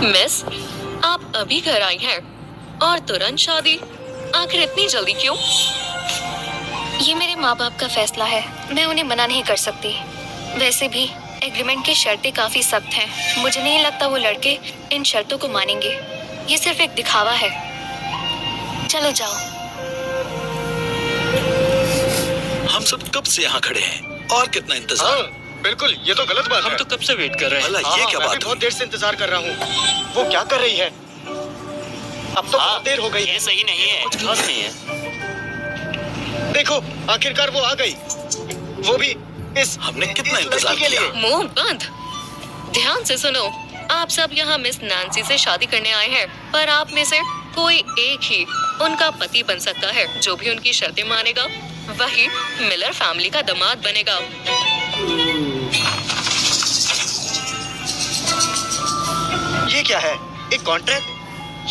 Miss, आप अभी घर आई हैं और तुरंत शादी? आखिर इतनी जल्दी क्यों? ये मेरे माँ बाप का फैसला है, मैं उन्हें मना नहीं कर सकती। वैसे भी एग्रीमेंट की शर्तें काफी सख्त हैं। मुझे नहीं लगता वो लड़के इन शर्तों को मानेंगे। ये सिर्फ एक दिखावा है। चलो जाओ। हम सब कब से यहाँ खड़े हैं और कितना इंतजार? हाँ, बिल्कुल, ये तो गलत बात है। हम तो कब से वेट कर रहे हैं। भला ये क्या मैं भी बात बहुत हुई? देर से इंतजार कर रहा हूँ। वो क्या कर रही है? अब तो बहुत देर हो गई। ये सही नहीं है, कुछ खास नहीं है। देखो, आखिरकार वो आ गई। वो भी इस हमने कितना इस इंतजार लड़की के किया। लिए। मुंह बंद। ध्यान से सुनो, आप सब यहाँ मिस नैन्सी से शादी करने आए हैं, पर आप में से कोई एक ही उनका पति बन सकता है। जो भी उनकी शर्तें मानेगा वही मिलर फैमिली का दामाद बनेगा। ये क्या है? एक कॉन्ट्रैक्ट?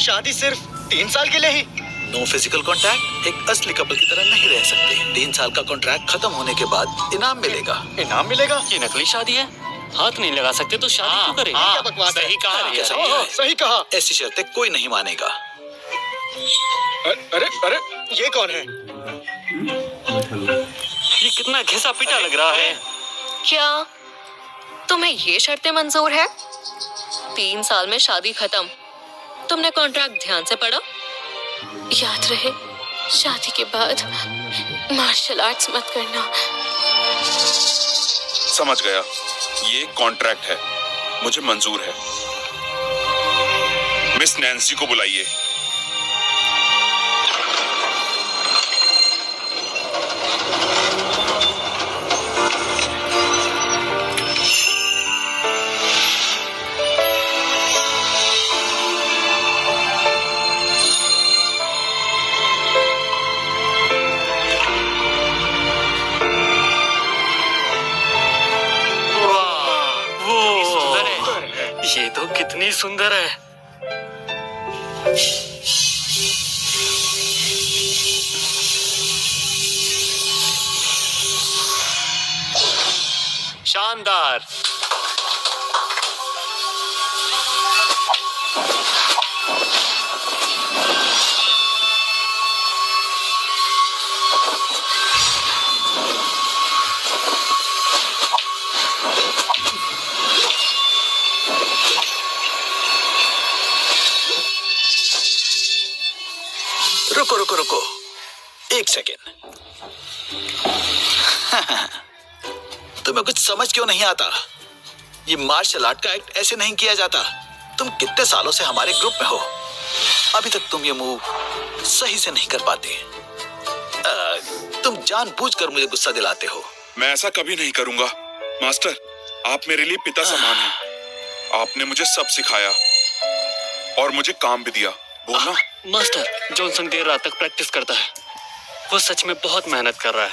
शादी सिर्फ 3 साल के लिए ही? No physical contact. एक असली कपल की तरह नहीं रह सकते। 3 साल का कॉन्ट्रैक्ट खत्म होने के बाद इनाम मिलेगा। इनाम मिलेगा? ये नकली शादी है, हाथ नहीं लगा सकते तो शादी क्यों करें? क्या बकवास है? सही कहा क्या ये सही सही है? सही कहा। ऐसी शर्तें कोई नहीं मानेगा। अरे अरे, ये कौन है? ये कितना घिसा पिटा लग रहा है। क्या तुम्हें ये शर्तें मंजूर है? 3 साल में शादी खत्म। तुमने कॉन्ट्रैक्ट ध्यान से पढ़ा? याद रहे, शादी के बाद मार्शल आर्ट्स मत करना। समझ गया, ये कॉन्ट्रैक्ट है, मुझे मंजूर है। मिस नैन्सी को बुलाइए। ये तो कितनी सुंदर है। शानदार। रुको रुको रुको, एक सेकेंड। तुम्हें कुछ समझ क्यों नहीं आता? ये मार्शल आर्ट का एक्ट ऐसे नहीं किया जाता। तुम कितने सालों से हमारे ग्रुप में हो, अभी तक तुम ये मूव सही से नहीं कर पाते। तुम जानबूझकर मुझे गुस्सा दिलाते हो। मैं ऐसा कभी नहीं करूंगा मास्टर, आप मेरे लिए पिता समान हैं। आपने मुझे सब सिखाया और मुझे काम भी दिया। बोलना। मास्टर, जॉनसन देर रात तक प्रैक्टिस करता है। वो सच में बहुत मेहनत कर रहा है।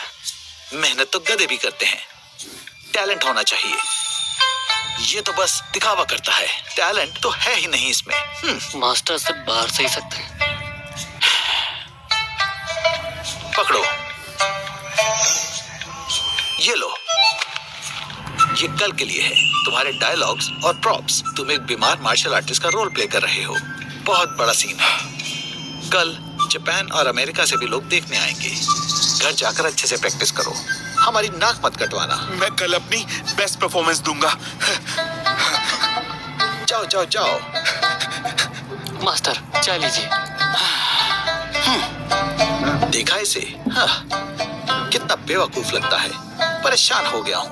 मेहनत तो गधे भी करते हैं, टैलेंट होना चाहिए। ये तो बस दिखावा करता है, टैलेंट तो है ही नहीं इसमें। मास्टर से बाहर से ही सकते हैं। पकड़ो, ये लो। ये कल के लिए है, तुम्हारे डायलॉग्स और प्रॉप्स। तुम एक बीमार मार्शल आर्टिस्ट का रोल प्ले कर रहे हो। बहुत बड़ा सीन है। कल जापान और अमेरिका से भी लोग देखने आएंगे। घर जाकर अच्छे से प्रैक्टिस करो, हमारी नाक मत कटवाना। मैं कल अपनी बेस्ट परफॉर्मेंस दूंगा। जाओ जाओ जाओ। मास्टर, चाय लीजिए। देखा इसे? हाँ, कितना बेवकूफ लगता है। परेशान हो गया हूँ,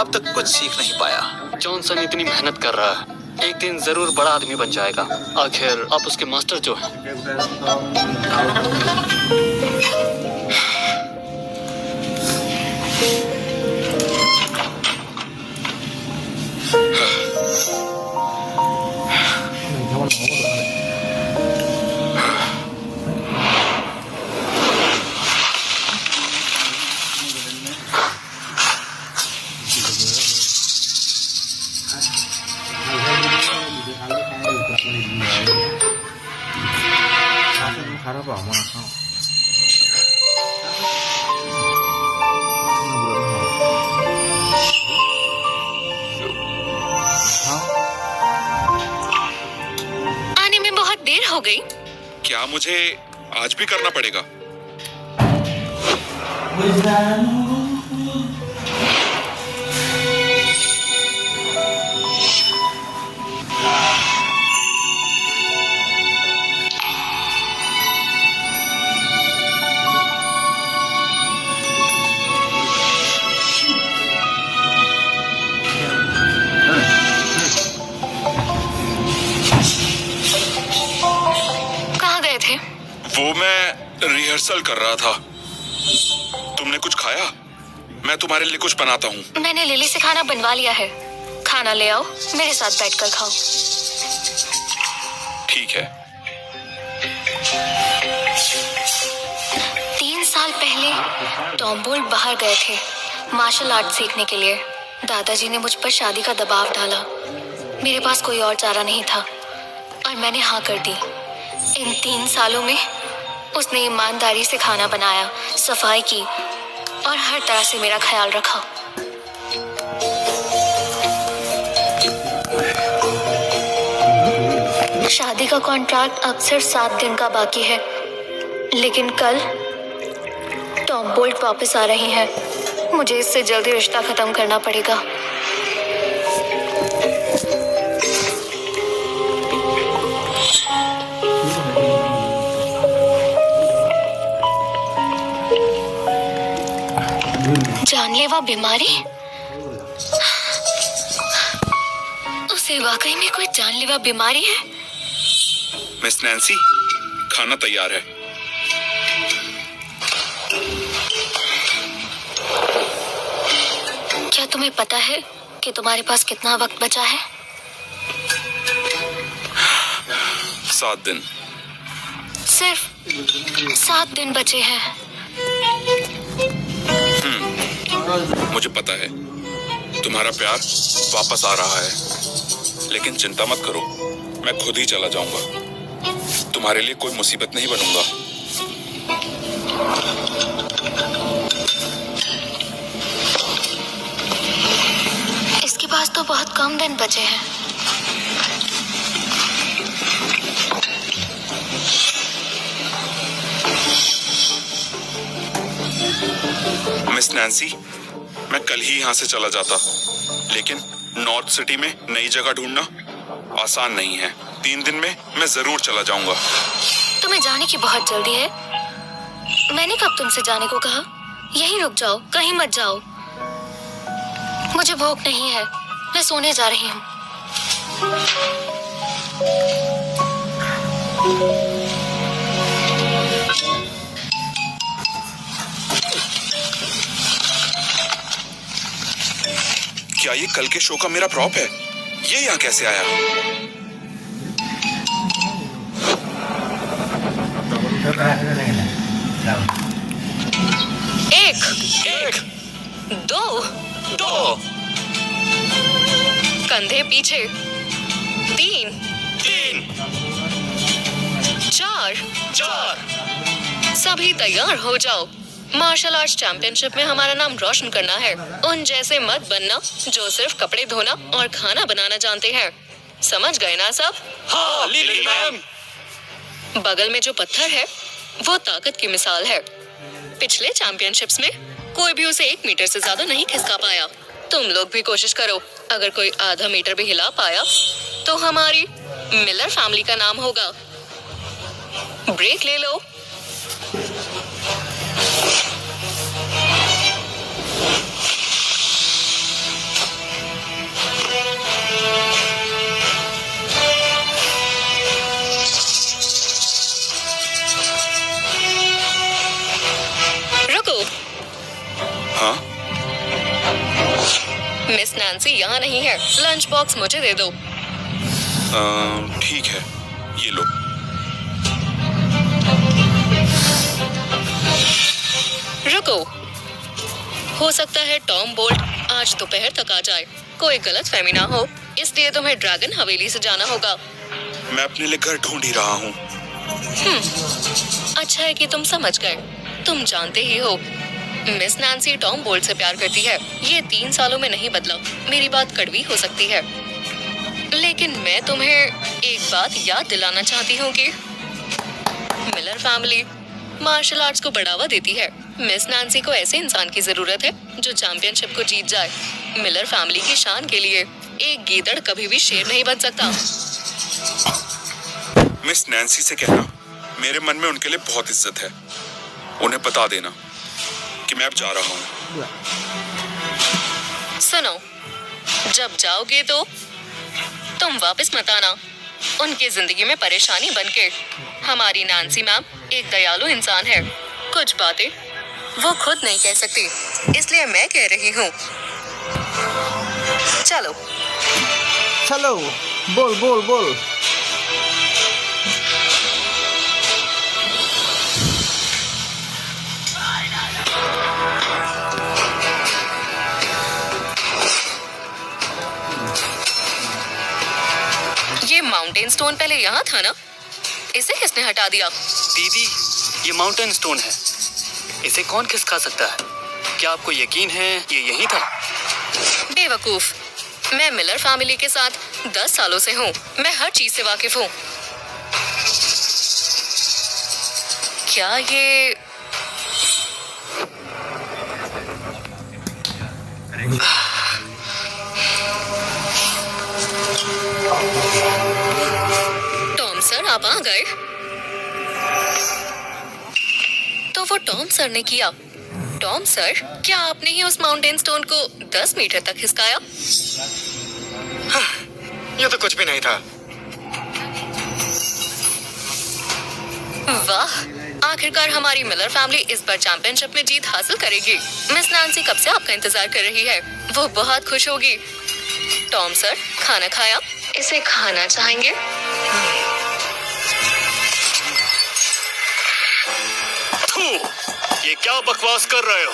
अब तक कुछ सीख नहीं पाया। जॉनसन इतनी मेहनत कर रहा है, एक दिन जरूर बड़ा आदमी बन जाएगा। आखिर आप उसके मास्टर जो हैं। देर हो गई। क्या मुझे आज भी करना पड़ेगा? कहाँ गए थे? वो मैं रिहर्सल कर रहा था। तुमने कुछ खाया? मैं तुम्हारे लिए कुछ बनाता हूँ। मैंने लिली से खाना बनवा लिया है। खाना ले आओ, मेरे साथ बैठकर खाओ। ठीक है। 3 साल पहले टॉम बोल्ट बाहर गए थे मार्शल आर्ट सीखने के लिए। दादाजी ने मुझ पर शादी का दबाव डाला। मेरे पास कोई और चारा नहीं था और मैंने हाँ कर दी। इन 3 सालों में उसने ईमानदारी से खाना बनाया, सफाई की और हर तरह से मेरा ख्याल रखा। शादी का कॉन्ट्रैक्ट अब सिर्फ 7 दिन का बाकी है, लेकिन कल टॉम बोल्ट वापस आ रही हैं। मुझे इससे जल्दी रिश्ता खत्म करना पड़ेगा। जानलेवा बीमारी? उसे वाकई में कोई जानलेवा बीमारी है? मिस नैंसी, खाना तैयार है। क्या तुम्हें पता है कि तुम्हारे पास कितना वक्त बचा है? 7 दिन। सिर्फ 7 दिन बचे हैं। मुझे पता है तुम्हारा प्यार वापस आ रहा है, लेकिन चिंता मत करो, मैं खुद ही चला जाऊंगा। तुम्हारे लिए कोई मुसीबत नहीं बनूंगा। इसके पास तो बहुत कम दिन बचे हैं। मिस नैंसी, मैं कल ही यहाँ से चला जाता, लेकिन नॉर्थ सिटी में नई जगह ढूंढना आसान नहीं है। 3 दिन में मैं जरूर चला जाऊंगा। तुम्हें जाने की बहुत जल्दी है। मैंने कब तुमसे जाने को कहा? यहीं रुक जाओ, कहीं मत जाओ। मुझे भूख नहीं है, मैं सोने जा रही हूँ। क्या ये कल के शो का मेरा प्रॉप है? ये यहाँ कैसे आया? एक, दो, कंधे पीछे, 3, 4, सभी तैयार हो जाओ। मार्शल आर्ट्स चैंपियनशिप में हमारा नाम रोशन करना है। उन जैसे मत बनना जो सिर्फ कपड़े धोना और खाना बनाना जानते हैं। समझ गए ना सब? हाँ लिली मैम। बगल में जो पत्थर है वो ताकत की मिसाल है। पिछले चैंपियनशिप्स में कोई भी उसे 1 मीटर से ज्यादा नहीं खिसका पाया। तुम लोग भी कोशिश करो। अगर कोई आधा मीटर भी हिला पाया तो हमारी मिलर फैमिली का नाम होगा। ब्रेक ले लो। रुको। हाँ? मिस नैंसी यहाँ नहीं है। लंच बॉक्स मुझे दे दो। ठीक है, ये लो। रुको, हो सकता है टॉम बोल्ट आज दोपहर तक आ जाए। कोई गलतफहमी ना हो, इसलिए तुम्हें ड्रैगन हवेली से जाना होगा। मैं अपने लिए घर ढूंढ ही रहा हूँ। अच्छा है कि तुम समझ गए। तुम जानते ही हो मिस नैंसी टॉम बोल्ट से प्यार करती है। ये 3 सालों में नहीं बदला। मेरी बात कड़वी हो सकती है, लेकिन मैं तुम्हें एक बात याद दिलाना चाहती हूँ कि मिलर फैमिली मार्शल आर्ट्स को बढ़ावा देती है। मिस नैन्सी को ऐसे इंसान की जरूरत है जो चैंपियनशिप को जीत जाए। मिलर फैमिली की शान के लिए एक गीदड़ कभी भी शेर नहीं बन सकता। मिस नैन्सी से कहना मेरे मन में उनके लिए बहुत इज्जत है। उन्हें बता देना कि मैं अब जा रहा हूँ। सुनो, जब जाओगे तो तुम वापस मत आना। उनकी जिंदगी में परेशानी बनके। हमारी नैन्सी मैम एक दयालु इंसान है। कुछ बातें वो खुद नहीं कह सकती, इसलिए मैं कह रही हूँ। चलो चलो, बोल बोल बोल। ये माउंटेन स्टोन पहले यहाँ था ना? इसे किसने हटा दिया? दीदी, ये माउंटेन स्टोन है। इसे कौन किस खा सकता है? क्या आपको यकीन है ये यही था? बेवकूफ, मैं मिलर फैमिली के साथ 10 सालों से हूँ। मैं हर चीज से वाकिफ हूँ। क्या ये टॉम सर आप आ गए? तो वो टॉम सर ने किया। टॉम सर, क्या आपने ही उस माउंटेन स्टोन को 10 मीटर तक खिसकाया? ये तो कुछ भी नहीं था। वाह, आखिरकार हमारी मिलर फैमिली इस बार चैंपियनशिप में जीत हासिल करेगी। मिस नैन्सी कब से आपका इंतजार कर रही है। वो बहुत खुश होगी। टॉम सर, खाना खाया? इसे खाना चाहेंगे? थू, ये क्या बकवास कर रहे हो?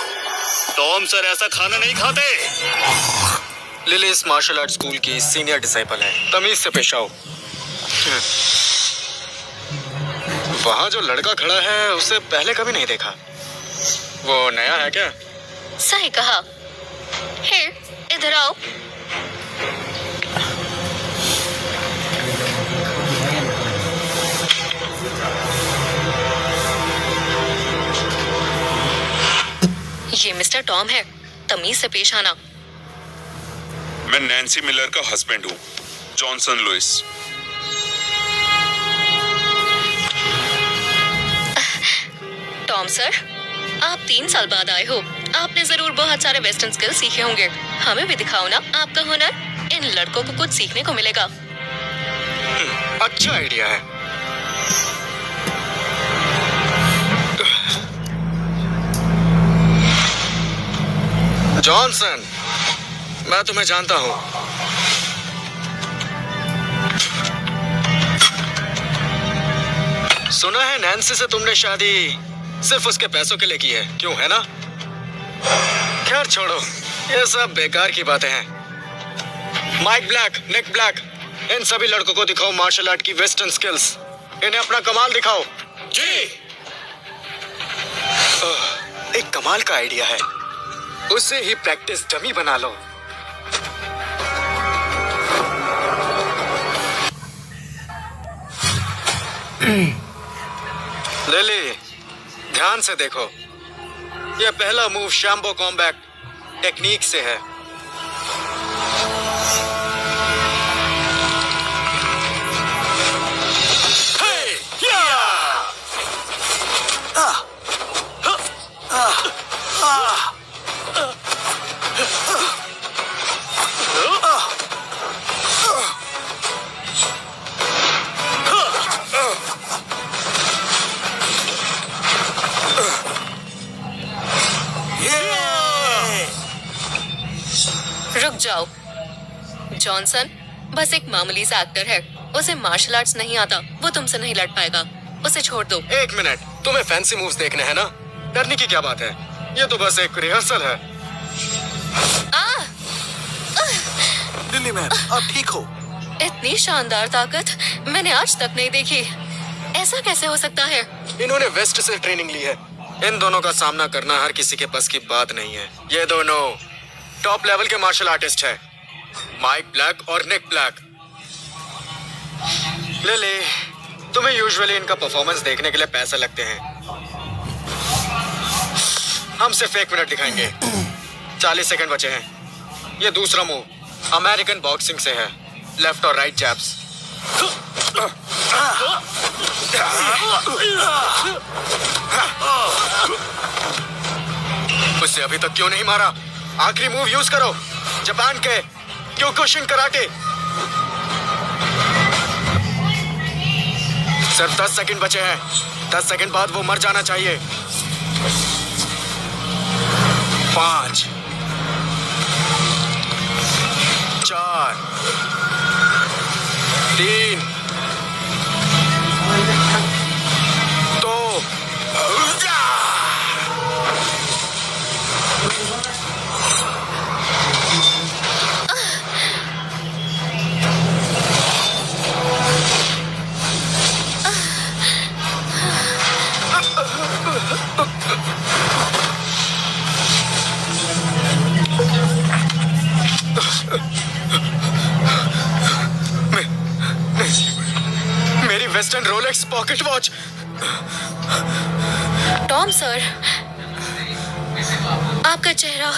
टॉम सर ऐसा खाना नहीं खाते। लिली इस मार्शल आर्ट स्कूल की सीनियर डिसाइपल है। तमीज से पेश आओ। वहाँ जो लड़का खड़ा है उसे पहले कभी नहीं देखा। वो नया है क्या? सही कहा। हे, इधर आओ। ये मिस्टर टॉम है। तमीज से पेश आना। मैं नैन्सी मिलर का हस्बैंड हूँ, जॉनसन लुइस। टॉम सर, आप 3 साल बाद आए हो। आपने जरूर बहुत सारे वेस्टर्न स्किल सीखे होंगे। हमें भी दिखाओ ना आपका हुनर। इन लड़कों को कुछ सीखने को मिलेगा। अच्छा आइडिया है। जॉनसन, मैं तुम्हें जानता हूँ। सुना है नैन्सी से तुमने शादी सिर्फ उसके पैसों के लिए की है, क्यों है ना? खैर छोड़ो, ये सब बेकार की बातें हैं। माइक ब्लैक, निक ब्लैक, इन सभी लड़कों को दिखाओ मार्शल आर्ट की वेस्टर्न स्किल्स। इन्हें अपना कमाल दिखाओ। जी। एक कमाल का आइडिया है। उसे ही प्रैक्टिस डमी बना लो। लिली, ध्यान से देखो। यह पहला मूव शैम्बो कॉम्बैट टेक्निक से है। रुक जाओ। जॉनसन बस एक मामूली सा एक्टर है। उसे मार्शल आर्ट्स नहीं आता। वो तुमसे नहीं लड़ पाएगा। उसे छोड़ दो। एक मिनट, तुम्हें फैंसी मूव्स देखने हैं ना? डरने की क्या बात है? ये तो बस एक रिहर्सल है। लिली मैम, आप ठीक हो? इतनी शानदार ताकत मैंने आज तक नहीं देखी। ऐसा कैसे हो सकता है? इन्होंने वेस्ट से ट्रेनिंग ली है। इन दोनों का सामना करना हर किसी के बस की बात नहीं है। ये दोनों टॉप लेवल के मार्शल आर्टिस्ट हैं, माइक ब्लैक और निक ब्लैक। ले तुम्हें यूजुअली इनका परफॉर्मेंस देखने के लिए पैसे लगते हैं। हम सिर्फ 1 मिनट दिखाएंगे। 40 सेकंड बचे हैं। ये दूसरा मूव अमेरिकन बॉक्सिंग से है, लेफ्ट और राइट जैब्स। उसे अभी तक क्यों नहीं मारा? आखिरी मूव यूज करो, जापान के क्योकुशिन कराटे। सिर्फ 10 सेकंड बचे हैं। 10 सेकंड बाद वो मर जाना चाहिए। 5 4 3 2 मेरी western Rolex pocket watch. Tom sir, आपका चेहरा।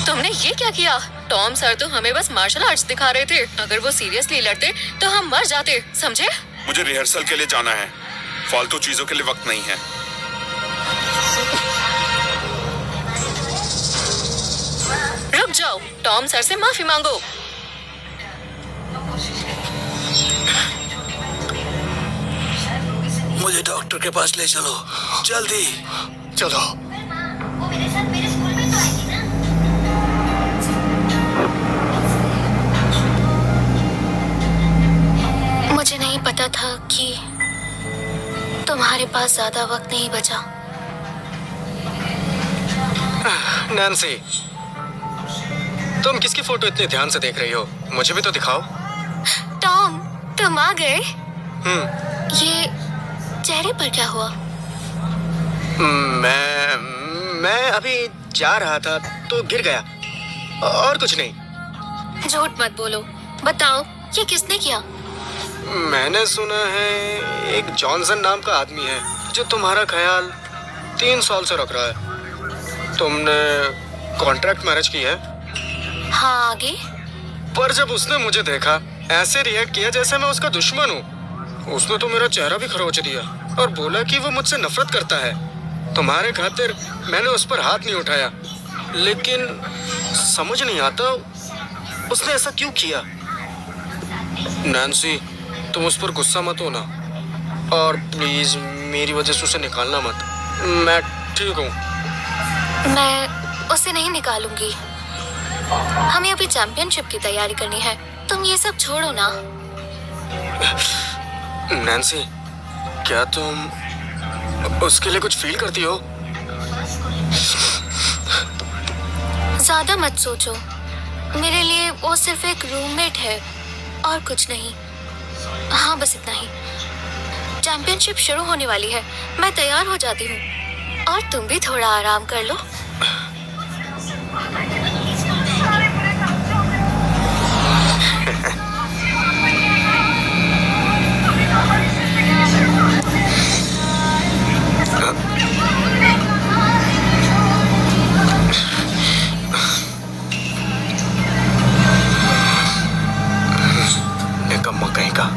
तुमने ये क्या किया? टॉम सर तो हमें बस मार्शल आर्ट्स दिखा रहे थे। अगर वो सीरियसली लड़ते तो हम मर जाते, समझे? मुझे रिहर्सल के लिए जाना है, फालतू चीजों के लिए वक्त नहीं है। रुक जाओ, टॉम सर से माफी मांगो। मुझे डॉक्टर के पास ले चलो, जल्दी चलो। मुझे नहीं पता था कि तुम्हारे पास ज्यादा वक्त नहीं बचा। नैन्सी, तुम किसकी फोटो इतने ध्यान से देख रही हो? मुझे भी तो दिखाओ। टॉम, तुम आ गए। हम्म। ये चेहरे पर क्या हुआ? मैं अभी जा रहा था तो गिर गया और कुछ नहीं। झूठ मत बोलो, बताओ ये किसने किया? मैंने सुना है एक जॉनसन नाम का आदमी है जो तुम्हारा ख्याल 3 साल से रख रहा है। तुमने कॉन्ट्रैक्ट मैरिज की है? हाँ, आगे? पर जब उसने मुझे देखा ऐसे रिएक्ट किया जैसे मैं उसका दुश्मन हूँ। उसने तो मेरा चेहरा भी खरोच दिया और बोला कि वो मुझसे नफरत करता है। तुम्हारे खातिर मैंने उस पर हाथ नहीं उठाया, लेकिन समझ नहीं आता उसने ऐसा क्यों किया। नैन्सी, तुम उस पर गुस्सा मत होना और प्लीज मेरी वजह से उसे निकालना मत। मैं ठीक हूँ। मैं उसे नहीं निकालूंगी। हमें अभी चैंपियनशिप की तैयारी करनी है। तुम ये सब छोड़ो ना। नैन्सी, क्या तुम उसके लिए कुछ फील करती हो? ज्यादा मत सोचो। मेरे लिए वो सिर्फ एक रूममेट है और कुछ नहीं। हाँ, बस इतना ही। चैंपियनशिप शुरू होने वाली है, मैं तैयार हो जाती हूँ और तुम भी थोड़ा आराम कर लो। निकम्मा कहीं का।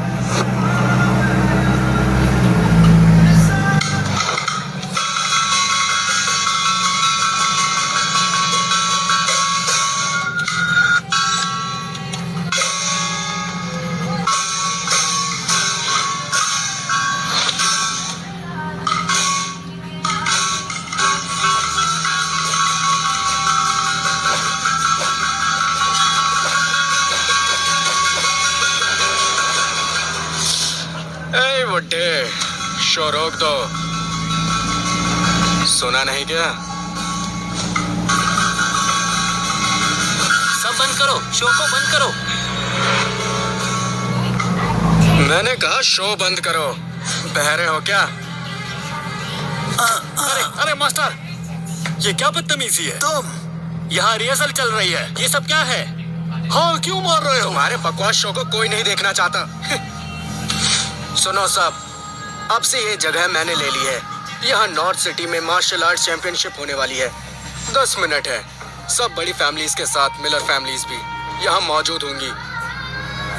बुड्ढे, शो रोक दो। सुना नहीं क्या? सब बंद करो, शो को बंद करो। मैंने कहा शो बंद करो। बहरे हो क्या? अरे मास्टर, ये क्या बदतमीजी है? तुम यहाँ रिहर्सल चल रही है, ये सब क्या है? हाँ, क्यों मार रहे हो? तुम्हारे बकवास शो को कोई नहीं देखना चाहता। सुनो सब, अब से ये जगह मैंने ले ली है। यहाँ नॉर्थ सिटी में मार्शल आर्ट चैंपियनशिप होने वाली है। 10 मिनट है। सब बड़ी फैमिलीज के साथ मिलर फैमिलीज भी यहाँ मौजूद होंगी।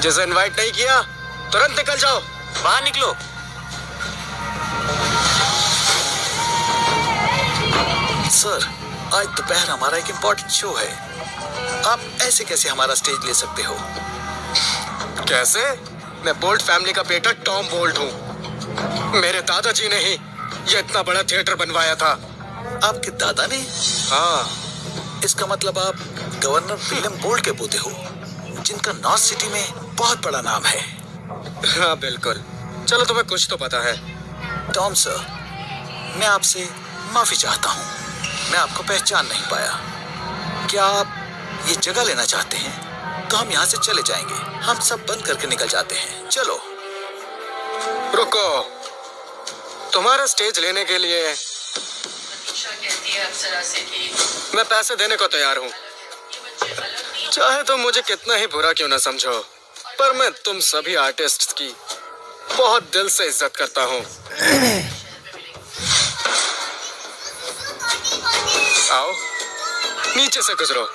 जिसे इनवाइट नहीं किया तुरंत निकल जाओ, बाहर निकलो। सर, आज दोपहर हमारा एक इम्पोर्टेंट शो है। आप ऐसे कैसे हमारा स्टेज ले सकते हो? कैसे? मैं बोल्ट फैमिली का बेटा टॉम बोल्ट हूँ। मेरे दादाजी ने ही ये इतना बड़ा थिएटर बनवाया था। आपके दादा ने? हाँ, इसका मतलब आप गवर्नर विलियम बोल्ट के पोते हो, जिनका नॉर्थ सिटी में बहुत बड़ा नाम है। हाँ बिल्कुल। चलो, तुम्हें कुछ तो पता है। टॉम सर, मैं आपसे माफी चाहता हूँ। मैं आपको पहचान नहीं पाया। क्या आप ये जगह लेना चाहते हैं? तो हम यहाँ से चले जाएंगे। हम सब बंद करके निकल जाते हैं। चलो। रुको, तुम्हारा स्टेज लेने के लिए मैं पैसे देने को तैयार हूँ। चाहे तुम मुझे कितना ही बुरा क्यों ना समझो, पर मैं तुम सभी आर्टिस्ट्स की बहुत दिल से इज्जत करता हूँ। आओ, नीचे से गुजरो।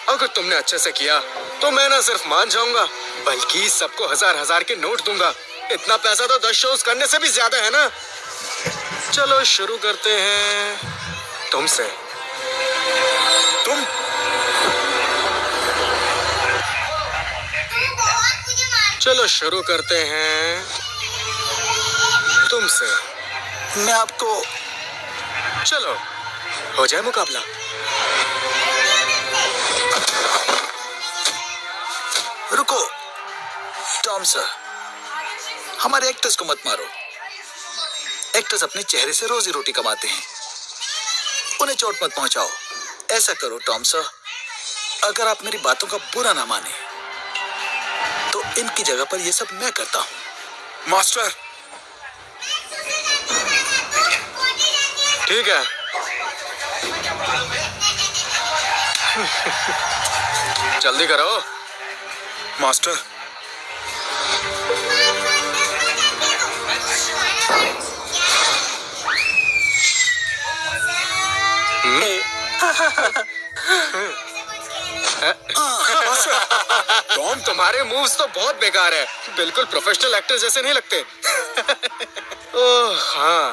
अगर तुमने अच्छे से किया तो मैं ना सिर्फ मान जाऊंगा, बल्कि सबको 1000-1000 के नोट दूंगा। इतना पैसा तो 10 शोज करने से भी ज्यादा है ना। चलो शुरू करते हैं तुमसे। तुम? चलो शुरू करते हैं तुमसे। मैं आपको... चलो हो जाए मुकाबला। रुको टॉम सर, हमारे एक्टर्स को मत मारो। एक्टर्स अपने चेहरे से रोजी रोटी कमाते हैं, उन्हें चोट मत पहुंचाओ। ऐसा करो टॉम सर, अगर आप मेरी बातों का बुरा ना माने तो इनकी जगह पर ये सब मैं करता हूं। मास्टर, ठीक है। जल्दी करो मास्टर। टॉम, तुम्हारे मूव्स तो बहुत बेकार है। बिल्कुल प्रोफेशनल एक्टर जैसे नहीं लगते। ओह हाँ,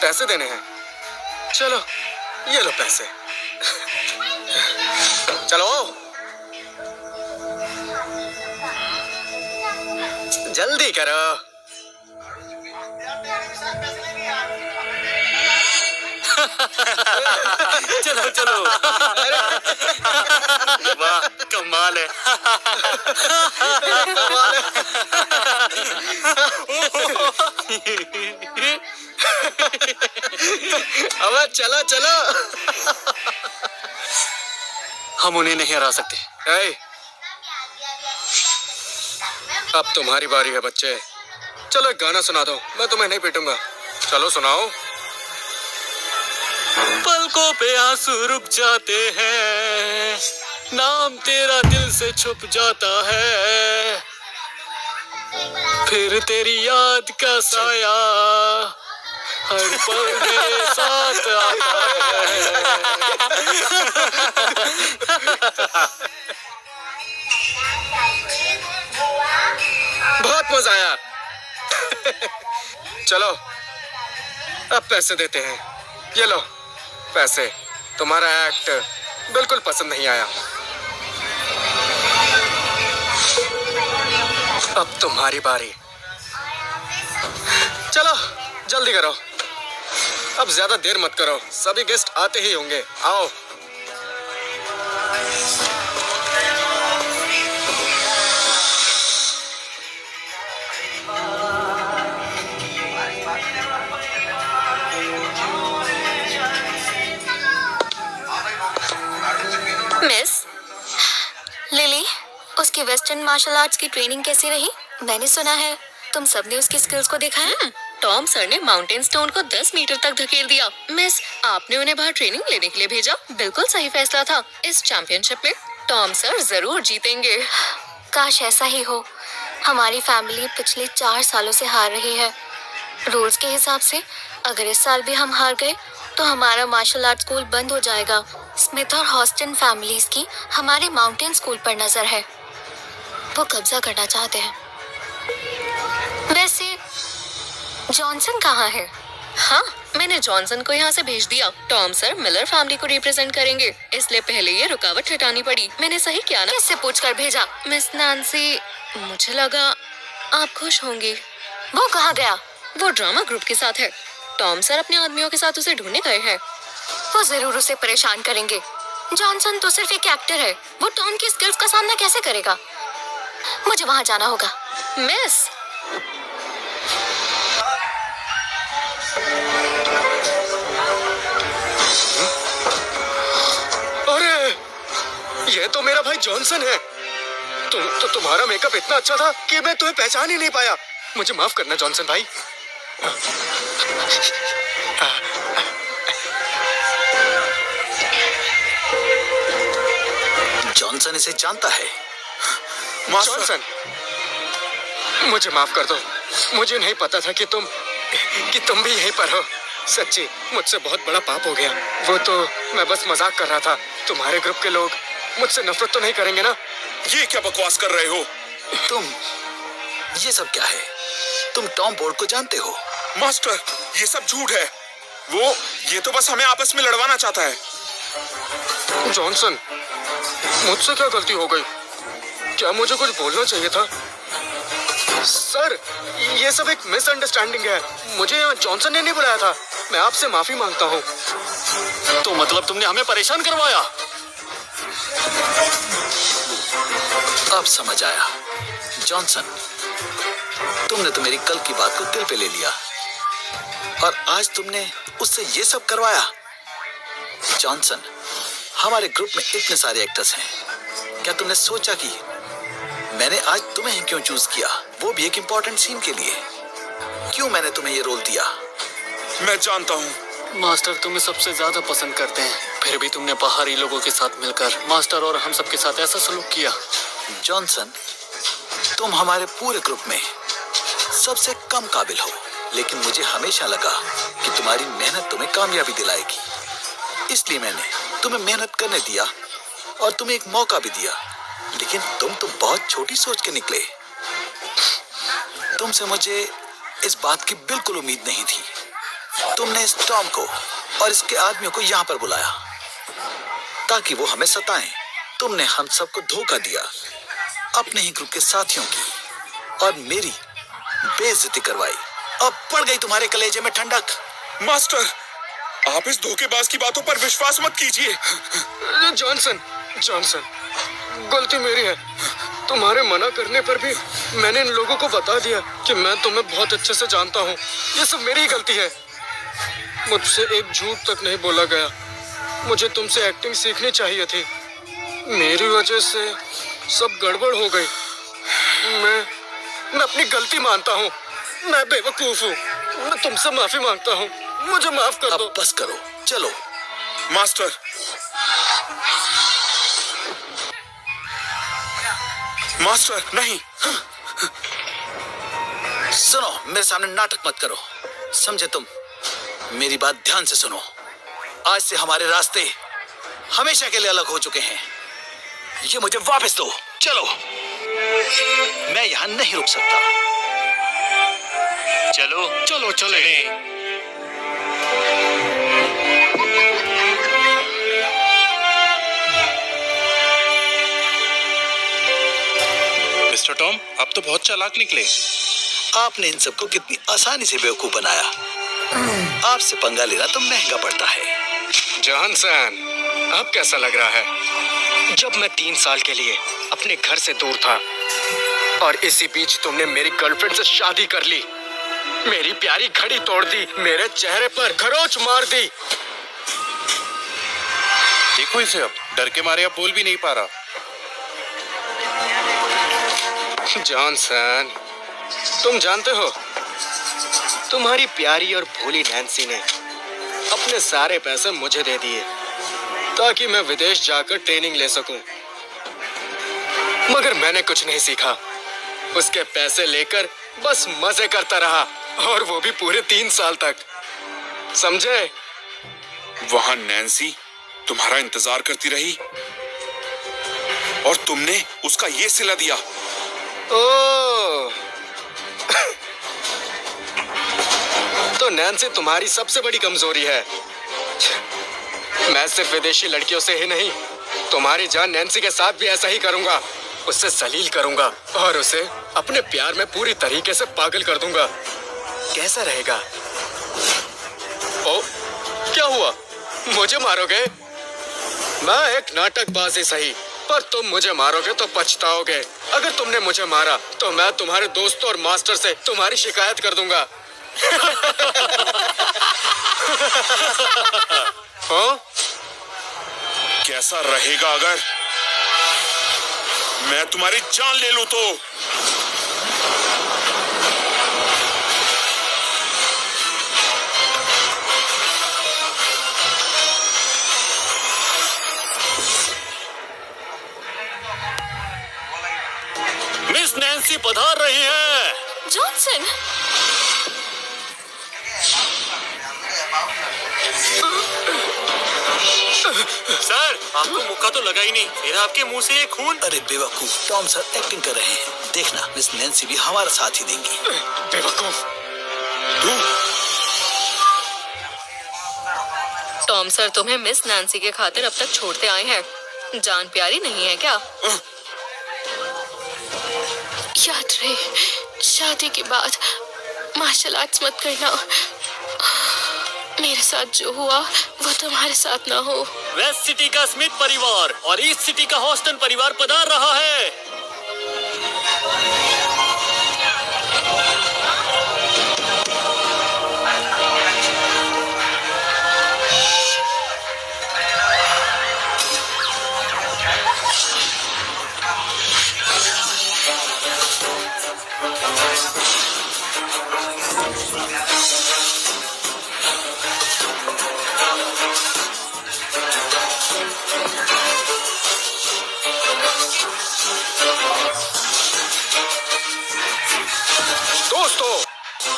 पैसे देने हैं। चलो ये लो पैसे। चलो जल्दी करो। चलो चलो। वाह, कमाल है। अब चलो चलो। हम उन्हें नहीं हरा सकते। ए, अब तुम्हारी बारी है बच्चे। चलो एक गाना सुना दो, मैं तुम्हें नहीं पीटूंगा। चलो सुनाओ। पलकों पे आंसू रुक जाते हैं, नाम तेरा दिल से छुप जाता है, फिर तेरी याद का साया हर पल मेरे साथ आता है। बहुत मजा आया। चलो अब पैसे देते हैं। ये लो पैसे। तुम्हारा एक्ट बिल्कुल पसंद नहीं आया। अब तुम्हारी बारी। चलो जल्दी करो, अब ज्यादा देर मत करो, सभी गेस्ट आते ही होंगे। आओ। मिस लिली, उसकी वेस्टर्न मार्शल आर्ट्स की ट्रेनिंग कैसी रही? मैंने सुना है तुम सबने उसकी स्किल्स को देखा है। टॉम सर ने माउंटेन स्टोन को 10 मीटर तक धकेल दिया। मिस, आपने उन्हें बाहर ट्रेनिंग लेने के लिए भेजा। बिल्कुल सही फैसला था। इस चैंपियनशिप में टॉम सर जरूर जीतेंगे। काश ऐसा ही हो। हमारी फैमिली पिछले 4 सालों से हार रही है। रूल्स के हिसाब से अगर इस साल भी हम हार गए तो हमारा मार्शल आर्ट स्कूल बंद हो जाएगा। स्मिथ और हॉस्टन फैमिलीज की हमारे माउंटेन स्कूल पर नजर है। वो कब्जा करना चाहते हैं। वैसे जॉनसन कहाँ है? हाँ, मैंने जॉनसन को यहाँ से भेज दिया। टॉम सर मिलर फैमिली को रिप्रेजेंट करेंगे, इसलिए पहले ये रुकावट हटानी पड़ी। मैंने सही किया ना? किससे पूछकर भेजा? मिस नैन्सी, मुझे लगा आप खुश होंगी। वो कहाँ गया? वो ड्रामा ग्रुप के साथ है। टॉम सर अपने आदमियों के साथ उसे ढूंढने गए हैं। वो जरूर उसे परेशान करेंगे। जॉनसन तो सिर्फ एक एक्टर है। वो टॉम की स्किल्स का सामना कैसे करेगा? मुझे वहाँ जाना होगा। मिस, अरे ये तो मेरा भाई जॉनसन है। तुम्हारा मेकअप इतना अच्छा था कि मैं तुम्हें पहचान ही नहीं पाया। मुझे माफ करना जॉनसन भाई। जॉनसन इसे जानता है। जॉनसन, मुझे माफ कर दो। मुझे नहीं पता था कि तुम भी यहीं पर हो। सच्ची मुझसे बहुत बड़ा पाप हो गया। वो तो मैं बस मजाक कर रहा था। तुम्हारे ग्रुप के लोग मुझसे नफरत तो नहीं करेंगे ना? ये क्या बकवास कर रहे हो? तुम, ये सब क्या है? तुम टॉम बोर्ड को जानते हो? मास्टर, ये सब झूठ है। ये तो बस हमें आपस में लड़वाना चाहता है। जॉनसन, मुझसे क्या गलती हो गई? क्या मुझे कुछ बोलना चाहिए था? सर, ये सब एक मिसअंडरस्टैंडिंग है। मुझे यहाँ जॉनसन ने नहीं बुलाया था। मैं आपसे माफी मांगता हूँ। तो मतलब तुमने हमें परेशान करवाया? अब समझ आया। जॉनसन, तुमने तो मेरी कल की बात को दिल पे ले लिया और आज तुमने उससे ये सब करवाया। जॉनसन, हमारे ग्रुप में इतने सारे एक्टर्स हैं। क्या तुमने सोचा कि मैंने आज तुम्हें ही क्यों चूज किया, वो भी एक इम्पोर्टेंट सीन के लिए? क्यों मैंने तुम्हें ये रोल दिया? मैं जानता हूँ। मास्टर तुम्हें सबसे ज्यादा पसंद करते हैं, फिर भी तुमने बाहरी लोगों के साथ मिलकर मास्टर और हम सब के साथ ऐसा सलूक किया। जॉनसन, तुम हमारे पूरे ग्रुप में सबसे कम काबिल हो, लेकिन मुझे हमेशा लगा कि तुम्हारी मेहनत तुम्हें कामयाबी दिलाएगी। इसलिए मैंने तुम्हें मेहनत करने दिया और तुम्हें एक मौका भी दिया। लेकिन तुम तो बहुत छोटी सोच के निकले। तुमसे मुझे इस बात की बिल्कुल उम्मीद नहीं थी। तुमने इस टॉम को और इसके आदमियों को यहाँ पर बुलाया ताकि वो हमें सताएं। तुमने हम सबको धोखा दिया, अपने ही ग्रुप के साथियों की, और मेरी बेइज्जती करवाई। अब पड़ गई तुम्हारे कलेजे में ठंडक। मास्टर, आप इस धोखेबाज की बातों पर विश्वास मत कीजिए। जॉनसन, गलती मेरी है। तुम्हारे मना करने पर भी मैंने इन लोगों को बता दिया कि मैं तुम्हें बहुत अच्छे से जानता हूँ। ये सब मेरी ही गलती है। मुझसे एक झूठ तक नहीं बोला गया। मुझे तुमसे एक्टिंग सीखनी चाहिए थी। मेरी वजह से सब गड़बड़ हो गई। मैं अपनी गलती मानता हूँ। मैं बेवकूफ हूँ। मैं तुमसे माफी मांगता हूँ। मुझे माफ कर दो। अब बस करो, चलो। मास्टर, नहीं। सुनो, मेरे सामने नाटक मत करो। समझे तुम? मेरी बात ध्यान से सुनो। आज से हमारे रास्ते हमेशा के लिए अलग हो चुके हैं। ये मुझे वापस दो। चलो, मैं यहाँ नहीं रुक सकता। चलो चले। मिस्टर टॉम, आप तो बहुत चालाक निकले। आपने इन सबको कितनी आसानी से बेवकूफ बनाया। आपसे पंगा लेना तो महंगा पड़ता है। जॉनसन, अब कैसा लग रहा है? जब मैं 3 साल के लिए अपने घर से दूर था और इसी बीच तुमने मेरी गर्लफ्रेंड से शादी कर ली, मेरी प्यारी घड़ी तोड़ दी, मेरे चेहरे पर खरोच मार दी। देखो इसे, अब डर के मारे अब बोल भी नहीं पा रहा। जॉनसन, तुम जानते हो तुम्हारी प्यारी और भोली नैन्सी ने अपने सारे पैसे मुझे दे दिए ताकि मैं विदेश जाकर ट्रेनिंग ले सकूं। मगर मैंने कुछ नहीं सीखा। उसके पैसे लेकर बस मजे करता रहा, और वो भी पूरे 3 साल तक। समझे? वहां नैन्सी तुम्हारा इंतजार करती रही और तुमने उसका ये सिला दिया। ओह, तो नैन्सी तुम्हारी सबसे बड़ी कमजोरी है। मैं सिर्फ विदेशी लड़कियों से ही नहीं, तुम्हारी जान नैन्सी के साथ भी ऐसा ही करूंगा। उससे जलील करूंगा और उसे अपने प्यार में पूरी तरीके से पागल कर दूंगा। कैसा रहेगा? ओ, क्या हुआ? मुझे मारोगे? मैं एक नाटकबाज ही सही, पर तुम मुझे मारोगे तो पछताओगे। अगर तुमने मुझे मारा तो मैं तुम्हारे दोस्तों और मास्टर से तुम्हारी शिकायत कर दूंगा। हाँ? कैसा रहेगा अगर मैं तुम्हारी जान ले लूं तो? मिस नैन्सी पधार रही है। जॉनसन, सर, आपको मुक्का तो लगा ही नहीं, फिर आपके मुंह से ये खून। अरे बेवकूफ, टॉम सर एक्टिंग कर रहे हैं। देखना, मिस नैन्सी भी हमारा साथ ही देंगी। बेवकूफ। टॉम सर तुम्हें मिस नैन्सी के खातिर अब तक छोड़ते आए हैं। जान प्यारी नहीं है क्या? याद रहे, शादी के बाद मार्शल आर्ट्स मत करना। मेरे साथ जो हुआ वो तुम्हारे साथ ना हो। वेस्ट सिटी का स्मिथ परिवार और ईस्ट सिटी का हॉस्टन परिवार पधार रहा है।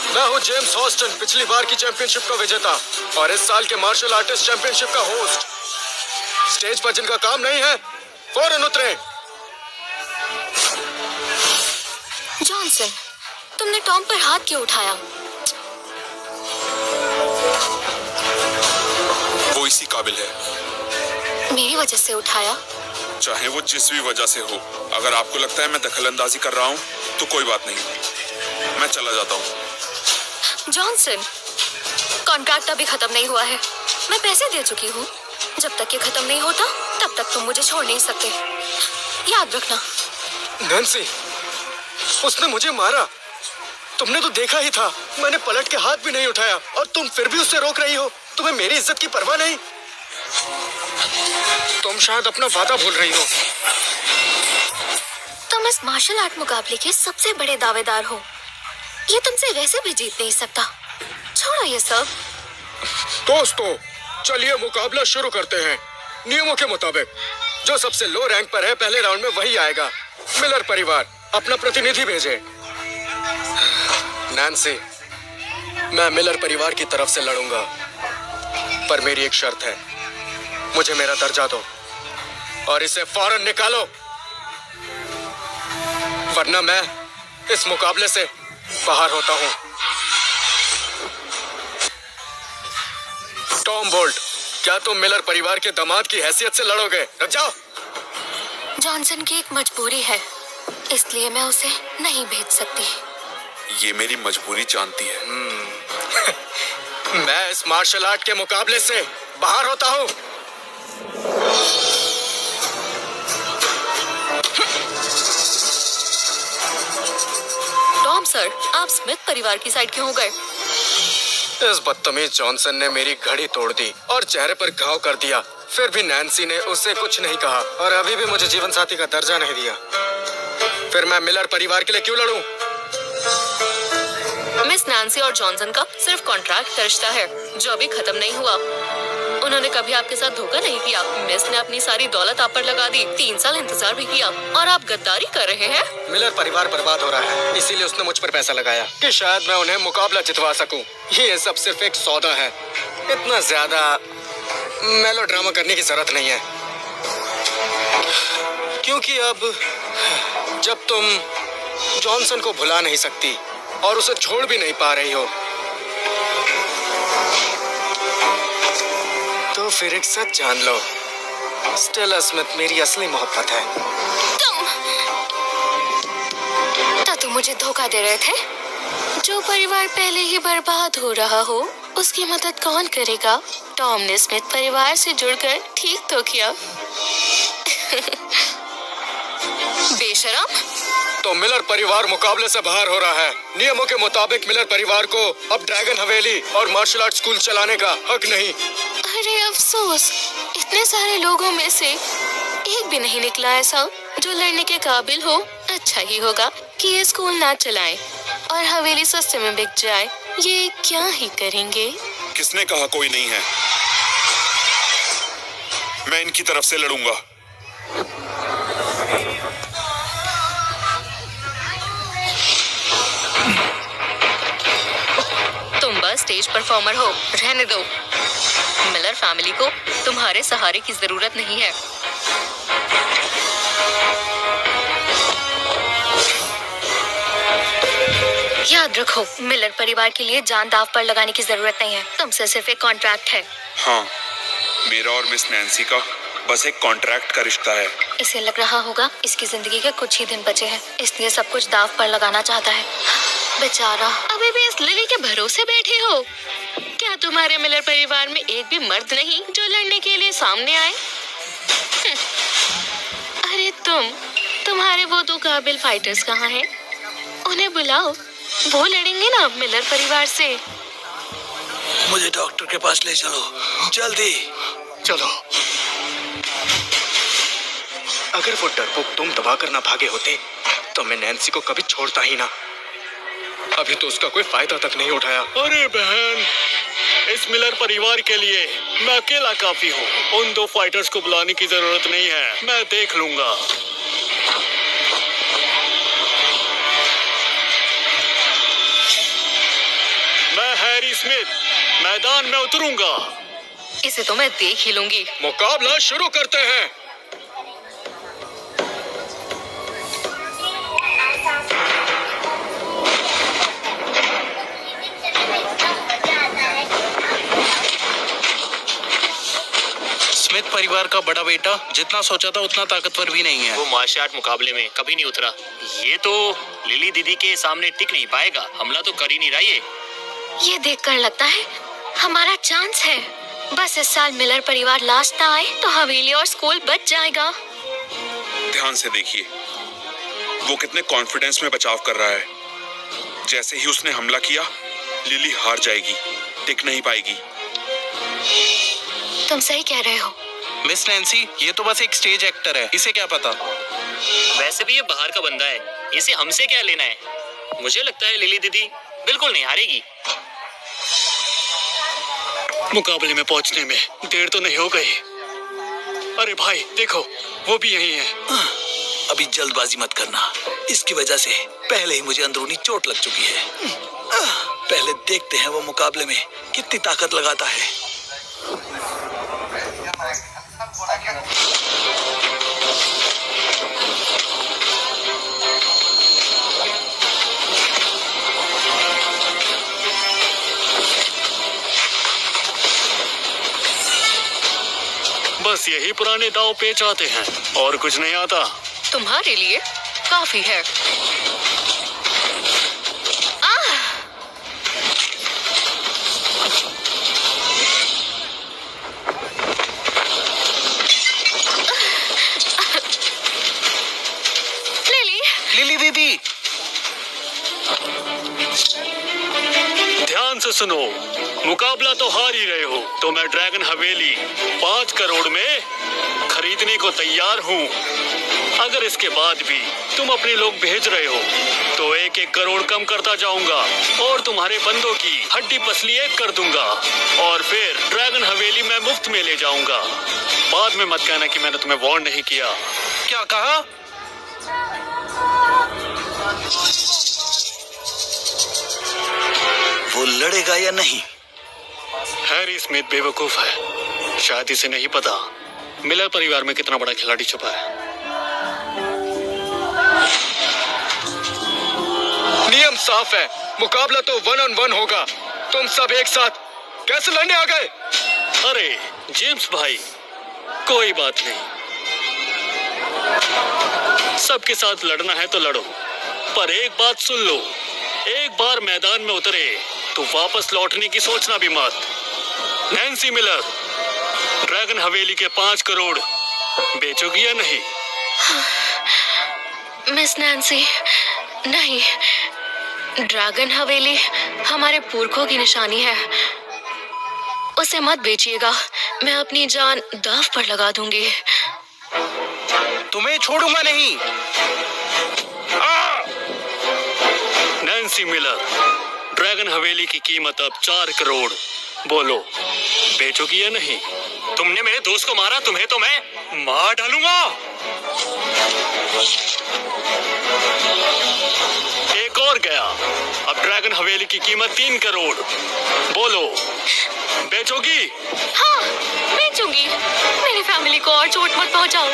मैं हूँ जेम्स हॉस्टन, पिछली बार की चैंपियनशिप का विजेता और इस साल के मार्शल आर्टिस्ट चैंपियनशिप का होस्ट। स्टेज पर जिनका काम नहीं है फौरन उतरे। जॉनसन, तुमने टॉम पर हाथ क्यों उठाया? वो इसी काबिल है। मेरी वजह से उठाया? चाहे वो जिस भी वजह से हो। अगर आपको लगता है मैं दखलंदाजी कर रहा हूँ तो कोई बात नहीं, मैं चला जाता हूँ। जॉनसन, कॉन्ट्रैक्ट अभी खत्म नहीं हुआ है। मैं पैसे दे चुकी हूँ। जब तक ये खत्म नहीं होता तब तक तुम मुझे छोड़ नहीं सकते, याद रखना। नैन्सी, उसने मुझे मारा। तुमने तो देखा ही था, मैंने पलट के हाथ भी नहीं उठाया और तुम फिर भी उससे रोक रही हो। तुम्हें मेरी इज्जत की परवाह नहीं? तुम शायद अपना वादा भूल रही हो। तुम इस मार्शल आर्ट मुकाबले के सबसे बड़े दावेदार हो। ये तुमसे वैसे भी जीत नहीं सकता। छोड़ो ये सब। दोस्तों, चलिए मुकाबला शुरू करते हैं। नियमों के मुताबिक जो सबसे लो रैंक पर है पहले राउंड में वही आएगा। मिलर परिवार अपना प्रतिनिधि भेजे। नैन्सी, मैं मिलर परिवार की तरफ से लड़ूंगा, पर मेरी एक शर्त है। मुझे मेरा दर्जा दो और इसे फौरन निकालो, वरना मैं इस मुकाबले से बाहर होता हूं। टॉम बोल्ट, क्या तुम मिलर परिवार के दामाद की हैसियत से लड़ोगे? रुक जाओ। जॉनसन की एक मजबूरी है, इसलिए मैं उसे नहीं भेज सकती। ये मेरी मजबूरी जानती है। मैं इस मार्शल आर्ट के मुकाबले से बाहर होता हूं। टॉम सर, आप स्मिथ परिवार की साइड क्यों हो गए? इस बदतमीज जॉनसन ने मेरी घड़ी तोड़ दी और चेहरे पर घाव कर दिया। फिर भी नैन्सी ने उससे कुछ नहीं कहा और अभी भी मुझे जीवन साथी का दर्जा नहीं दिया। फिर मैं मिलर परिवार के लिए क्यों लड़ूं? मिस नैन्सी और जॉनसन का सिर्फ कॉन्ट्रैक्ट का रिश्ता है जो अभी खत्म नहीं हुआ। उन्होंने कभी आपके साथ धोखा नहीं किया। मिस ने अपनी सारी दौलत आप पर लगा दी, 3 साल इंतजार भी किया और आप गद्दारी कर रहे हैं। मिलर परिवार बर्बाद हो रहा है, इसीलिए उसने मुझ पर पैसा लगाया कि शायद मैं उन्हें मुकाबला जितवा सकूं। ये सब सिर्फ एक सौदा है, इतना ज्यादा मेलोड्रामा करने की जरूरत नहीं है। क्योंकि अब जब तुम जॉनसन को भुला नहीं सकती और उसे छोड़ भी नहीं पा रही हो, तो फिर एक सच जान लो, स्टेला स्मिथ मेरी असली मोहब्बत है। तो तुम मुझे धोखा दे रहे थे? जो परिवार पहले ही बर्बाद हो रहा हो उसकी मदद कौन करेगा? टॉम ने स्मिथ परिवार से जुड़कर ठीक तो किया। बेशरम। तो मिलर परिवार मुकाबले से बाहर हो रहा है। नियमों के मुताबिक मिलर परिवार को अब ड्रैगन हवेली और मार्शल आर्ट स्कूल चलाने का हक नहीं। अरे अफसोस, इतने सारे लोगों में से एक भी नहीं निकला ऐसा जो लड़ने के काबिल हो। अच्छा ही होगा कि ये स्कूल ना चलाएं और हवेली सस्ते में बिक जाए। ये क्या ही करेंगे? किसने कहा कोई नहीं है? मैं इनकी तरफ से लड़ूंगा। तुम बस स्टेज परफॉर्मर हो, रहने दो। मिलर फैमिली को तुम्हारे सहारे की जरूरत नहीं है। याद रखो, मिलर परिवार के लिए जान दांव पर लगाने की जरूरत नहीं है। तुमसे सिर्फ एक कॉन्ट्रैक्ट है। हाँ, मेरा और मिस नैन्सी का बस एक कॉन्ट्रैक्ट का रिश्ता है। इसे लग रहा होगा इसकी जिंदगी के कुछ ही दिन बचे हैं, इसलिए सब कुछ दांव पर लगाना चाहता है। बेचारा। अभी भी इस लिली के भरोसे बैठे हो? क्या तुम्हारे मिलर परिवार में एक भी मर्द नहीं जो लड़ने के लिए सामने आए? अरे तुम्हारे वो 2 काबिल फाइटर्स कहाँ हैं? उन्हें बुलाओ, वो लड़ेंगे ना मिलर परिवार से। मुझे डॉक्टर के पास ले चलो, जल्दी। चलो। अगर वो डरपोक तुम दबा कर ना भागे होते तो मैं नैन्सी को कभी छोड़ता ही ना। अभी तो उसका कोई फायदा तक नहीं उठाया। अरे बहन, इस मिलर परिवार के लिए मैं अकेला काफी हूँ। उन 2 फाइटर्स को बुलाने की जरूरत नहीं है, मैं देख लूंगा। मैं हैरी स्मिथ मैदान में उतरूंगा। इसे तो मैं देख ही लूंगी। मुकाबला शुरू करते हैं। स्मिथ परिवार का बड़ा बेटा जितना सोचा था उतना ताकतवर भी नहीं है। वो मार्शल आर्ट मुकाबले में कभी नहीं उतरा। ये तो लिली दीदी के सामने टिक नहीं पाएगा। हमला तो कर ही नहीं रहा ये देखकर लगता है हमारा चांस है। बस इस साल मिलर परिवार लास्ट ना आए तो हवेली और स्कूल बच जाएगा। ध्यान से देखिए, वो कितने कॉन्फिडेंस में बचाव कर रहा है। जैसे ही उसने हमला किया, लिली हार जाएगी, टिक नहीं पाएगी। तुम सही कह रहे हो। मिस नैन्सी, ये तो बस एक स्टेज एक्टर है, इसे क्या पता। वैसे भी ये बाहर का बंदा है, इसे हमसे क्या लेना है। मुझे लगता है लिली दीदी बिल्कुल नहीं हारेगी। मुकाबले में पहुंचने में देर तो नहीं हो गई। अरे भाई देखो, वो भी यही है। अभी जल्दबाजी मत करना, इसकी वजह से पहले ही मुझे अंदरूनी चोट लग चुकी है। पहले देखते हैं वो मुकाबले में कितनी ताकत लगाता है। बस यही पुराने दांव पेच आते हैं और कुछ नहीं आता। तुम्हारे लिए काफी है। लिली दीदी, ध्यान से सुनो, मुकाबला तो हार ही रहे हो, तो मैं ड्रैगन हवेली 5 करोड़ में खरीदने को तैयार हूँ। अगर इसके बाद भी तुम अपने लोग भेज रहे हो तो 1-1 करोड़ कम करता जाऊंगा और तुम्हारे बंदों की हड्डी पसली एक कर दूंगा और फिर ड्रैगन हवेली में मुफ्त में ले जाऊंगा। बाद में मत कहना कि मैंने तुम्हें वार्न नहीं किया। क्या कहा? वो लड़ेगा या नहीं? हैरी स्मिथ बेवकूफ है, शायद इसे नहीं पता मिलर परिवार में कितना बड़ा खिलाड़ी छुपा है। नियम साफ है, मुकाबला तो 1-on-1 होगा। तुम सब एक साथ कैसे लड़ने आ गए? अरे जेम्स भाई, कोई बात नहीं, सबके साथ लड़ना है तो लड़ो, पर एक बात सुन लो, एक बार मैदान में उतरे तो वापस लौटने की सोचना भी मत। नैन्सी मिलर, ड्रैगन हवेली के 5 करोड़ बेचोगी या नहीं? मिस नैन्सी, नहीं, ड्रैगन हवेली हमारे पुरखों की निशानी है, उसे मत बेचिएगा। मैं अपनी जान दांव पर लगा दूंगी। तुम्हें छोड़ूंगा नहीं। नैन्सी मिलर, ड्रैगन हवेली की कीमत अब 4 करोड़, बोलो बेचोगी या नहीं? तुमने मेरे दोस्त को मारा, तुम्हें तो मैं मार डालूंगा। एक और गया, अब ड्रैगन हवेली की कीमत 3 करोड़, बोलो बेचोगी? हाँ, बेचूंगी। मेरी फैमिली को और चोट मत पहुंचाओ।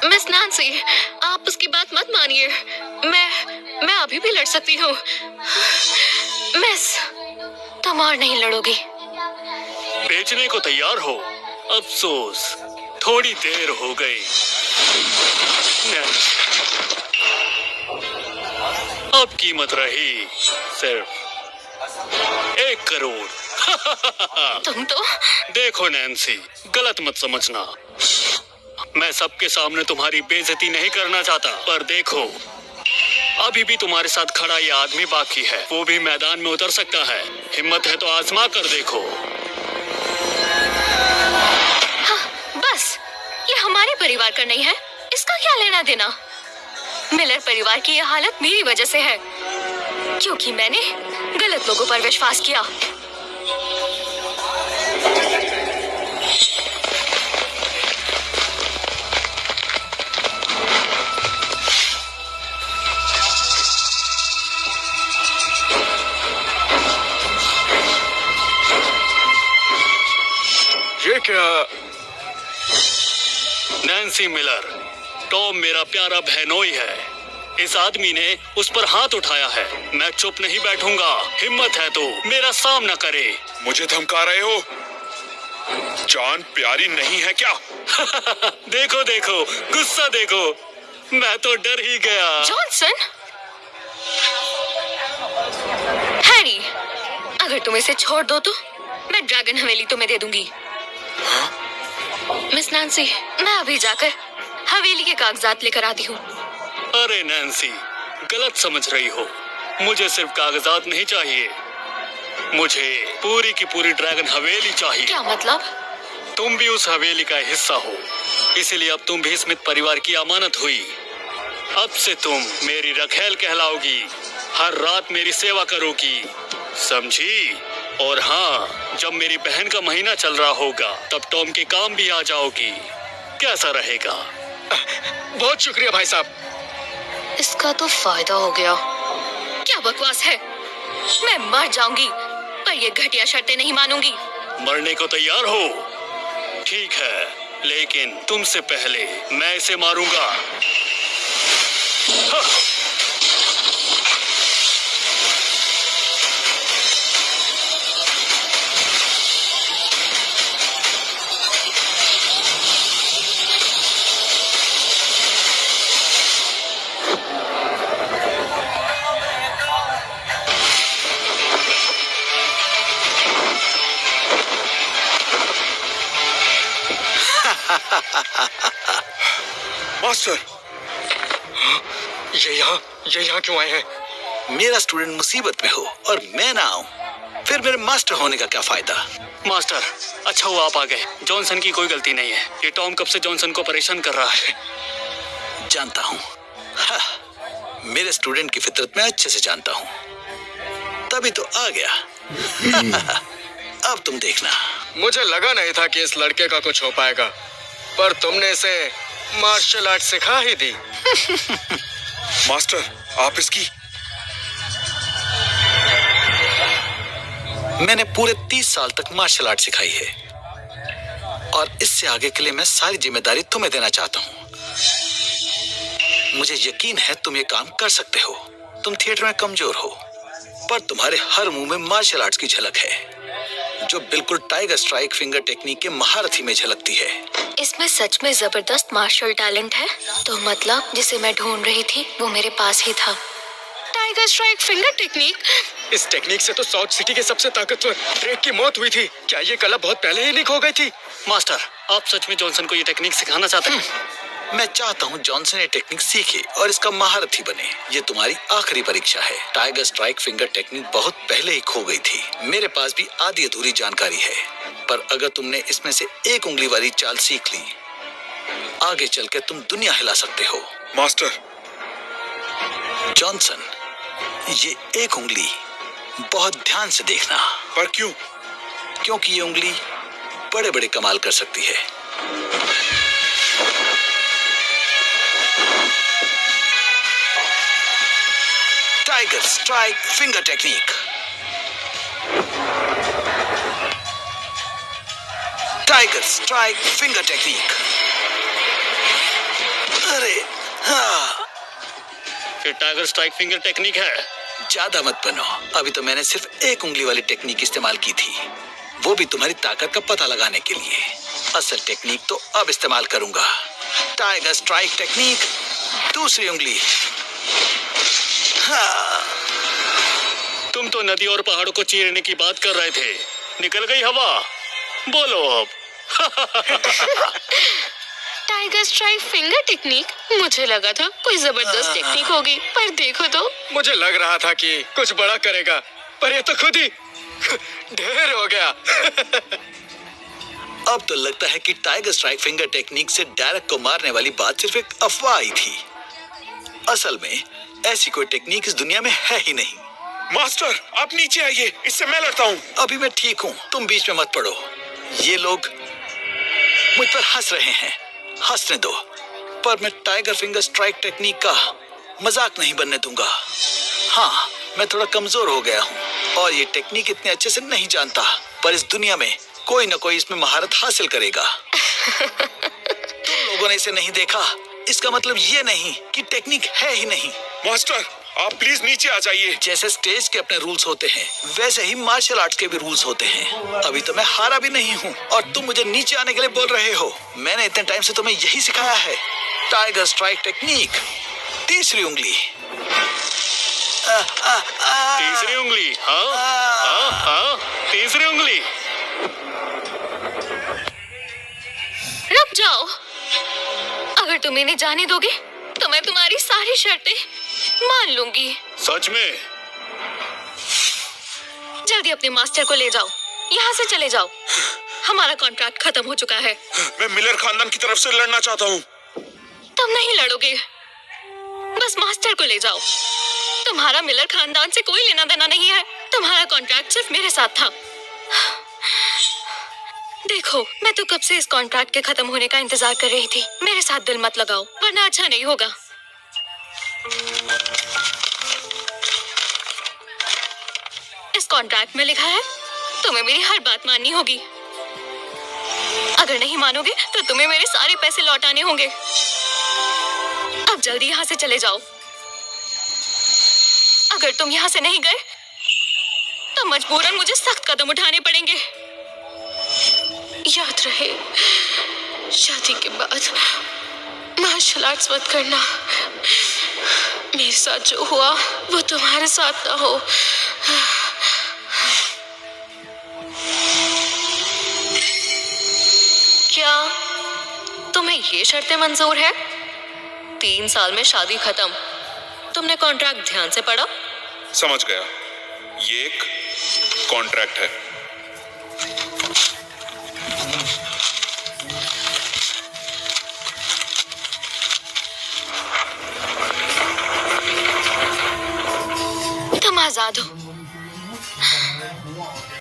मिस नैन्सी, आप उसकी बात मत मानिए। मैं अभी भी लड़ सकती हूँ। मिस, तुम और नहीं लड़ोगी। बेचने को तैयार हो? अफसोस, थोड़ी देर हो गई। अब कीमत रही सिर्फ 1 करोड़। तुम तो देखो नैन्सी, गलत मत समझना, मैं सबके सामने तुम्हारी बेइज्जती नहीं करना चाहता, पर देखो अभी भी तुम्हारे साथ खड़ा ये आदमी बाकी है, वो भी मैदान में उतर सकता है। हिम्मत है तो आजमा कर देखो। हाँ, बस ये हमारे परिवार का नहीं है, इसका क्या लेना देना? मिलर परिवार की यह हालत मेरी वजह से है, क्योंकि मैंने गलत लोगों पर विश्वास किया। ये क्या? नैन्सी मिलर, टॉम मेरा प्यारा बहनोई है, इस आदमी ने उस पर हाथ उठाया है। मैं चुप नहीं बैठूंगा, हिम्मत है तो मेरा सामना करे। मुझे धमका रहे हो? जान प्यारी नहीं है क्या? देखो देखो, गुस्सा देखो, मैं तो डर ही गया। जॉनसन, हैरी, अगर तुम इसे छोड़ दो तो मैं ड्रैगन हवेली तुम्हें दे दूंगी। मिस नैन्सी, मैं अभी जाकर हवेली के कागजात लेकर आती हूँ। अरे नैन्सी, गलत समझ रही हो, मुझे सिर्फ कागजात नहीं चाहिए, मुझे पूरी की पूरी ड्रैगन हवेली चाहिए। क्या मतलब? तुम भी उस हवेली का हिस्सा हो, इसलिए अब तुम भी स्मिथ परिवार की अमानत हुई। अब से तुम मेरी रखेल कहलाओगी, हर रात मेरी सेवा करोगी, समझी? और हाँ, जब मेरी बहन का महीना चल रहा होगा तब टॉम के काम भी आ जाओगी। कैसा रहेगा? बहुत शुक्रिया भाई साहब। इसका तो फायदा हो गया। क्या बकवास है, मैं मर जाऊंगी पर ये घटिया शर्तें नहीं मानूंगी। मरने को तैयार हो? ठीक है, लेकिन तुमसे पहले मैं इसे मारूंगा। हाँ। मास्टर, ये यहाँ क्यों आए हैं? मेरा स्टूडेंट मुसीबत में हो और मैं ना आऊं, फिर मेरे मास्टर होने का क्या फायदा? मास्टर, अच्छा हुआ आप आ गए। जॉनसन की कोई गलती नहीं है। ये टॉम कब से जॉनसन को परेशान कर रहा है। जानता हूँ। हाँ, मेरे स्टूडेंट की फितरत में अच्छे से जानता हूँ, तभी तो आ गया। अब तुम देखना। मुझे लगा नहीं था कि इस लड़के का कुछ हो पाएगा, पर तुमने इसे मार्शल आर्ट सिखा ही दी। मास्टर, आप इसकी मैंने पूरे 30 साल तक मार्शल आर्ट सिखाई है और इससे आगे के लिए मैं सारी जिम्मेदारी तुम्हें देना चाहता हूँ। मुझे यकीन है तुम ये काम कर सकते हो। तुम थिएटर में कमजोर हो, पर तुम्हारे हर मुंह में मार्शल आर्ट्स की झलक है, जो बिल्कुल टाइगर स्ट्राइक फिंगर टेक्निक के महारथी में झलकती है। इसमें सच में जबरदस्त मार्शल टैलेंट है। तो मतलब जिसे मैं ढूंढ रही थी वो मेरे पास ही था। Tiger strike finger technique. इस टेक्निक से तो साउथ सिटी के सबसे ताकतवर ड्रेक की मौत हुई थी। क्या ये कला बहुत पहले ही लीक हो गई थी? मास्टर, आप सच में जॉनसन को ये टेक्निक सिखाना चाहते हैं? मैं चाहता हूँ जॉनसन ये टेक्निक सीखे और इसका महारथी बने। ये तुम्हारी आखिरी परीक्षा है। टाइगर स्ट्राइक फिंगर टेक्निक बहुत पहले ही खो गई थी। मेरे पास भी आधी अधूरी जानकारी है, पर अगर तुमने इसमें से एक उंगली वाली चाल सीख ली, आगे चल के तुम दुनिया हिला सकते हो। मास्टर। जॉनसन, ये एक उंगली बहुत ध्यान से देखना। पर क्यों? क्योंकि ये उंगली बड़े बड़े कमाल कर सकती है। Tiger strike finger technique. Tiger strike finger technique. अरे हाँ, फिर टाइगर स्ट्राइक फिंगर टेक्निक है। ज्यादा मत बनो। अभी तो मैंने सिर्फ एक उंगली वाली टेक्निक इस्तेमाल की थी, वो भी तुम्हारी ताकत का पता लगाने के लिए। असल टेक्निक तो अब इस्तेमाल करूंगा। टाइगर स्ट्राइक टेक्निक, दूसरी उंगली। हाँ। तुम तो नदी और पहाड़ों को चीरने की बात कर रहे थे, निकल गई हवा। बोलो अब। Tiger strike finger technique. मुझे लगा था कोई जबरदस्त टेक्निक होगी, पर देखो तो। मुझे लग रहा था कि कुछ बड़ा करेगा, पर ये तो खुद ही ढेर हो गया। अब तो लगता है कि टाइगर स्ट्राइक फिंगर टेक्निक से डायरेक्ट को मारने वाली बात सिर्फ एक अफवाह ही थी। असल में ऐसी कोई टेक्निक इस दुनिया में है ही नहीं। मास्टर, आप नीचे आइए, इससे मैं लड़ता हूँ। अभी मैं ठीक हूँ, तुम बीच में मत पड़ो। ये लोग मुझ पर हंस रहे हैं, हंसने दो, पर मैं टाइगर फिंगर स्ट्राइक टेक्निक का मजाक नहीं बनने दूंगा। हाँ, मैं थोड़ा कमजोर हो गया हूँ और ये टेक्निक इतने अच्छे से नहीं जानता, पर इस दुनिया में कोई ना कोई इसमें महारत हासिल करेगा। तुम लोगों ने इसे नहीं देखा, इसका मतलब ये नहीं कि टेक्निक है ही नहीं। मास्टर, आप प्लीज नीचे आ जाइए। जैसे स्टेज के अपने रूल्स होते हैं, वैसे ही मार्शल आर्ट्स के भी रूल्स होते हैं। अभी तो मैं हारा भी नहीं हूँ और तुम मुझे नीचे आने के लिए बोल रहे हो। मैंने इतने टाइम से तुम्हें यही सिखाया है। टाइगर स्ट्राइक टेक्निक, तीसरी उंगली। तीसरी उंगली। हाँ हाँ हाँ, तीसरी उंगली। रुक जाओ। अगर तुम इन्हें जाने दोगे तो मैं तुम्हारी सारी शर्तें मान लूंगी। सच में? जल्दी अपने मास्टर को ले जाओ, यहाँ से चले जाओ। हमारा कॉन्ट्रैक्ट खत्म हो चुका है। मैं मिलर खानदान की तरफ से लड़ना चाहता हूँ। तुम नहीं लड़ोगे, बस मास्टर को ले जाओ। तुम्हारा मिलर खानदान से कोई लेना देना नहीं है। तुम्हारा कॉन्ट्रैक्ट सिर्फ मेरे साथ था। देखो, मैं तो कब से इस कॉन्ट्रैक्ट के खत्म होने का इंतजार कर रही थी। मेरे साथ दिल मत लगाओ, वरना अच्छा नहीं होगा। इस कॉन्ट्रैक्ट में लिखा है तुम्हें मेरी हर बात माननी होगी। अगर नहीं मानोगे तो तुम्हें मेरे सारे पैसे लौटाने होंगे। अब जल्दी यहाँ से चले जाओ। अगर तुम यहाँ से नहीं गए तो मजबूरन मुझे सख्त कदम उठाने पड़ेंगे। याद रहे, शादी के बाद मार्शल आर्ट्स मत करना। मेरे साथ जो हुआ वो तुम्हारे साथ ना हो। क्या तुम्हें ये शर्तें मंजूर है? 3 साल में शादी खत्म। तुमने कॉन्ट्रैक्ट ध्यान से पढ़ा? समझ गया, ये एक कॉन्ट्रैक्ट है। आजाद हो।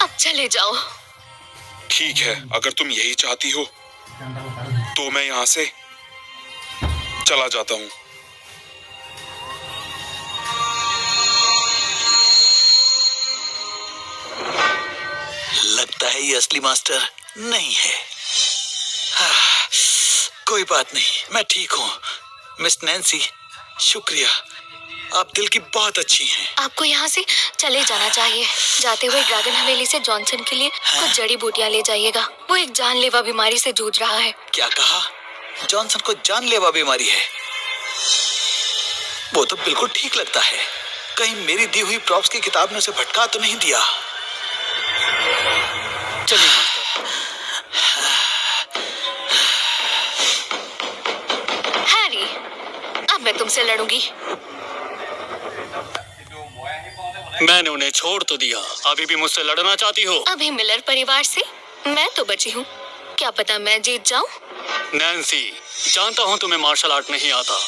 अब चले जाओ। ठीक है, अगर तुम यही चाहती हो तो मैं यहाँ से चला जाता हूँ। लगता है ये असली मास्टर नहीं है। हाँ, कोई बात नहीं, मैं ठीक हूँ। मिस नैन्सी, शुक्रिया, आप दिल की बहुत अच्छी हैं। आपको यहाँ से चले जाना चाहिए। जाते हुए ड्रैगन हवेली से जॉनसन के लिए कुछ जड़ी बूटियाँ ले जाइएगा। वो एक जानलेवा बीमारी से जूझ रहा है। क्या कहा? जॉनसन को जानलेवा बीमारी है? वो तो बिल्कुल ठीक लगता है। कहीं मेरी दी हुई प्रॉप्स की किताब ने उसे भटका तो नहीं दिया? चलिए मास्टर। हैरी, अब मैं तुमसे लड़ूंगी। मैंने उन्हें छोड़ तो दिया, अभी भी मुझसे लड़ना चाहती हो? अभी मिलर परिवार से मैं तो बची हूँ। क्या पता मैं जीत जाऊँ। नैन्सी, जानता हूँ तुम्हें मार्शल आर्ट नहीं आता,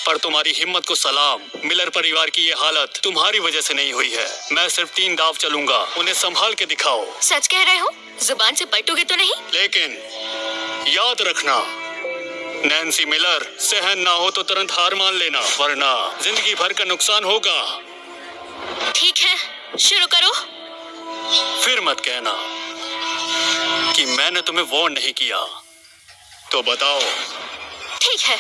पर तुम्हारी हिम्मत को सलाम। मिलर परिवार की ये हालत तुम्हारी वजह से नहीं हुई है। मैं सिर्फ 3 दाव चलूंगा, उन्हें संभाल के दिखाओ। सच कह रहे हो? जुबान से पलटोगे तो नहीं? लेकिन याद रखना, नैन्सी मिलर, सहन ना हो तो तुरंत हार मान लेना, वरना जिंदगी भर का नुकसान होगा। ठीक है, शुरू करो। फिर मत कहना कि मैंने तुम्हें वार्न नहीं किया। तो बताओ। ठीक है।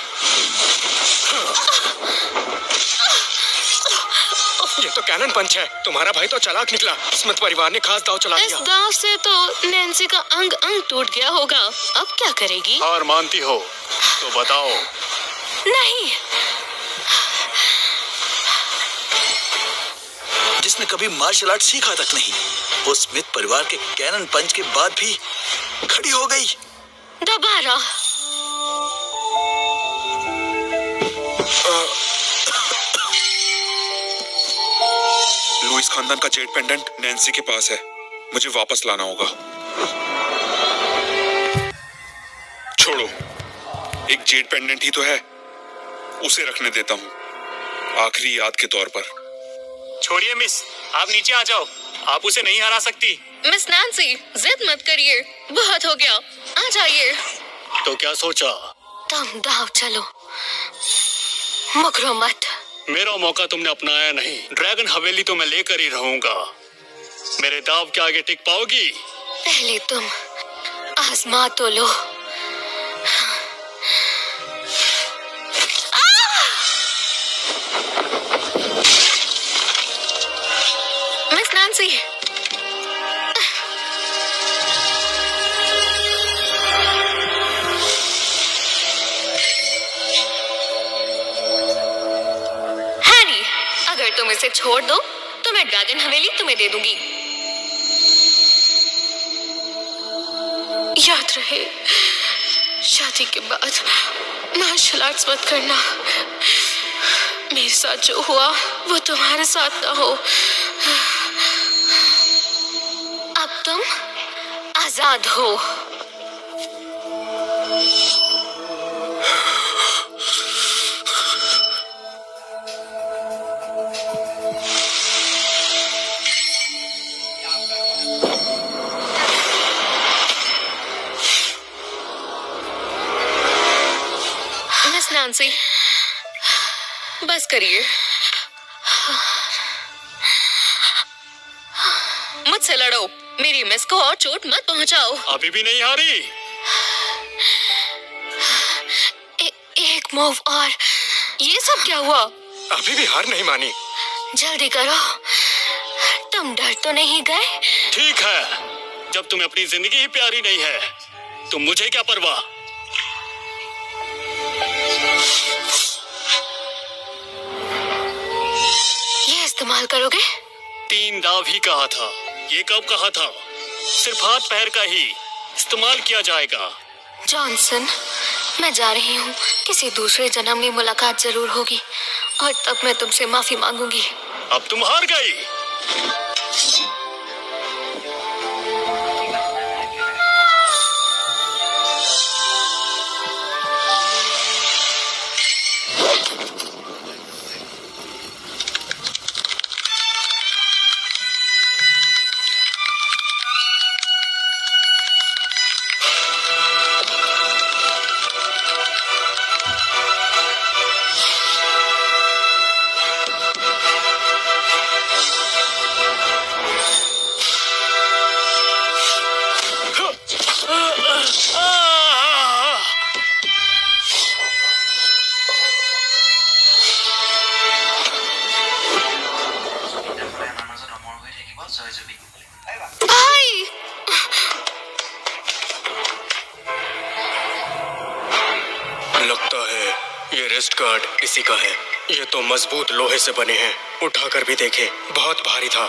ये तो कैनन पंच है। तुम्हारा भाई तो चालाक निकला। स्मिथ परिवार ने खास दाव चला इस दिया। दाव से तो नैन्सी का अंग अंग टूट गया होगा। अब क्या करेगी? हार मानती हो तो बताओ। नहीं, जिसने कभी मार्शल आर्ट सीखा तक नहीं, वो स्मिथ परिवार के कैनन पंच के बाद भी खड़ी हो गई। दोबारा। लुइस खानदान का जेड पेंडेंट नैन्सी के पास है, मुझे वापस लाना होगा। छोड़ो, एक जेड पेंडेंट ही तो है, उसे रखने देता हूँ आखिरी याद के तौर पर। छोड़िए मिस, आप नीचे आ जाओ, आप उसे नहीं हरा सकती। मिस नैन्सी, जिद मत करिए, बहुत हो गया, आ जाइए। तो क्या सोचा? तुम दाव चलो, मुकरो मत। मेरा मौका तुमने अपनाया नहीं। ड्रैगन हवेली तो मैं लेकर ही रहूंगा। मेरे दाव के आगे टिक पाओगी? पहले तुम आजमा तो लो। मिस नैन्सी, हैरी, अगर तुम इसे छोड़ दो तो मैं ड्रैगन हवेली तुम्हें दे दूंगी। याद रहे, शादी के बाद मार्शल आर्ट्स मत करना। मेरे साथ जो हुआ वो तुम्हारे साथ ना हो। अब तुम आजाद हो। मिस नैन्सी, बस करिए। मुझसे लड़ो, मेरी मिस को और चोट मत पहुंचाओ। अभी भी नहीं हारी? एक मूव और। ये सब क्या हुआ? अभी भी हार नहीं मानी। जल्दी करो, तुम डर तो नहीं गए? ठीक है, जब तुम्हें अपनी जिंदगी ही प्यारी नहीं है तो मुझे क्या परवाह। ये इस्तेमाल करोगे? 3 दाव ही कहा था। ये कब कहा था? सिर्फ हाथ पैर का ही इस्तेमाल किया जाएगा। जॉनसन, मैं जा रही हूँ। किसी दूसरे जन्म में मुलाकात जरूर होगी और तब मैं तुमसे माफी मांगूंगी। अब तुम हार गई। रिस्ट गार्ड इसी का है। ये तो मजबूत लोहे से बने हैं, उठाकर भी देखे, बहुत भारी था।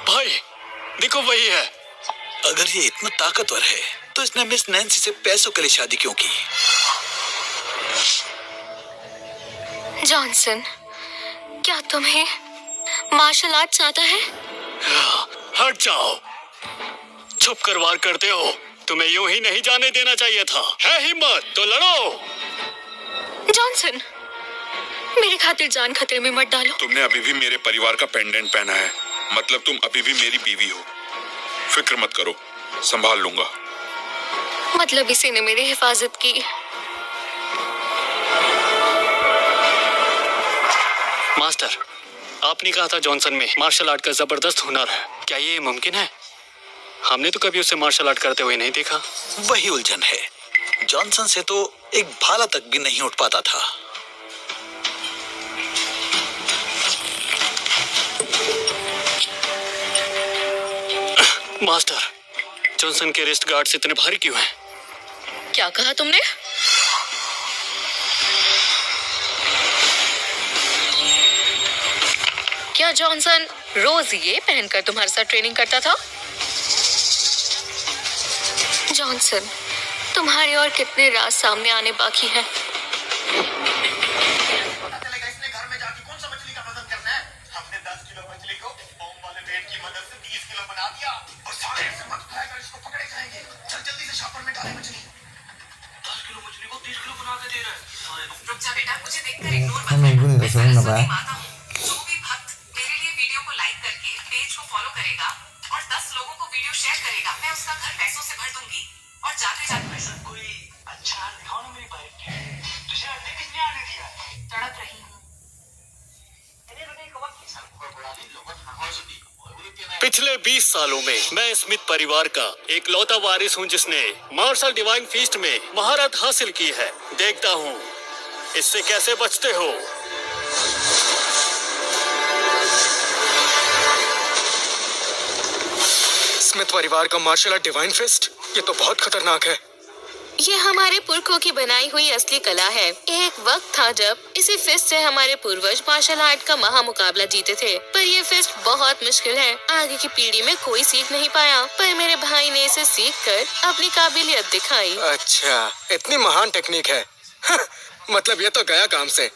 भाई देखो वही है। अगर ये इतना ताकतवर है तो इसने मिस नैन्सी से पैसों के लिए शादी क्यों की? जॉनसन, क्या तुम्हें मार्शल आर्ट्स आता है? हट जाओ, छुप कर वार करते हो। तुम्हें यूं ही नहीं जाने देना चाहिए था। है हिम्मत तो लड़ो। जॉनसन, मेरी खातिर जान खतरे में मत डालो। तुमने अभी भी मेरे परिवार का पेंडेंट पहना है, मतलब तुम अभी भी मेरी बीवी हो। फिक्र मत करो, संभाल लूंगा। मतलब इसी ने मेरी हिफाजत की। मास्टर, आपने कहा था जॉनसन में मार्शल आर्ट का जबरदस्त हुनर है। क्या ये मुमकिन है? हमने तो कभी उसे मार्शल आर्ट करते हुए नहीं देखा। वही उलझन है। जॉनसन से तो एक भाला तक भी नहीं उठ पाता था। मास्टर, जॉनसन के रिस्ट गार्ड्स इतने भारी क्यों हैं? क्या कहा तुमने? क्या जॉनसन रोज ये पहनकर तुम्हारे साथ ट्रेनिंग करता था? जॉनसन, तुम्हारे और कितने राज सामने आने बाकी हैं? खाना पनि रहेछ नभए जो भी भक्त मेरे लिए वीडियो को लाइक करके पेज को फॉलो करेगा और 10 लोगों को वीडियो शेयर करेगा, मैं उसका घर पैसों से भर दूंगी। और जाते जाते कोई अच्छा दिखाओ ना मेरी बाइक की। तुझे अंडे कितने आने दिया? तड़प रही हूँ। पिछले 20 सालों में मैं स्मिथ परिवार का एक लौता वारिस हूं जिसने मार्शल डिवाइन फीस्ट में महारत हासिल की है। देखता हूं इससे कैसे बचते हो। स्मिथ परिवार का मार्शल आर्ट डिवाइन फिस्ट, ये तो बहुत खतरनाक है। ये हमारे पुरखों की बनाई हुई असली कला है। एक वक्त था जब इसी फिस्ट से हमारे पूर्वज मार्शल आर्ट का महामुकाबला जीते थे, पर ये फिस्ट बहुत मुश्किल है। आगे की पीढ़ी में कोई सीख नहीं पाया, पर मेरे भाई ने इसे सीख कर अपनी काबिलियत दिखाई। अच्छा, इतनी महान टेक्निक है। मतलब ये तो गया काम से।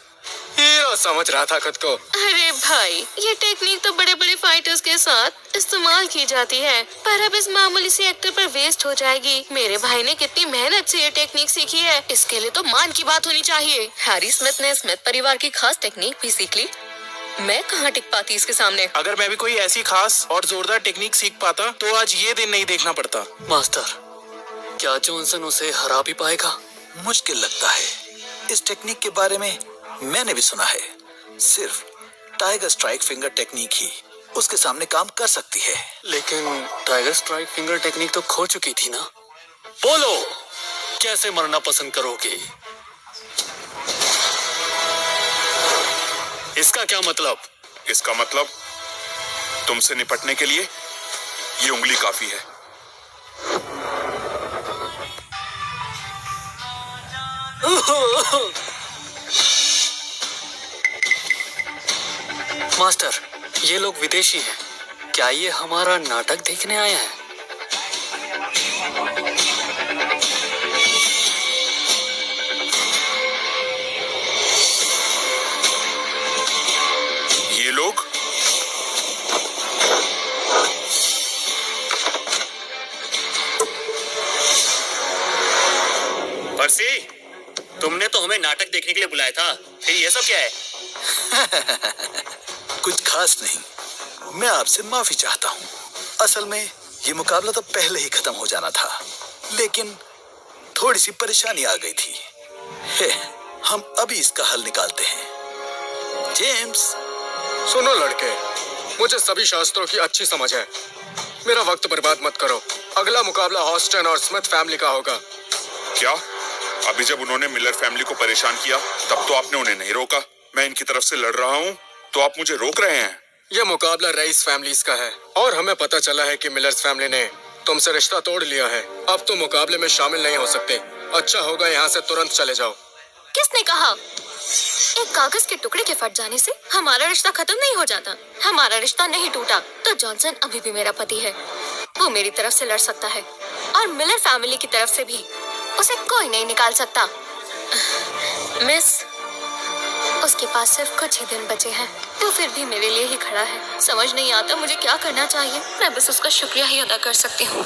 हीरो समझ रहा था खुद को। अरे भाई, ये टेक्निक तो बड़े बड़े फाइटर्स के साथ इस्तेमाल की जाती है, पर अब इस मामूली सी एक्टर पर वेस्ट हो जाएगी। मेरे भाई ने कितनी मेहनत से ये टेक्निक सीखी है, इसके लिए तो मान की बात होनी चाहिए। हैरी स्मिथ ने स्मिथ परिवार की खास टेक्निक भी सीख ली। मैं कहाँ टिक पाती इसके सामने। अगर मैं भी कोई ऐसी खास और जोरदार टेक्निक सीख पाता तो आज ये दिन नहीं देखना पड़ता। मास्टर, क्या जॉनसन उसे हरा भी पाएगा? मुश्किल लगता है। इस टेक्निक के बारे में मैंने भी सुना है। सिर्फ टाइगर स्ट्राइक फिंगर टेक्निक ही उसके सामने काम कर सकती है। लेकिन टाइगर स्ट्राइक फिंगर टेक्निक तो खो चुकी थी ना। बोलो, कैसे मरना पसंद करोगे? इसका क्या मतलब? इसका मतलब तुमसे निपटने के लिए ये उंगली काफी है। मास्टर, ये लोग विदेशी हैं। क्या ये हमारा नाटक देखने आए हैं? ये लोग परसी, तुमने तो हमें नाटक देखने के लिए बुलाया था, फिर ये सब क्या है? कुछ खास नहीं। मैं आपसे माफी चाहता हूँ। असल में ये मुकाबला तो पहले ही खत्म हो जाना था, लेकिन थोड़ी सी परेशानी आ गई थी। हम अभी इसका हल निकालते हैं। जेम्स, सुनो लड़के, मुझे सभी शास्त्रों की अच्छी समझ है। मेरा वक्त बर्बाद मत करो। अगला मुकाबला हॉस्टन और स्मिथ फैमिली का होगा। क्या? अभी जब उन्होंने मिलर फैमिली को परेशान किया तब तो आपने उन्हें नहीं रोका। मैं इनकी तरफ से लड़ रहा हूँ तो आप मुझे रोक रहे हैं। ये मुकाबला रईस फैमिलीज का है और हमें पता चला है कि मिलर्स फैमिली ने तुमसे रिश्ता तोड़ लिया है। अब तुम मुकाबले में शामिल नहीं हो सकते। अच्छा होगा यहाँ से तुरंत चले जाओ। किसने कहा? एक कागज के टुकड़े के फट जाने से हमारा रिश्ता खत्म नहीं हो जाता। हमारा रिश्ता नहीं टूटा तो जॉनसन अभी भी मेरा पति है। वो मेरी तरफ से लड़ सकता है और मिलर फैमिली की तरफ से भी। उसे कोई नहीं निकाल सकता। मिस, उसके पास सिर्फ कुछ ही दिन बचे हैं। वो फिर भी मेरे लिए ही खड़ा है। समझ नहीं आता मुझे क्या करना चाहिए। मैं बस उसका शुक्रिया ही अदा कर सकती हूँ।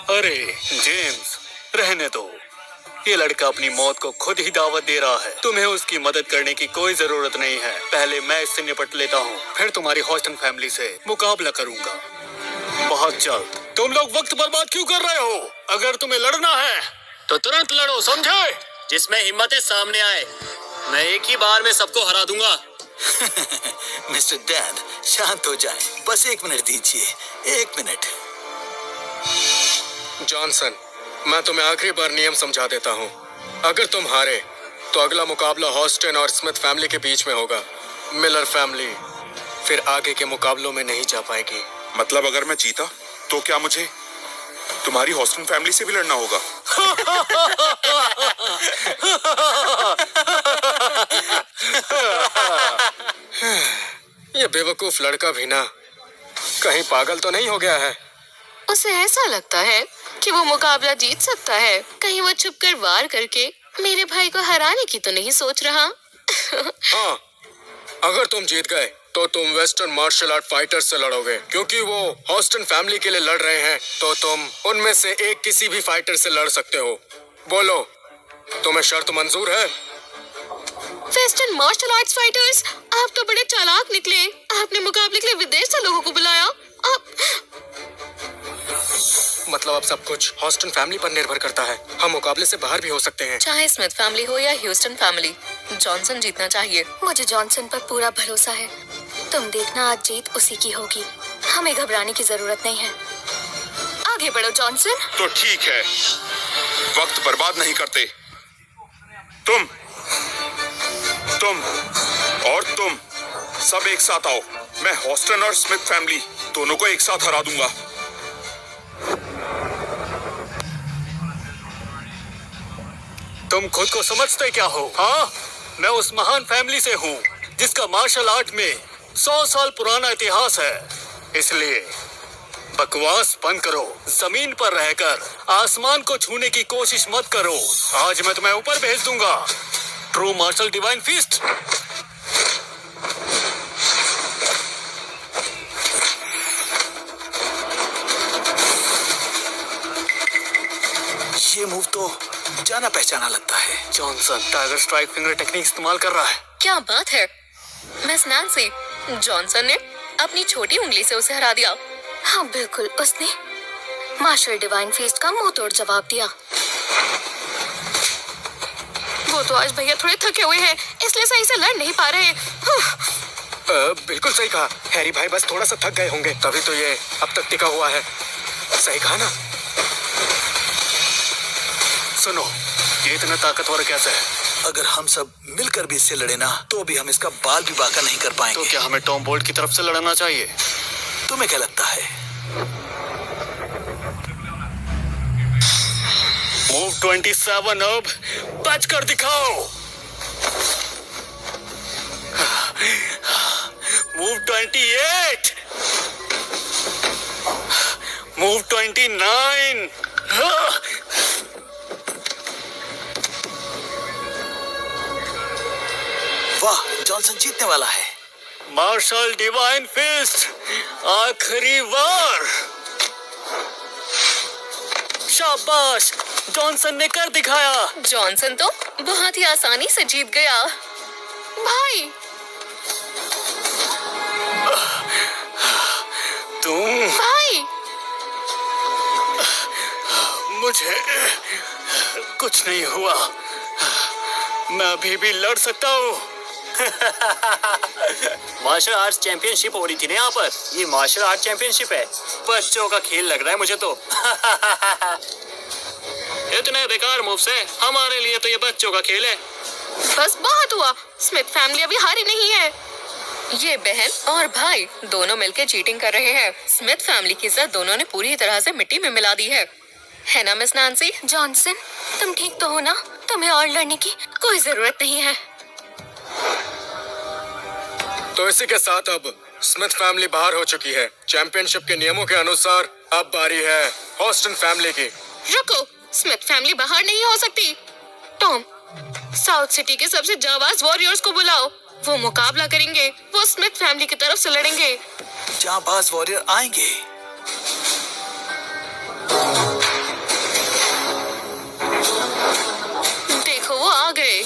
अरे जेम्स, रहने दो। ये लड़का अपनी मौत को खुद ही दावत दे रहा है। तुम्हें उसकी मदद करने की कोई जरूरत नहीं है। पहले मैं इससे निपट लेता हूँ, फिर तुम्हारी हॉस्टन फैमिली से मुकाबला करूंगा बहुत जल्द। तुम लोग वक्त बर्बाद क्यों कर रहे हो? अगर तुम्हें लड़ना है तो तुरंत लड़ो, समझे? जिसमें हिम्मतें सामने आए, मैं एक ही बार में सबको हरा दूंगा। मिस्टर डैड, शांत हो जाएं। बस 1 मिनट दीजिए, 1 मिनट। जॉनसन, मैं तुम्हें आखिरी बार नियम समझा देता हूँ। अगर तुम हारे तो अगला मुकाबला हॉस्टन और स्मिथ फैमिली के बीच में होगा। मिलर फैमिली फिर आगे के मुकाबलों में नहीं जा पाएगी। मतलब अगर मैं जीता तो क्या मुझे तुम्हारी हॉस्टन फैमिली से भी लड़ना होगा? ये बेवकूफ लड़का भी ना कहीं पागल तो नहीं हो गया है? उसे ऐसा लगता है कि वो मुकाबला जीत सकता है। कहीं वो छुपकर वार करके मेरे भाई को हराने की तो नहीं सोच रहा। हाँ, अगर तुम जीत गए तो तुम वेस्टर्न मार्शल आर्ट फाइटर से लड़ोगे। क्योंकि वो हॉस्टन फैमिली के लिए लड़ रहे हैं तो तुम उनमें से एक किसी भी फाइटर से लड़ सकते हो। बोलो, तुम्हें शर्त मंजूर है? वेस्टर्न मार्शल आर्ट्स फाइटर्स, आप तो बड़े चालाक निकले। आपने मुकाबले के लिए विदेश से लोगों को बुलाया। आप मतलब अब सब कुछ हॉस्टन फैमिली पर निर्भर करता है। हम मुकाबले से बाहर भी हो सकते हैं। चाहे स्मिथ फैमिली हो या ह्यूस्टन फैमिली, जॉनसन जीतना चाहिए। मुझे जॉनसन पर पूरा भरोसा है। तुम देखना, आज जीत उसी की होगी। हमें घबराने की जरूरत नहीं है। आगे बढ़ो जॉनसन। तो ठीक है, वक्त बर्बाद नहीं करते। तुम और तुम सब एक साथ आओ। मैं हॉस्टन और स्मिथ फैमिली दोनों को एक साथ हरा दूंगा। तुम खुद को समझते क्या हो? हाँ, मैं उस महान फैमिली से हूँ जिसका मार्शल आर्ट में 100 साल पुराना इतिहास है। इसलिए बकवास बंद करो। जमीन पर रहकर आसमान को छूने की कोशिश मत करो। आज मैं तुम्हें ऊपर भेज दूंगा। True marshal divine feast. ये मूव तो जाना पहचाना लगता है। Johnson tiger strike finger technique इस्तेमाल कर रहा है। क्या बात है मिस नैंसी, जॉनसन ने अपनी छोटी उंगली से उसे हरा दिया। हाँ बिल्कुल, उसने मार्शल डिवाइन फीस्ट का मुंह तोड़ जवाब दिया। वो तो आज भैया थोड़े थके हुए हैं, इसलिए सही से लड़ नहीं पा रहे। बिल्कुल सही कहा। हैरी भाई बस थोड़ा सा थक गए होंगे, तभी तो ये अब तक टिका हुआ है। सही कहा ना? सुनो, ये इतना ताकतवर कैसे है? अगर हम सब मिलकर भी इससे लड़े ना तो भी हम इसका बाल भी बांका नहीं कर पाएंगे। तो क्या हमें टॉम बोल्ट की तरफ से लड़ना चाहिए? तुम्हें क्या लगता है? मूव 27 अब बच कर दिखाओ। Move 28, move 29। वाह, जॉनसन जीतने वाला है। मार्शल डिवाइन फिस्ट, आखिरी वार। शाबाश, जॉनसन ने कर दिखाया। जॉनसन तो बहुत ही आसानी से जीत गया। भाई, तुम भाई, मुझे कुछ नहीं हुआ। मैं अभी भी लड़ सकता हूँ। मार्शल आर्ट्स चैंपियनशिप हो रही थी ना यहाँ पर। ये मार्शल आर्ट चैंपियनशिप है। बच्चों का खेल लग रहा है मुझे तो। इतने बेकार मूव्स हैं, हमारे लिए तो ये बच्चों का खेल है। बस बहुत हुआ। स्मिथ फैमिली अभी हारी नहीं है। ये बहन और भाई दोनों मिलकर चीटिंग कर रहे हैं। स्मिथ फैमिली की इज्जत दोनों ने पूरी तरह से मिट्टी में मिला दी है। है ना मिस नैंसी? जॉनसन, तुम ठीक तो हो ना? तुम्हें और लड़ने की कोई जरूरत नहीं है। तो इसी के साथ अब स्मिथ फैमिली बाहर हो चुकी है। चैंपियनशिप के नियमों के अनुसार अब बारी है हॉस्टन फैमिली की। रुको, स्मिथ फैमिली बाहर नहीं हो सकती। टॉम, साउथ सिटी के सबसे जाबाज वॉरियर्स को बुलाओ। वो मुकाबला करेंगे। वो स्मिथ फैमिली की तरफ से लड़ेंगे। जांबाज वॉरियर आएंगे। देखो वो आ गए।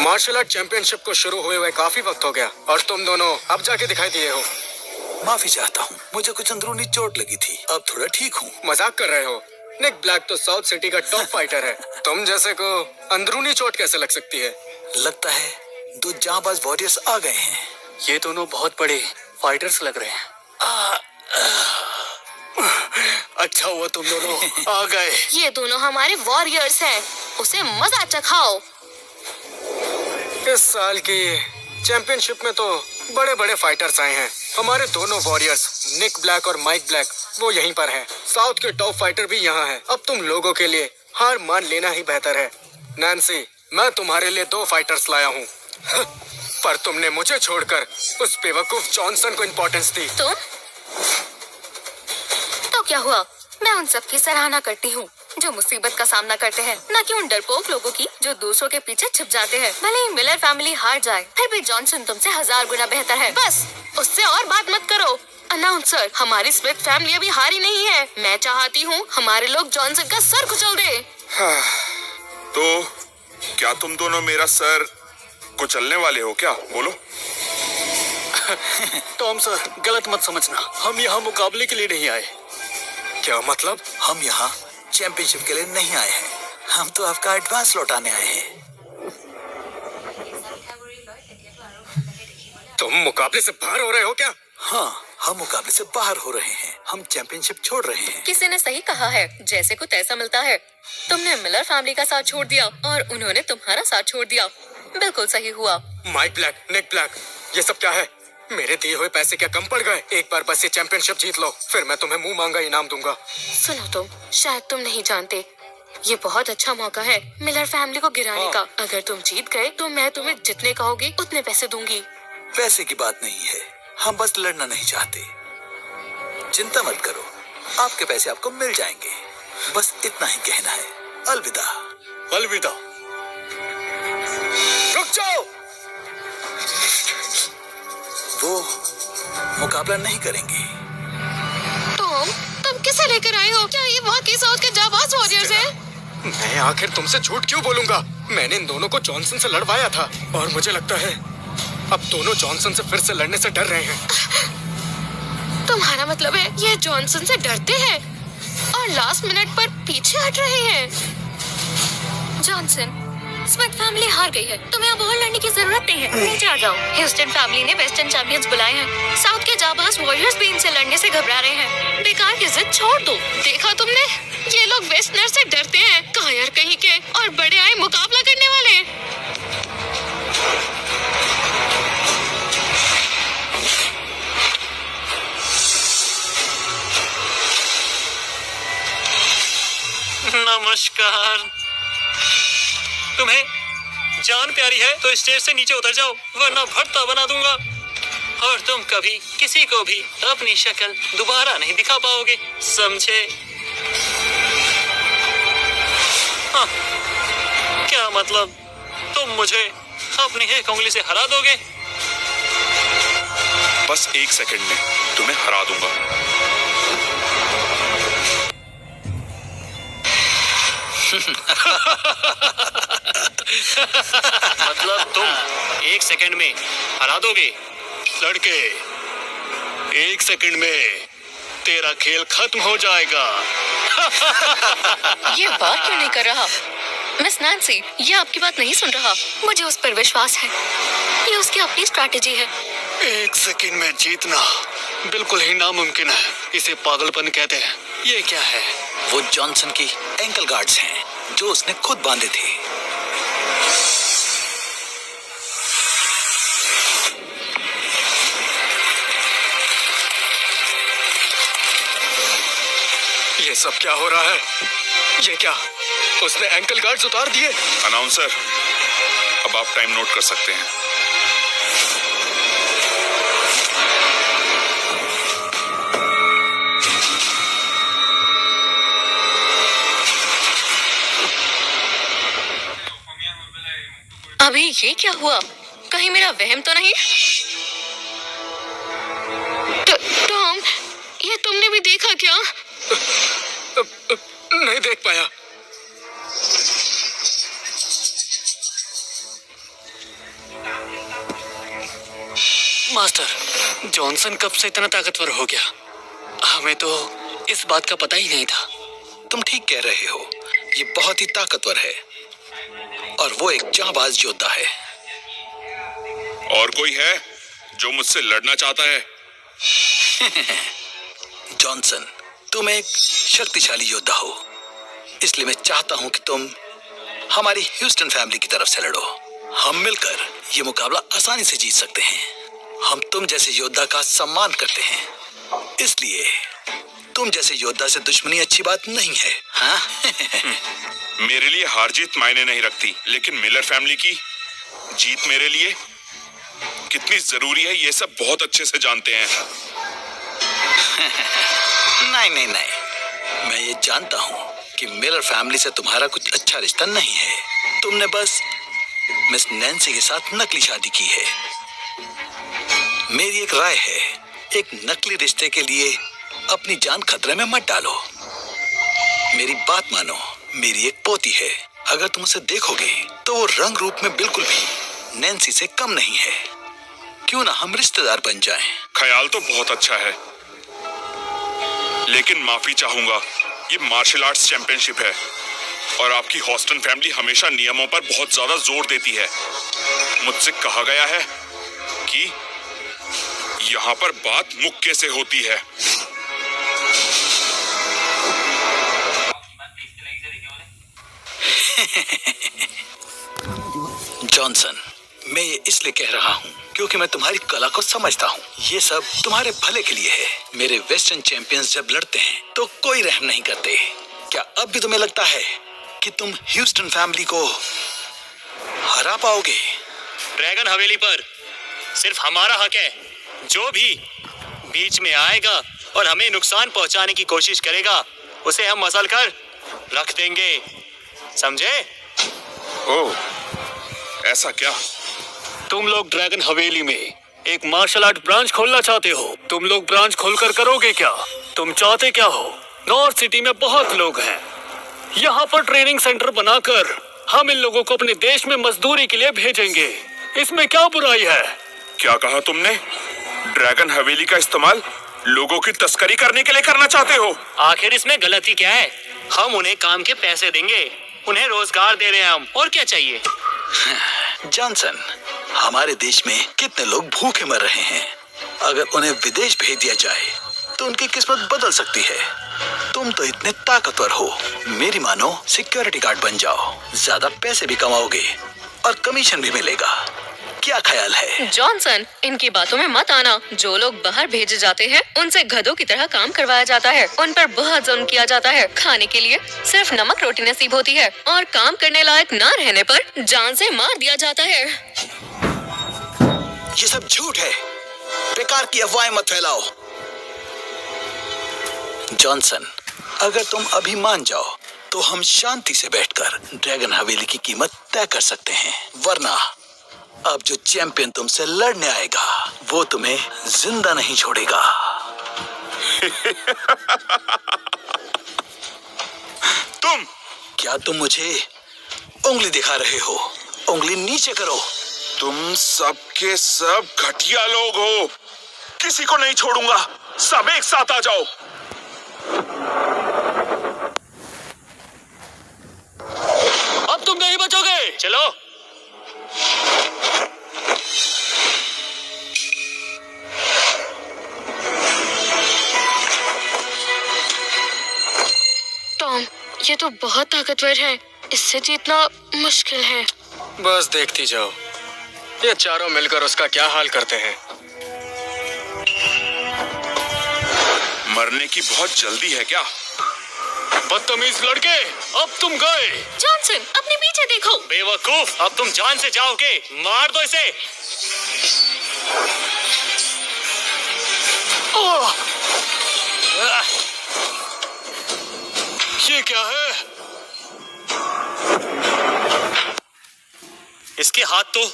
मार्शल आर्ट चैंपियनशिप को शुरू हुए हुए काफी वक्त हो गया और तुम दोनों अब जाके दिखाई दिए हो। माफी चाहता हूँ, मुझे कुछ अंदरूनी चोट लगी थी। अब थोड़ा ठीक हूँ। मजाक कर रहे हो? निक ब्लैक तो साउथ सिटी का टॉप फाइटर है। तुम जैसे को अंदरूनी चोट कैसे लग सकती है? लगता है 2 जांबाज वॉरियर्स आ गए हैं। ये दोनों बहुत बड़े फाइटर्स लग रहे हैं। अच्छा हुआ तुम दोनों आ गए। ये दोनों हमारे वॉरियर्स हैं। उसे मजा चखाओ। इस साल की चैंपियनशिप में तो बड़े बड़े फाइटर्स आए हैं। हमारे दोनों वॉरियर्स निक ब्लैक और माइक ब्लैक वो यहीं पर हैं। साउथ के टॉप फाइटर भी यहाँ हैं। अब तुम लोगों के लिए हार मान लेना ही बेहतर है। नैंसी, मैं तुम्हारे लिए 2 फाइटर्स लाया हूँ। पर तुमने मुझे छोड़कर उस बेवकूफ जॉनसन को इम्पोर्टेंस दी। तो क्या हुआ? मैं उन सब की सराहना करती हूँ जो मुसीबत का सामना करते हैं, न कि उन डरपोक लोगों की जो दूसरों के पीछे छिप जाते हैं। भले ही मिलर फैमिली हार जाए, फिर भी जॉनसन तुमसे 1000 गुना बेहतर है। बस उससे और बात मत करो। अनाउंसर, हमारी स्मिथ फैमिली अभी हारी नहीं है। मैं चाहती हूँ हमारे लोग जॉनसन का सर कुचल दे। तो क्या तुम दोनों मेरा सर कुचलने वाले हो क्या? बोलो। टॉम सर, गलत मत समझना, हम यहाँ मुकाबले के लिए नहीं आए। क्या मतलब? हम यहाँ चैंपियनशिप के लिए नहीं आए हैं। हम तो आपका एडवांस लौटाने आए हैं। तुम मुकाबले से बाहर हो रहे हो क्या? हाँ, हम मुकाबले से बाहर हो रहे हैं। हम चैंपियनशिप छोड़ रहे हैं। किसी ने सही कहा है, जैसे को तैसा मिलता है। तुमने मिलर फैमिली का साथ छोड़ दिया और उन्होंने तुम्हारा साथ छोड़ दिया। बिल्कुल सही हुआ। माइक ब्लैक, निक ब्लैक, ये सब क्या है? मेरे दिए हुए पैसे क्या कम पड़ गए? एक बार बस ये चैंपियनशिप जीत लो, फिर मैं तुम्हें मुंह मांगा इनाम दूंगा। सुनो तुम, शायद तुम नहीं जानते, ये बहुत अच्छा मौका है मिलर फैमिली को गिराने का। अगर तुम जीत गए तो मैं तुम्हें जितने कहोगे उतने पैसे दूंगी। पैसे की बात नहीं है, हम बस लड़ना नहीं चाहते। चिंता मत करो, आपके पैसे आपको मिल जाएंगे। बस इतना ही कहना है। अलविदा। अलविदा। रुक जाओ। वो मुकाबला नहीं करेंगे। तुम किसे लेकर आए हो? क्या ये वाकई साउथ के जाबाज वॉरियर्स हैं? मैं आखिर तुमसे झूठ क्यों बोलूंगा? मैंने इन दोनों को जॉनसन से लड़वाया था और मुझे लगता है अब दोनों जॉनसन से फिर से लड़ने से डर रहे हैं। तुम्हारा मतलब है ये जॉनसन से डरते हैं और लास्ट मिनट पर पीछे हट रहे हैं? जॉनसन, स्मिथ फैमिली हार गई है। तुम्हें अब और लड़ने की जरूरत नहीं है। नीचे आ जाओ। ह्यूस्टन फैमिली ने वेस्टर्न चैंपियंस बुलाए हैं। साउथ के जाबाज वॉरियर्स भी इनसे लड़ने से घबरा रहे हैं। बेकार की जिद छोड़ दो। देखा तुमने, ये लोग वेस्टर्नर से डरते हैं। कायर कहीं के, और बड़े आए मुकाबला करने वाले। नमस्कार। तुम्हें जान प्यारी है तो स्टेज से नीचे उतर जाओ, वरना भर्ता बना दूंगा और तुम कभी किसी को भी अपनी शक्ल दोबारा नहीं दिखा पाओगे, समझे? हाँ, क्या मतलब? तुम मुझे अपनी एक उंगली से हरा दोगे? बस 1 सेकंड में तुम्हें हरा दूंगा। मतलब तुम 1 सेकंड में हरा दोगे? लड़के, 1 सेकंड में तेरा खेल खत्म हो जाएगा। ये बात क्यों नहीं कर रहा? मिस नैंसी, ये आपकी बात नहीं सुन रहा। मुझे उस पर विश्वास है। ये उसकी अपनी स्ट्रैटेजी है। 1 सेकंड में जीतना बिल्कुल ही नामुमकिन है। इसे पागलपन कहते हैं। ये क्या है? वो जॉनसन की एंकल गार्ड्स हैं जो उसने खुद बांधे थे। सब क्या हो रहा है? ये क्या? उसने एंकल गार्ड्स उतार दिए। अनाउंसर, अब आप टाइम नोट कर सकते हैं। अभी ये क्या हुआ? कहीं मेरा वहम तो नहीं? टॉम, ये तुमने भी देखा क्या? नहीं देख पाया। मास्टर, जॉनसन कब से इतना ताकतवर हो गया? हमें तो इस बात का पता ही नहीं था। तुम ठीक कह रहे हो, ये बहुत ही ताकतवर है और वो एक जांबाज योद्धा है। और कोई है जो मुझसे लड़ना चाहता है? जॉनसन, तुम एक शक्तिशाली योद्धा हो, इसलिए मैं चाहता हूं कि तुम हमारी ह्यूस्टन फैमिली की तरफ से लड़ो। हम मिलकर ये मुकाबला आसानी से जीत सकते हैं। हम तुम जैसे योद्धा का सम्मान करते हैं, इसलिए तुम जैसे योद्धा से दुश्मनी अच्छी बात नहीं है। हाँ? मेरे लिए हार जीत मायने नहीं रखती, लेकिन मिलर फैमिली की जीत मेरे लिए कितनी जरूरी है ये सब बहुत अच्छे से जानते हैं। नहीं नहीं नहीं, मैं ये जानता हूँ कि मिलर फैमिली से तुम्हारा कुछ अच्छा रिश्ता नहीं है। तुमने बस मिस नैन्सी के साथ नकली शादी की है। मेरी एक राय है, एक नकली रिश्ते के लिए अपनी जान खतरे में मत डालो। मेरी बात मानो, मेरी एक पोती है, अगर तुम उसे देखोगे तो वो रंग रूप में बिल्कुल भी नैन्सी से कम नहीं है। क्यों ना हम रिश्तेदार बन जाएं? ख्याल तो बहुत अच्छा है, लेकिन माफी चाहूंगा, ये मार्शल आर्ट्स चैंपियनशिप है और आपकी हॉस्टन फैमिली हमेशा नियमों पर बहुत ज्यादा जोर देती है। मुझसे कहा गया है कि यहाँ पर बात मुक्के से होती है। जॉनसन, मैं ये इसलिए कह रहा हूँ क्योंकि मैं तुम्हारी कला को समझता हूँ। ये सब तुम्हारे भले के लिए है। मेरे वेस्टर्न चैंपियंस जब लड़ते हैं तो कोई रहम नहीं करते। क्या अब भी तुम्हें लगता है कि तुम ह्यूस्टन फैमिली को हरा पाओगे? ड्रैगन हवेली पर सिर्फ हमारा हक है। जो भी बीच में आएगा और हमें नुकसान पहुंचाने की कोशिश करेगा, उसे हम मसल कर रख देंगे, समझे? ओह, ऐसा क्या? तुम लोग ड्रैगन हवेली में एक मार्शल आर्ट ब्रांच खोलना चाहते हो। तुम लोग ब्रांच खोलकर करोगे क्या? तुम चाहते क्या हो? नॉर्थ सिटी में बहुत लोग हैं। यहाँ पर ट्रेनिंग सेंटर बनाकर हम इन लोगों को अपने देश में मजदूरी के लिए भेजेंगे। इसमें क्या बुराई है? क्या कहा तुमने? ड्रैगन हवेली का इस्तेमाल लोगों की तस्करी करने के लिए करना चाहते हो? आखिर इसमें गलती क्या है? हम उन्हें काम के पैसे देंगे, उन्हें रोजगार दे रहे हैं हम, और क्या चाहिए? जॉनसन, हमारे देश में कितने लोग भूखे मर रहे हैं। अगर उन्हें विदेश भेज दिया जाए तो उनकी किस्मत बदल सकती है। तुम तो इतने ताकतवर हो, मेरी मानो सिक्योरिटी गार्ड बन जाओ। ज्यादा पैसे भी कमाओगे और कमीशन भी मिलेगा। क्या ख्याल है? जॉनसन, इनकी बातों में मत आना। जो लोग बाहर भेजे जाते हैं उनसे गधों की तरह काम करवाया जाता है। उन पर बहुत जुल्म किया जाता है। खाने के लिए सिर्फ नमक रोटी नसीब होती है और काम करने लायक ना रहने पर जान से मार दिया जाता है। ये सब झूठ है। बेकार की अफवाहें मत फैलाओ। जॉनसन, अगर तुम अभी मान जाओ तो हम शांति से बैठकर ड्रैगन हवेली की कीमत तय कर सकते हैं। वरना अब जो चैंपियन तुमसे लड़ने आएगा वो तुम्हें जिंदा नहीं छोड़ेगा। क्या तुम मुझे उंगली दिखा रहे हो? उंगली नीचे करो। तुम सब के सब घटिया लोग हो। किसी को नहीं छोड़ूंगा। सब एक साथ आ जाओ। अब तुम नहीं बचोगे। चलो। टॉम, ये तो बहुत ताकतवर है। इससे जीतना मुश्किल है। बस देखती जाओ, ये चारों मिलकर उसका क्या हाल करते हैं। मरने की बहुत जल्दी है क्या? बदतमीज लड़के, अब तुम गए। जॉनसन, अपने पीछे देखो। बेवकूफ, अब तुम जान से जाओगे। मार दो इसे। ओह! ये क्या है? इसके हाथ तो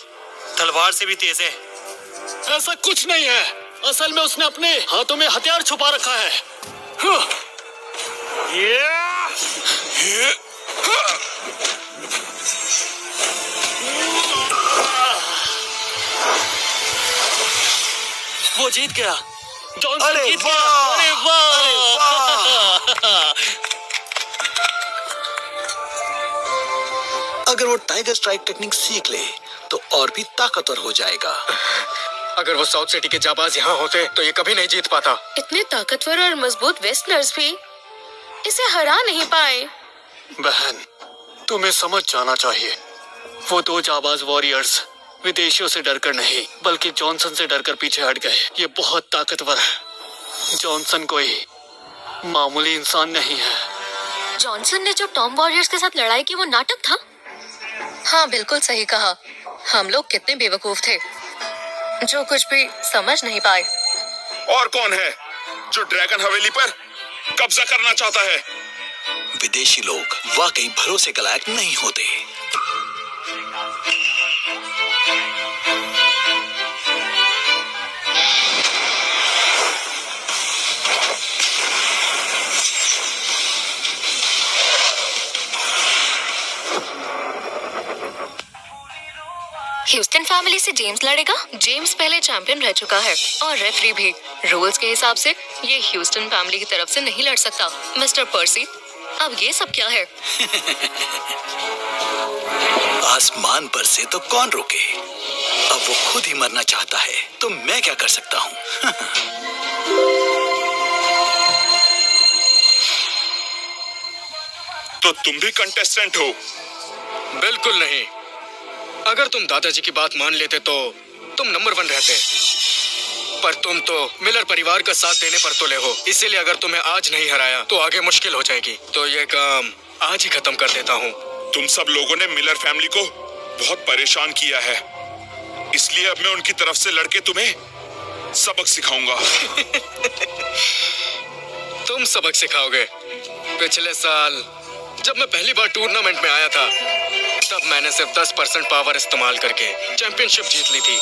तलवार से भी तेज है। ऐसा कुछ नहीं है, असल में उसने अपने हाथों में हथियार छुपा रखा है। वो जीत गया। जॉनसन जीत गया। अरे वाह! अरे वाह! अगर वो टाइगर स्ट्राइक टेक्निक सीख ले तो और भी ताकतवर हो जाएगा। अगर वो साउथ सिटी के जाबाज यहाँ होते तो ये कभी नहीं जीत पाता। इतने ताकतवर और मजबूत वेस्टर्नर्स भी इसे हरा नहीं पाए। बहन, तुम्हें समझ जाना चाहिए, वो दो जाबाज वॉरियर्स विदेशियों से डरकर नहीं बल्कि जॉनसन से डरकर पीछे हट गए। ये बहुत ताकतवर है। जॉनसन कोई मामूली इंसान नहीं है। जॉनसन ने जो टॉम वॉरियर्स के साथ लड़ाई की वो नाटक था। हाँ, बिल्कुल सही कहा। हम लोग कितने बेवकूफ थे जो कुछ भी समझ नहीं पाए। और कौन है जो ड्रैगन हवेली पर कब्जा करना चाहता है? विदेशी लोग वाकई भरोसे के लायक नहीं होते। ह्यूस्टन फैमिली से जेम्स लड़ेगा। जेम्स पहले चैंपियन रह चुका है और रेफरी भी। रूल्स के हिसाब से ये ह्यूस्टन फैमिली की तरफ से नहीं लड़ सकता। मिस्टर पर्सी, अब ये सब क्या है? आसमान पर से तो कौन रोके? अब वो खुद ही मरना चाहता है तो मैं क्या कर सकता हूँ? तो तुम भी कंटेस्टेंट हो? बिल्कुल नहीं। अगर तुम दादाजी की बात मान लेते तो तुम नंबर 1 रहते। पर तुम तो मिलर परिवार का साथ देने पर तुले हो, इसीलिए अगर तुम्हें आज नहीं हराया तो आगे मुश्किल हो जाएगी। तो ये काम आज ही खत्म कर देता हूँ। तुम सब लोगों ने मिलर फैमिली को बहुत परेशान किया है, इसलिए अब मैं उनकी तरफ से लड़के तुम्हें सबक सिखाऊंगा। तुम सबक सिखाओगे? पिछले साल जब मैं पहली बार टूर्नामेंट में आया था तब मैंने सिर्फ 10% पावर इस्तेमाल करके चैंपियनशिप जीत ली थी।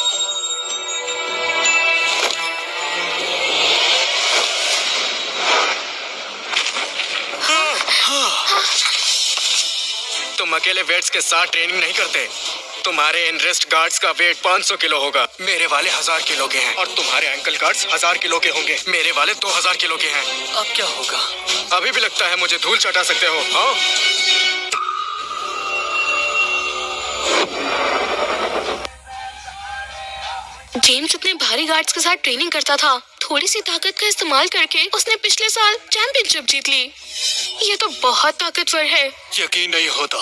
तुम अकेले वेट्स के साथ ट्रेनिंग नहीं करते। तुम्हारे इन रिस्ट गार्ड्स का वेट 500 किलो होगा, मेरे वाले 1000 किलो के हैं। और तुम्हारे एंकल गार्ड्स 1000 किलो के होंगे, मेरे वाले 2000 किलो के हैं। अब क्या होगा? अभी भी लगता है मुझे धूल चटा सकते हो? हाँ, जेम्स इतने भारी गार्ड्स के साथ ट्रेनिंग करता था। थोड़ी सी ताकत का इस्तेमाल करके उसने पिछले साल चैंपियनशिप जीत ली। ये तो बहुत ताकतवर है। यकीन नहीं होता।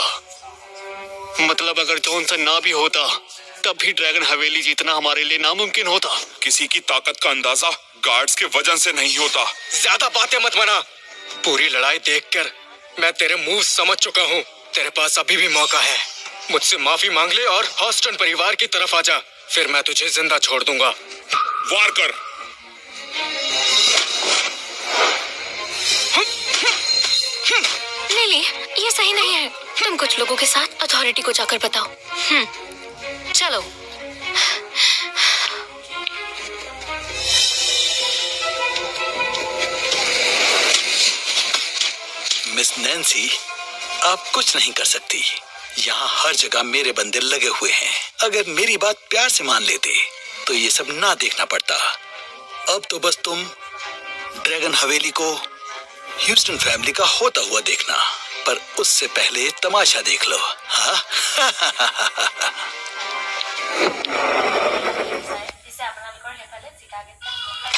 मतलब अगर जॉनसन ना भी होता तब भी ड्रैगन हवेली जीतना हमारे लिए नामुमकिन होता। किसी की ताकत का अंदाजा गार्ड्स के वजन से नहीं होता। ज्यादा बातें मत बना। पूरी लड़ाई देखकर मैं तेरे मूव समझ चुका हूँ। तेरे पास अभी भी मौका है। मुझसे माफी मांग ले और हॉस्टन परिवार की तरफ आ जा, फिर मैं तुझे जिंदा छोड़ दूंगा। वार कर। लिली, ये सही नहीं है। तुम कुछ लोगों के साथ अथॉरिटी को जाकर बताओ। चलो। मिस नैन्सी, आप कुछ नहीं कर सकती। यहाँ हर जगह मेरे बंदे लगे हुए हैं। अगर मेरी बात प्यार से मान लेते तो ये सब ना देखना पड़ता। अब तो बस तुम ड्रैगन हवेली को ह्यूस्टन फैमिली का होता हुआ देखना, पर उससे पहले तमाशा देख लो। हाँ?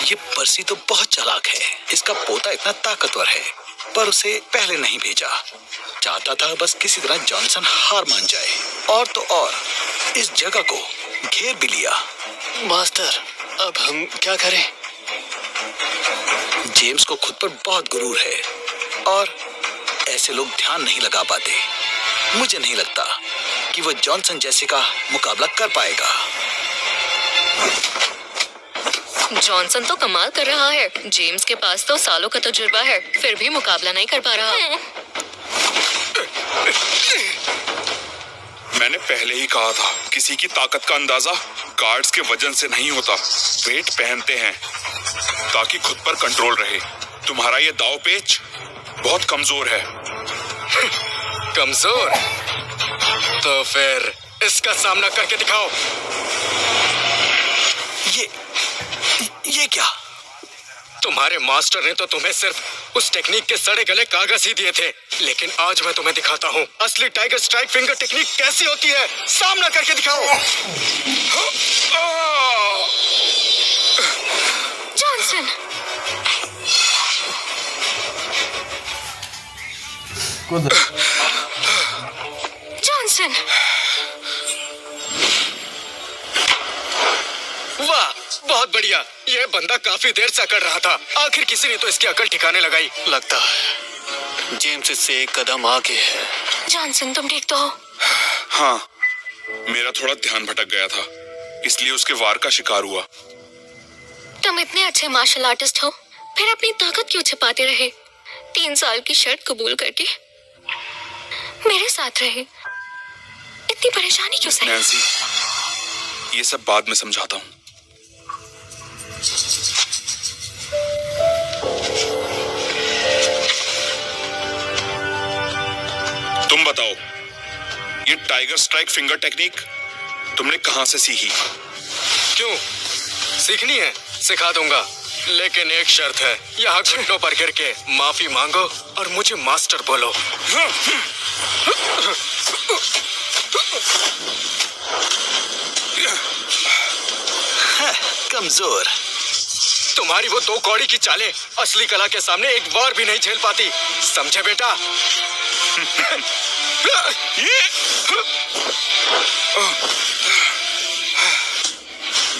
ये पर्सी तो बहुत चालाक है। इसका पोता इतना ताकतवर है, पर उसे पहले नहीं भेजा। चाहता था बस किसी तरह जॉनसन हार मान जाए। और तो और इस जगह को घेर भी लिया। मास्टर, अब हम क्या करें? जेम्स को खुद पर बहुत गुरूर है और ऐसे लोग ध्यान नहीं लगा पाते। मुझे नहीं लगता कि वो जॉनसन जैसे का मुकाबला कर पाएगा। जॉनसन तो कमाल कर रहा है। जेम्स के पास तो सालों का तजुर्बा है, फिर भी मुकाबला नहीं कर पा रहा। मैंने पहले ही कहा था, किसी की ताकत का अंदाजा गार्ड्स के वजन से नहीं होता। वेट पहनते हैं ताकि खुद पर कंट्रोल रहे। तुम्हारा ये दाव पेच बहुत कमजोर है। कमजोर? तो फिर इसका सामना करके दिखाओ। ये क्या? तुम्हारे मास्टर ने तो तुम्हें सिर्फ उस टेक्निक के सड़े गले कागज ही दिए थे, लेकिन आज मैं तुम्हें दिखाता हूँ असली टाइगर स्ट्राइक फिंगर टेक्निक कैसी होती है। सामना करके दिखाओ। जॉनसन, कूद। जॉनसन, वाह, बहुत बढ़िया। ये बंदा काफी देर से अकड़ रहा था। आखिर किसी ने तो इसकी अकल ठिकाने लगाई। लगता है जेम्स इससे एक कदम आगे है। जॉनसन, तुम ठीक तो हो? हाँ, मेरा थोड़ा ध्यान भटक गया था, इसलिए उसके वार का शिकार हुआ। तुम इतने अच्छे मार्शल आर्टिस्ट हो, फिर अपनी ताकत क्यों छिपाते रहे? 3 साल की शर्त कबूल करके मेरे साथ रहे। इतनी परेशानी क्यों सही? नैंसी, ये सब बाद में समझाता हूँ। तुम बताओ, ये टाइगर स्ट्राइक फिंगर टेक्निक तुमने कहां से सीखी? क्यों सीखनी है? सिखा दूंगा, लेकिन एक शर्त है। यहाँ घुटनों पर गिर के माफी मांगो और मुझे मास्टर बोलो। कमजोर। तुम्हारी वो 2 कौड़ी की चालें असली कला के सामने एक बार भी नहीं झेल पाती, समझे बेटा?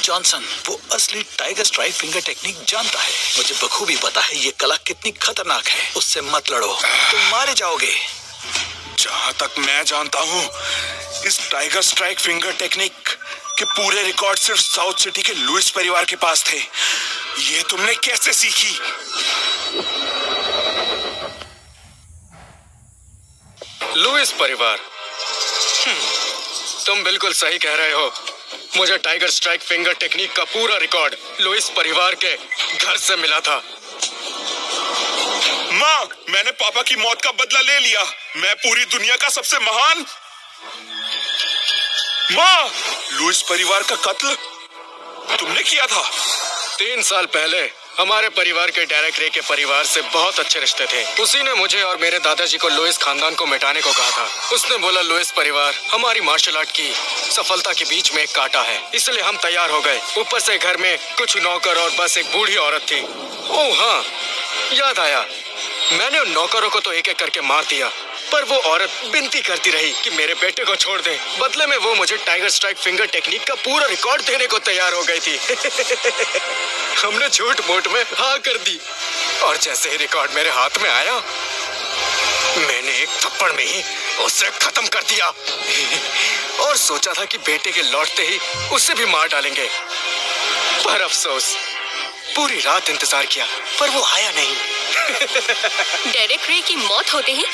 जॉनसन वो असली टाइगर स्ट्राइक फिंगर टेक्निक जानता है। मुझे बखूबी पता है ये कला कितनी खतरनाक है। उससे मत लड़ो, तुम मारे जाओगे। जहां तक मैं जानता हूं, इस टाइगर स्ट्राइक फिंगर टेक्निक के पूरे रिकॉर्ड सिर्फ साउथ सिटी के लुइस परिवार के पास थे। ये तुमने कैसे सीखी? लुइस परिवार? तुम बिल्कुल सही कह रहे हो। मुझे टाइगर स्ट्राइक फिंगर टेक्निक का पूरा रिकॉर्ड लुइस परिवार के घर से मिला था। माँ, मैंने पापा की मौत का बदला ले लिया। मैं पूरी दुनिया का सबसे महान। माँ, लुइस परिवार का कत्ल तुमने किया था? 3 साल पहले हमारे परिवार के डायरेक्ट रे के परिवार से बहुत अच्छे रिश्ते थे। उसी ने मुझे और मेरे दादाजी को लुइस खानदान को मिटाने को कहा था। उसने बोला लुइस परिवार हमारी मार्शल आर्ट की सफलता के बीच में एक कांटा है, इसलिए हम तैयार हो गए। ऊपर से घर में कुछ नौकर और बस एक बूढ़ी औरत थी। ओह हाँ, याद आया, मैंने उन नौकरों को तो एक एक करके मार दिया, पर वो औरत विनती करती रही कि मेरे बेटे को छोड़ दे। बदले में वो मुझे टाइगर स्ट्राइक फिंगर टेक्निक का पूरा रिकॉर्ड देने को तैयार हो गई थी। हमने झूठ मूठ में हाँ कर दी, और जैसे ही रिकॉर्ड मेरे हाथ में आया, मैंने एक थप्पड़ में ही उसे खत्म कर दिया। और सोचा था कि बेटे के लौटते ही उसे भी मार डालेंगे, पर अफसोस पूरी रात इंतजार किया, पर वो आया नहीं। डेरेक रे की मौत होते ही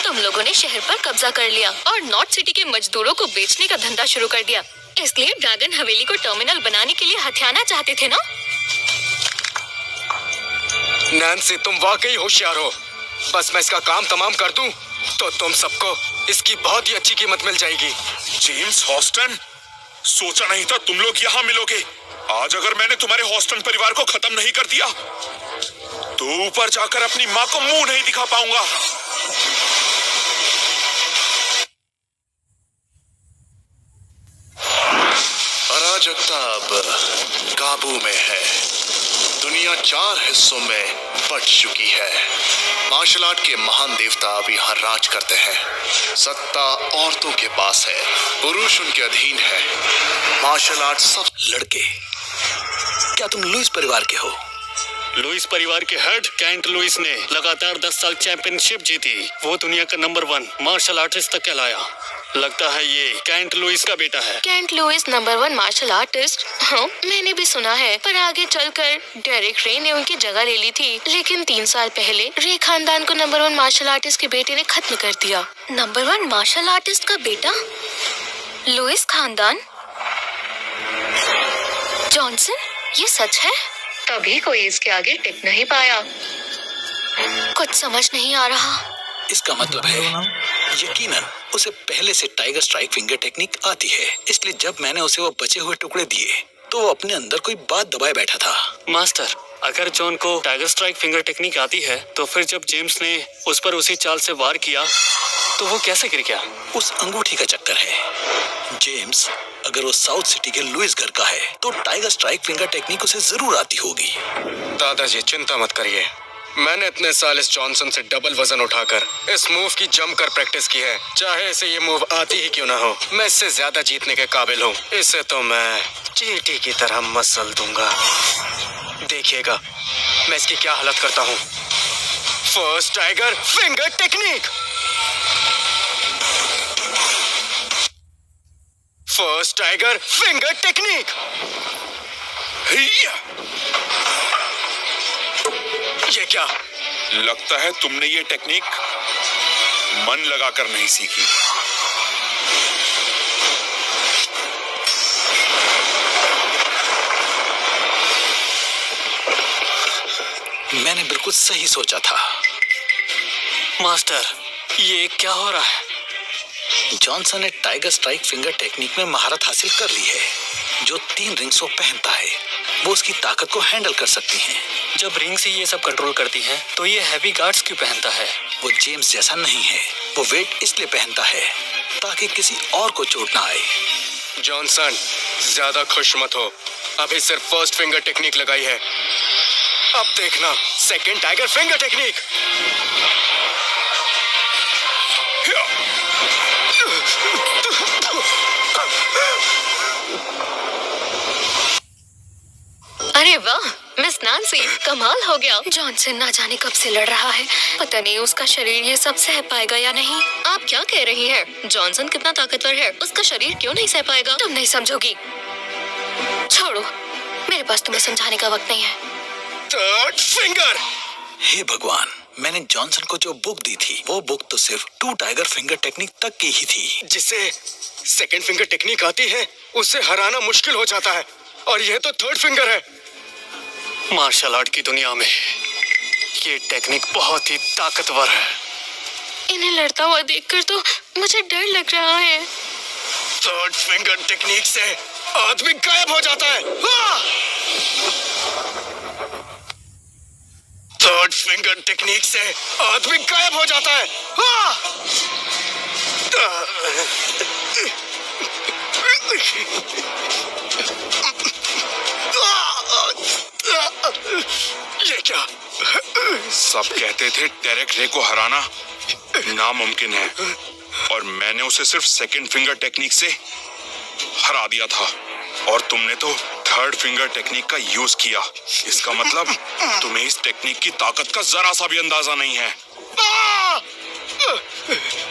तुम लोगों ने शहर पर कब्जा कर लिया और नॉर्थ सिटी के मजदूरों को बेचने का धंधा शुरू कर दिया। इसलिए ड्रैगन हवेली को टर्मिनल बनाने के लिए हथियाना चाहते थे ना? नैंसी, तुम वाकई होशियार हो। बस मैं इसका काम तमाम कर दूं, तो तुम सबको इसकी बहुत ही अच्छी कीमत मिल जाएगी। जेम्स हॉस्टन, सोचा नहीं था तुम लोग यहाँ मिलोगे। आज अगर मैंने तुम्हारे हॉस्टन परिवार को खत्म नहीं कर दिया, तो ऊपर जाकर अपनी माँ को मुंह नहीं दिखा पाऊंगा। अराजकता अब काबू में है। दुनिया 4 हिस्सों में बंट चुकी है। मार्शल आर्ट के महान देवता अब यहाँ राज करते हैं। सत्ता औरतों के पास है, पुरुष उनके अधीन है। मार्शल आर्ट सब लड़के, क्या तुम लुइस परिवार के हो? लुइस परिवार के हेड कैंट लुइस ने लगातार 10 साल चैंपियनशिप जीती। वो दुनिया का नंबर 1 मार्शल आर्टिस्ट तक कहलाया। लगता है ये कैंट लुइस का बेटा है। Kent Lewis number 1 martial artist? हाँ, मैंने भी सुना है, पर आगे चलकर डेरिक रे ने उनकी जगह ले ली थी। लेकिन 3 साल पहले रे खानदान को नंबर 1 मार्शल आर्टिस्ट के बेटे ने खत्म कर दिया। नंबर 1 मार्शल आर्टिस्ट का बेटा? लुइस खानदान? जॉनसन, ये सच है? तभी कोई इसके आगे टिक नहीं पाया। कुछ समझ नहीं आ रहा। इसका मतलब है यकीनन उसे पहले से टाइगर स्ट्राइक फिंगर टेक्निक आती है, इसलिए जब मैंने उसे वो बचे हुए टुकड़े दिए तो वो अपने अंदर कोई बात दबाए बैठा था। मास्टर, अगर जॉन को टाइगर स्ट्राइक फिंगर टेक्निक आती है तो फिर जब जेम्स ने उस पर उसी चाल से वार किया तो वो कैसे गिर गया? उस अंगूठी का चक्कर है। जेम्स अगर वो साउथ सिटी के लुइस घर का है तो टाइगर स्ट्राइक फिंगर टेक्निक उसे जरूर आती होगी। दादाजी चिंता मत करिए, मैंने इतने साल इस जॉनसन से डबल वजन उठाकर इस मूव की जमकर प्रैक्टिस की है। चाहे इसे ये मूव आती ही क्यों ना हो, मैं इससे ज्यादा जीतने के काबिल हूँ। इसे तो मैं चींटी की तरह मसल दूंगा। देखिएगा मैं इसकी क्या हालत करता हूँ। First tiger finger technique, first tiger finger technique. ये क्या? लगता है तुमने ये टेक्निक मन लगाकर नहीं सीखी। मैंने बिल्कुल सही सोचा था। मास्टर, ये क्या हो रहा है? जॉनसन ने टाइगर स्ट्राइक फिंगर टेक्निक में महारत हासिल कर ली है। जो 3 रिंग्स वो पहनता है वो उसकी ताकत को हैंडल कर सकती हैं। जब रिंग से ये सब कंट्रोल करती है तो ये हैवी गार्ड्स क्यों पहनता है? वो जेम्स जैसा नहीं है। वो वेट इसलिए पहनता है ताकि किसी और को चोट ना आए। जॉनसन ज्यादा खुश मत हो, अभी सिर्फ फर्स्ट फिंगर टेक्निक लगाई है। अब देखना सेकंड टाइगर फिंगर टेक्निक। अरे वाह मिस नैंसी, कमाल हो गया। जॉनसन ना जाने कब से लड़ रहा है, पता नहीं उसका शरीर ये सब सह पाएगा या नहीं। आप क्या कह रही हैं? जॉनसन कितना ताकतवर है, उसका शरीर क्यों नहीं सह पाएगा? तुम नहीं समझोगी। छोड़ो, मेरे पास तुम्हें समझाने का वक्त नहीं है। Third finger. हे भगवान, मैंने जॉनसन को जो बुक दी थी वो बुक तो सिर्फ 2 टाइगर फिंगर टेक्निक तक की ही थी। जिसे सेकंड फिंगर टेक्निक आती है उसे हराना मुश्किल हो जाता है, और यह तो थर्ड फिंगर है। मार्शल आर्ट की दुनिया में ये टेक्निक बहुत ही ताकतवर है। इन्हें लड़ता हुआ देखकर तो मुझे डर लग रहा है। थर्ड फिंगर टेक्निक से आदमी गायब हो जाता है। थर्ड फिंगर टेक्निक से आदमी गायब हो जाता है। ये क्या? सब कहते थे डेरेक रे को हराना नामुमकिन है, और मैंने उसे सिर्फ सेकंड फिंगर टेक्निक से हरा दिया था, और तुमने तो थर्ड फिंगर टेक्निक का यूज किया। इसका मतलब तुम्हें इस टेक्निक की ताकत का जरा सा भी अंदाजा नहीं है।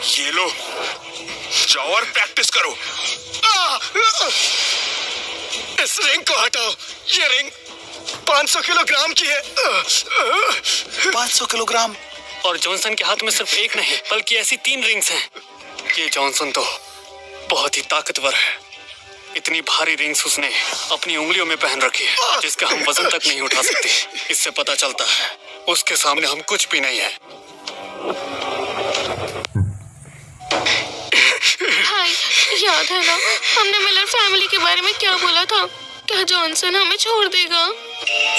ये लो, जाओ और प्रैक्टिस करो। इस रिंग को हटाओ। ये रिंग 500 किलोग्राम की है। 500 किलोग्राम? और जॉनसन के हाथ में सिर्फ एक नहीं बल्कि ऐसी 3 रिंग्स हैं। ये जॉनसन तो बहुत ही ताकतवर है। इतनी भारी रिंग्स उसने अपनी उंगलियों में पहन रखी है जिसका हम वजन तक नहीं उठा सकते। इससे पता चलता है उसके सामने हम कुछ भी नहीं है। हाय, याद है ना हमने मिलर फैमिली के बारे में क्या बोला था? क्या जॉनसन हमें छोड़ देगा?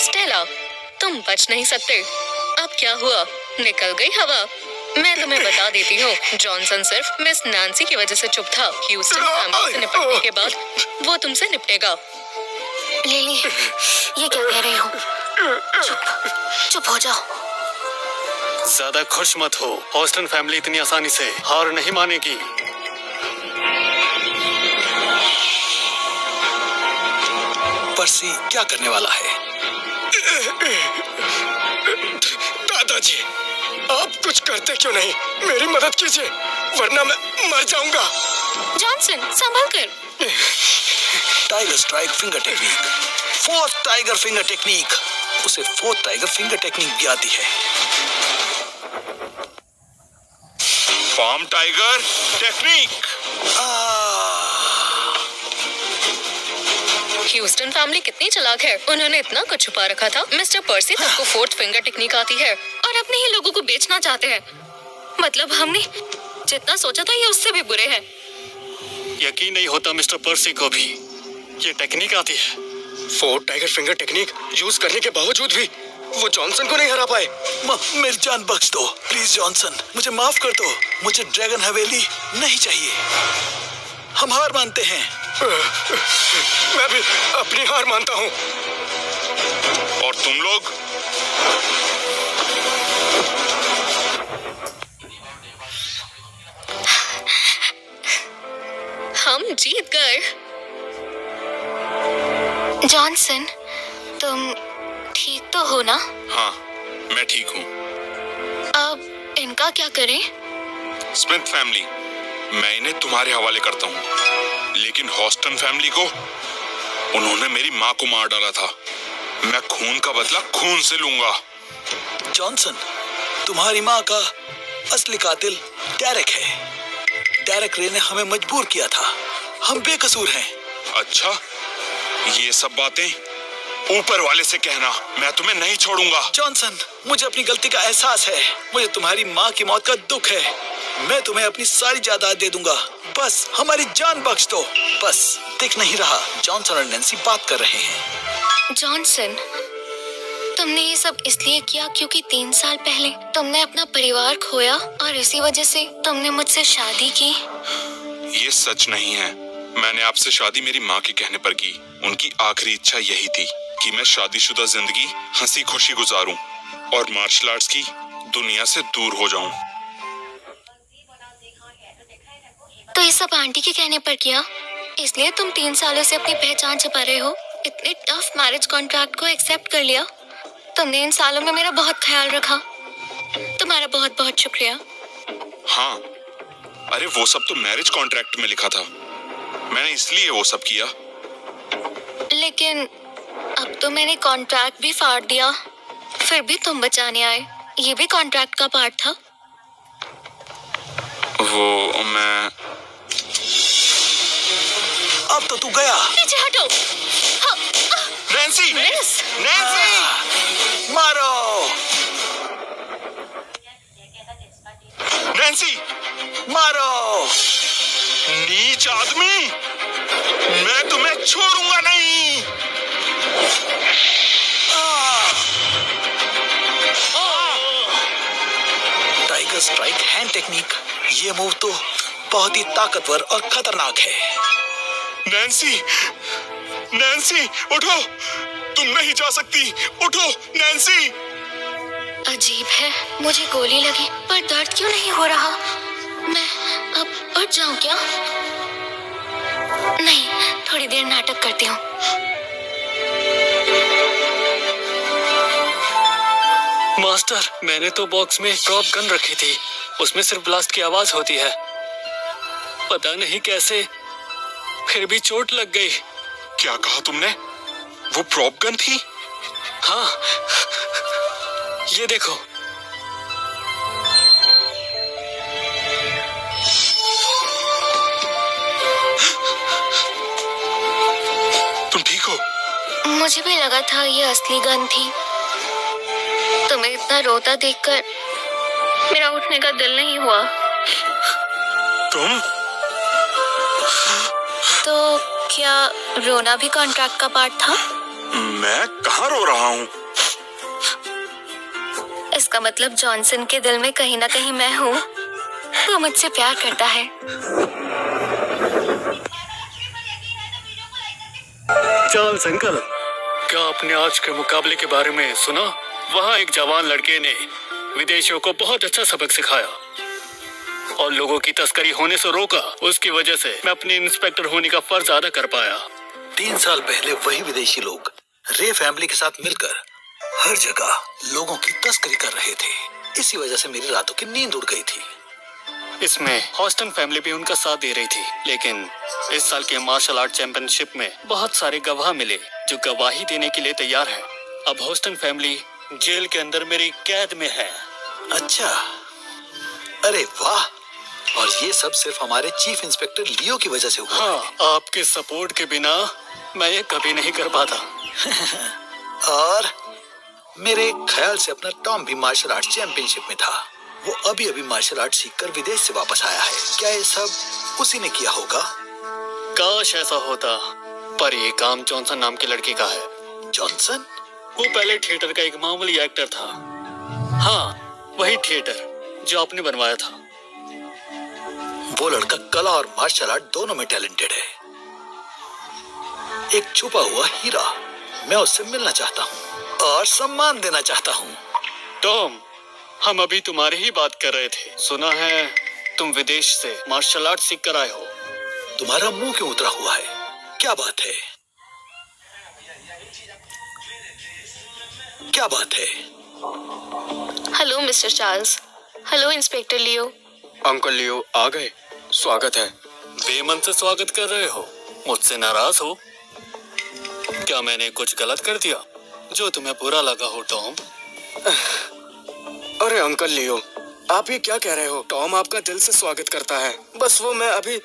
स्टेला, तुम बच नहीं सकते। अब क्या हुआ? निकल गई हवा। मैं तुम्हें बता देती हूँ, जॉनसन सिर्फ मिस नैंसी की वजह से चुप था। ह्यूस्टन फैमिली से निपटने के बाद वो तुमसे निपटेगा। लिली, ये क्या कह रही हो? चुप हो जाओ। ज्यादा खुश मत हो। ह्यूस्टन फैमिली इतनी आसानी से हार नहीं मानेगी। पर्सी क्या करने वाला है? दादाजी, आप कुछ करते क्यों नहीं? मेरी मदद कीजिए, वरना मैं मर जाऊंगा। जॉनसन, संभल कर। Tiger strike finger technique, fourth tiger finger technique. उसे फोर्थ टाइगर फिंगर टेक्निक भी आती है। Palm tiger technique. Houston family कितनी चालाक है, उन्होंने इतना कुछ छुपा रखा था। मिस्टर पर्सी तक को फोर्थ फिंगर टेक्निक आती है और अपने ही लोगों को बेचना चाहते हैं। मतलब हमने जितना सोचा था ये उससे भी बुरे हैं। यकीन नहीं होता मिस्टर पर्सी को भी ये टेक्निक आती है। Fourth tiger finger technique use करने के बावजूद भी वो जॉनसन को नहीं हरा पाए। मेरी जान बख्श दो प्लीज जॉनसन, मुझे माफ कर दो। मुझे ड्रैगन हवेली नहीं चाहिए। हम हार मानते हैं। मैं भी अपनी हार मानता हूँ। और तुम लोग? हम जीत गए। जॉनसन, तुम ठीक तो हो ना? हाँ, मैं ठीक हूँ। अब इनका क्या करें? स्मिथ फैमिली, मैं इन्हें तुम्हारे हवाले करता हूँ। लेकिन हॉस्टन फैमिली को, उन्होंने मेरी माँ को मार डाला था। मैं खून का बदला खून से लूंगा। जॉनसन, तुम्हारी माँ का असली कातिल डेरेक है। डेरेक रे ने हमें मजबूर किया था। हम बेकसूर हैं। अच्छा, ये सब बातें ऊपर वाले से कहना, मैं तुम्हें नहीं छोड़ूंगा। जॉनसन, मुझे अपनी गलती का एहसास है। मुझे तुम्हारी माँ की मौत का दुख है। मैं तुम्हें अपनी सारी जायदाद दे दूंगा, बस हमारी जान बख्श दो। बस दिख नहीं रहा, जॉनसन और नैन्सी बात कर रहे हैं। जॉनसन, तुमने ये सब इसलिए किया क्योंकि 3 साल पहले तुमने अपना परिवार खोया और इसी वजह से तुमने मुझसे शादी की। ये सच नहीं है। मैंने आपसे शादी मेरी माँ के कहने पर की। उनकी आखिरी इच्छा यही थी कि मैं शादीशुदा जिंदगी हंसी खुशी गुजारूं और मार्शल आर्ट्स की दुनिया से दूर हो जाऊं। तो ये सब आंटी के कहने पर किया, इसलिए तुम 3 सालों से अपनी पहचान छुपा रहे हो। इतने टफ मैरिज कॉन्ट्रैक्ट को एक्सेप्ट कर लिया। तुमने इन सालों में मेरा बहुत ख्याल रखा। तुम्हारा बहुत बहुत शुक्रिया। हाँ, अरे वो सब तो मैरिज कॉन्ट्रैक्ट में लिखा था। मैंने इसलिए वो सब किया। लेकिन अब तो मैंने कॉन्ट्रैक्ट भी फाड़ दिया, फिर भी तुम बचाने आए। ये भी कॉन्ट्रैक्ट का पार्ट था। वो मैं अब तो तू गया। नीचे हटो। हाँ, नैन्सी, मिस। नैन्सी, मारो, नैन्सी, मारो। नीच आदमी, मैं तुम्हें छोड़ूंगा नहीं। टाइगर स्ट्राइक हैंड टेक्निक, ये मूव तो बहुत ही ताकतवर और खतरनाक है। नैन्सी, नैन्सी, उठो, तुम नहीं जा सकती। उठो नैन्सी। अजीब है, मुझे गोली लगी पर दर्द क्यों नहीं हो रहा? मैं अब उठ जाऊं क्या? नहीं, थोड़ी देर नाटक करती हूँ। मास्टर, मैंने तो बॉक्स में ड्रॉप गन रखी थी, उसमें सिर्फ ब्लास्ट की आवाज होती है। पता नहीं कैसे फिर भी चोट लग गई। क्या कहा तुमने? वो प्रॉप गन थी? हाँ, ये देखो। तुम ठीक हो? मुझे भी लगा था ये असली गन थी। तुम्हें इतना रोता देखकर मेरा उठने का दिल नहीं हुआ। तुम? तो क्या रोना भी कॉन्ट्रैक्ट का पार्ट था? मैं कहाँ रो रहा हूँ? इसका मतलब जॉनसन के दिल में कहीं ना कहीं मैं हूँ। वो मुझसे प्यार करता है। चार्ल्स अंकल, क्या आपने आज के मुकाबले के बारे में सुना? वहाँ एक जवान लड़के ने विदेशियों को बहुत अच्छा सबक सिखाया और लोगों की तस्करी होने से रोका। उसकी वजह से मैं अपने इंस्पेक्टर होने का फर्ज अदा कर पाया। 3 साल पहले वही विदेशी लोग रे फैमिली के साथ मिलकर हर जगह लोगों की तस्करी कर रहे थे। इसी वजह से मेरी रातों की नींद उड़ गई थी। इसमें हॉस्टन फैमिली भी उनका साथ दे रही थी, लेकिन इस साल के मार्शल आर्ट चैंपियनशिप में बहुत सारे गवाह मिले जो गवाही देने के लिए तैयार हैं। अब हॉस्टन फैमिली जेल के अंदर मेरी कैद में है। अच्छा, अरे वाह। और ये सब सिर्फ हमारे चीफ इंस्पेक्टर लियो की वजह से हुआ। हाँ, आपके सपोर्ट के बिना मैं ये कभी नहीं कर पाता। और मेरे ख्याल से अपना टॉम भी मार्शल आर्ट चैंपियनशिप में था। वो अभी अभी मार्शल आर्ट सीखकर विदेश से वापस आया है। क्या ये सब उसी ने किया होगा? काश ऐसा होता, पर ये काम जॉनसन नाम के लड़के का है। जॉनसन? वो पहले थिएटर का एक मामूली एक्टर था। हाँ, वही थिएटर जो आपने बनवाया था। वो लड़का कला और मार्शल आर्ट दोनों में टैलेंटेड है। एक छुपा हुआ हीरा। मैं उससे मिलना चाहता हूँ और सम्मान देना चाहता हूँ। टॉम, हम अभी तुम्हारी ही बात कर रहे थे। सुना है तुम विदेश से मार्शल आर्ट सीख कर आए हो। तुम्हारा मुंह क्यों उतरा हुआ है? क्या बात है? क्या बात है? Hello Mister Charles. Hello inspector Leo. Uncle Leo आ गए। स्वागत है। बेमन से स्वागत कर रहे हो? मुझसे नाराज हो? क्या मैंने कुछ गलत कर दिया जो तुम्हें बुरा लगा हो टॉम? अरे अंकल लियो, आप ये क्या कह रहे हो? टॉम आपका दिल से स्वागत करता है। बस वो मैं अभी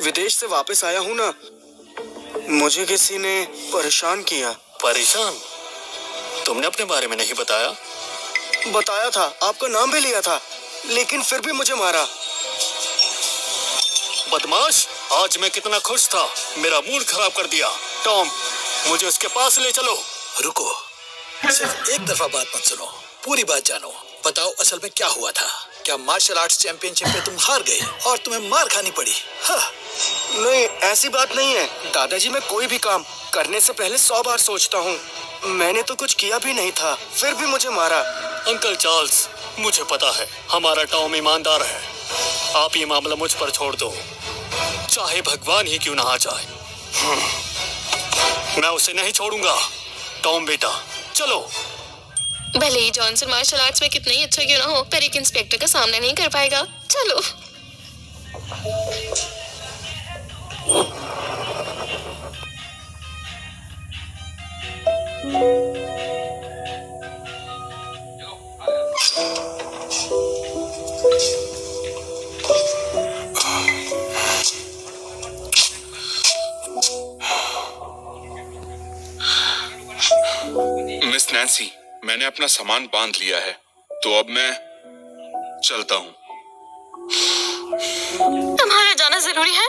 विदेश से वापस आया हूँ ना, मुझे किसी ने परेशान किया। परेशान? तुमने अपने बारे में नहीं बताया? बताया था, आपका नाम भी लिया था, लेकिन फिर भी मुझे मारा। बदमाश, आज मैं कितना खुश था, मेरा मूड खराब कर दिया। टॉम, मुझे उसके पास ले चलो। रुको, सिर्फ एक दफा बात मत सुनो, पूरी बात जानो। बताओ असल में क्या हुआ था? क्या मार्शल आर्ट्स चैंपियनशिप में तुम हार गए और तुम्हें मार खानी पड़ी? हाँ। नहीं, ऐसी बात नहीं है दादाजी। मैं कोई भी काम करने से पहले 100 बार सोचता हूँ। मैंने तो कुछ किया भी नहीं था, फिर भी मुझे मारा। अंकल चार्ल्स, मुझे पता है हमारा टॉम ईमानदार है। आप ये मामला मुझ पर छोड़ दो, चाहे भगवान ही क्यों ना आ जाए। मैं उसे नहीं छोड़ूंगा। टॉम बेटा, चलो। भले ही जॉनसन मार्शल आर्ट्स में कितना ही अच्छा क्यों ना हो, पर एक इंस्पेक्टर का सामना नहीं कर पाएगा। चलो। मिस नैन्सी, मैंने अपना सामान बांध लिया है, तो अब मैं चलता हूँ। तुम्हारा जाना जरूरी है?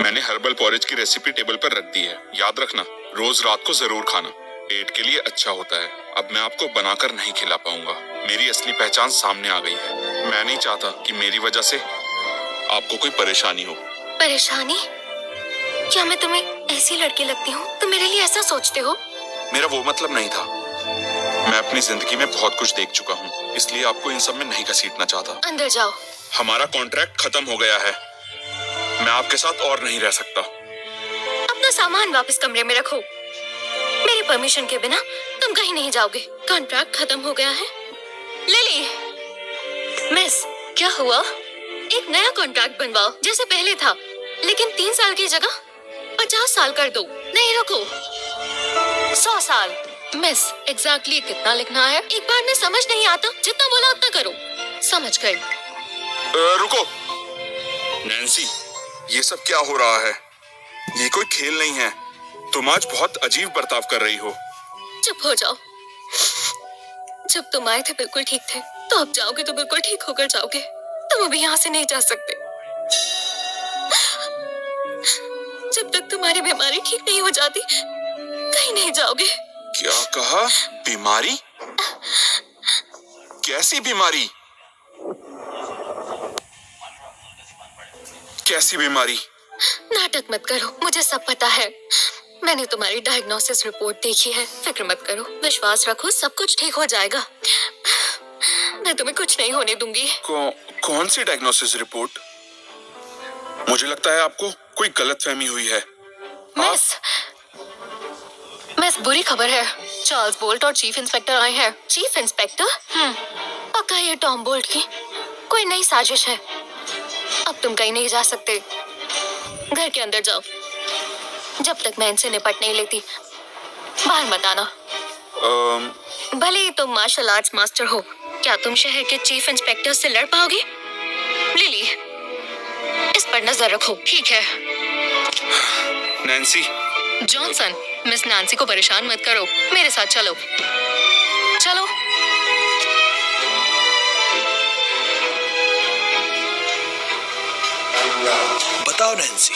मैंने हर्बल पॉरेज की रेसिपी टेबल पर रख दी है। याद रखना, रोज रात को जरूर खाना, पेट के लिए अच्छा होता है। अब मैं आपको बनाकर नहीं खिला पाऊंगा। मेरी असली पहचान सामने आ गई है। मैं नहीं चाहता कि मेरी वजह से आपको कोई परेशानी हो। परेशानी? क्या मैं तुम्हें ऐसी लड़की लगती हूँ? तुम मेरे लिए ऐसा सोचते हो? मेरा वो मतलब नहीं था। मैं अपनी जिंदगी में बहुत कुछ देख चुका हूँ, इसलिए आपको इन सब में नहीं घसीटना चाहता। अंदर जाओ। हमारा कॉन्ट्रैक्ट खत्म हो गया है। मैं आपके साथ और नहीं रह सकता। अपना सामान वापस कमरे में रखो। मेरी परमिशन के बिना तुम कहीं नहीं जाओगे। कॉन्ट्रैक्ट खत्म हो गया है। लिली। मिस, क्या हुआ? एक नया कॉन्ट्रैक्ट बनवाओ जैसे पहले था, लेकिन 3 साल की जगह 50 साल कर दो। नहीं, रुको, 100 साल। मिस, एग्जैक्टली कितना लिखना है? एक बार में समझ नहीं आता, जितना बोला उतना करो। समझ गई? रुको नैन्सी, ये सब क्या हो रहा है? ये कोई खेल नहीं है। तुम आज बहुत अजीब बर्ताव कर रही हो। चुप हो जाओ। जब तुम आए थे बिल्कुल ठीक थे, तो अब जाओगे तो बिल्कुल ठीक होकर जाओगे। तुम अभी यहाँ से नहीं जा सकते जब तक तुम्हारी बीमारी ठीक नहीं हो जाती। कहीं नहीं जाओगे। क्या कहा? बीमारी? कैसी बीमारी? कैसी बीमारी? नाटक मत करो, मुझे सब पता है। मैंने तुम्हारी डायग्नोसिस रिपोर्ट देखी है। फिक्र मत करो, विश्वास रखो, सब कुछ ठीक हो जाएगा। मैं तुम्हें कुछ नहीं होने दूंगी। कौन सी डायग्नोसिस रिपोर्ट? मुझे लगता है आपको कोई गलतफहमी हुई है। मिस, बुरी खबर है। चार्ल्स बोल्ट और चीफ इंस्पेक्टर आए हैं। Chief inspector? पक्का ये टॉम बोल्ट की कोई नई साजिश है। अब तुम कहीं नहीं जा सकते। घर के अंदर जाओ जब तक मैं इनसे निपट नहीं लेती। बाहर मत आना। भले ही तुम मार्शल आर्ट्स मास्टर हो, क्या तुम शहर के चीफ इंस्पेक्टर से लड़ पाओगे? लिली, इस पर नजर रखो, ठीक है? नैन्सी, जॉनसन, मिस नैन्सी को परेशान मत करो, मेरे साथ चलो। चलो। बताओ नैन्सी।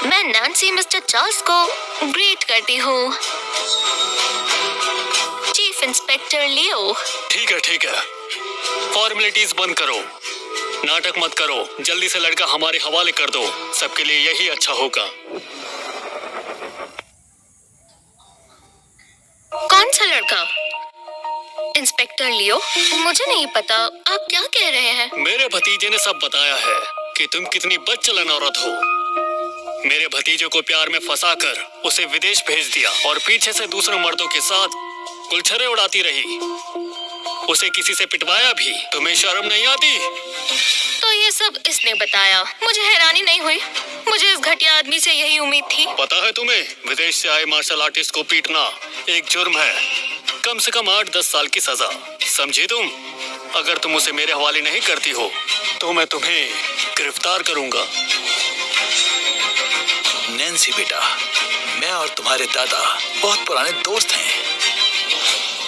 मैं नैन्सी मिस्टर चार्ल्स को ग्रीट करती हूँ। चीफ इंस्पेक्टर लियो। ठीक है। फॉर्मेलिटीज बंद करो, नाटक मत करो, जल्दी से लड़का हमारे हवाले कर दो। सबके लिए यही अच्छा होगा। कौन सा लड़का? इंस्पेक्टर लियो, मुझे नहीं पता आप क्या कह रहे हैं। मेरे भतीजे ने सब बताया है कि तुम कितनी बदचलन औरत हो। मेरे भतीजे को प्यार में फंसाकर उसे विदेश भेज दिया और पीछे से दूसरे मर्दों के साथ गुलछरे उड़ाती रही। उसे किसी से पिटवाया भी। तुम्हें शर्म नहीं आती? तो ये सब इसने बताया। मुझे हैरानी नहीं हुई, मुझे इस घटिया आदमी से यही उम्मीद थी। पता है तुम्हें, विदेश से आए मार्शल आर्टिस्ट को पीटना एक जुर्म है। कम से कम 8-10 साल की सजा, समझी तुम? अगर तुम उसे मेरे हवाले नहीं करती हो तो मैं तुम्हें गिरफ्तार करूंगा। नैन्सी बेटा, मैं और तुम्हारे दादा बहुत पुराने दोस्त हैं।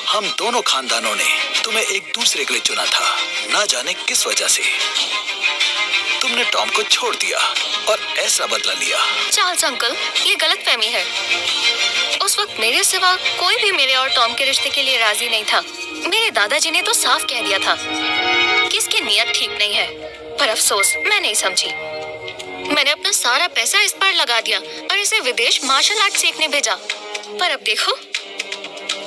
हम दोनों खानदानों ने तुम्हें एक दूसरे के लिए चुना था, ना जाने किस वजह से। तुमने टॉम को छोड़ दिया और ऐसा बदला लिया। चार्ल्स अंकल, ये गलतफहमी है। उस वक्त मेरे सिवा कोई भी मेरे और टॉम के रिश्ते के लिए राजी नहीं था। मेरे दादाजी ने तो साफ कह दिया था कि इसकी नीयत ठीक नहीं है, पर अफसोस मैं नहीं समझी। मैंने अपना सारा पैसा इस पर लगा दिया और इसे विदेश मार्शल आर्ट सीखने भेजा। पर अब देखो,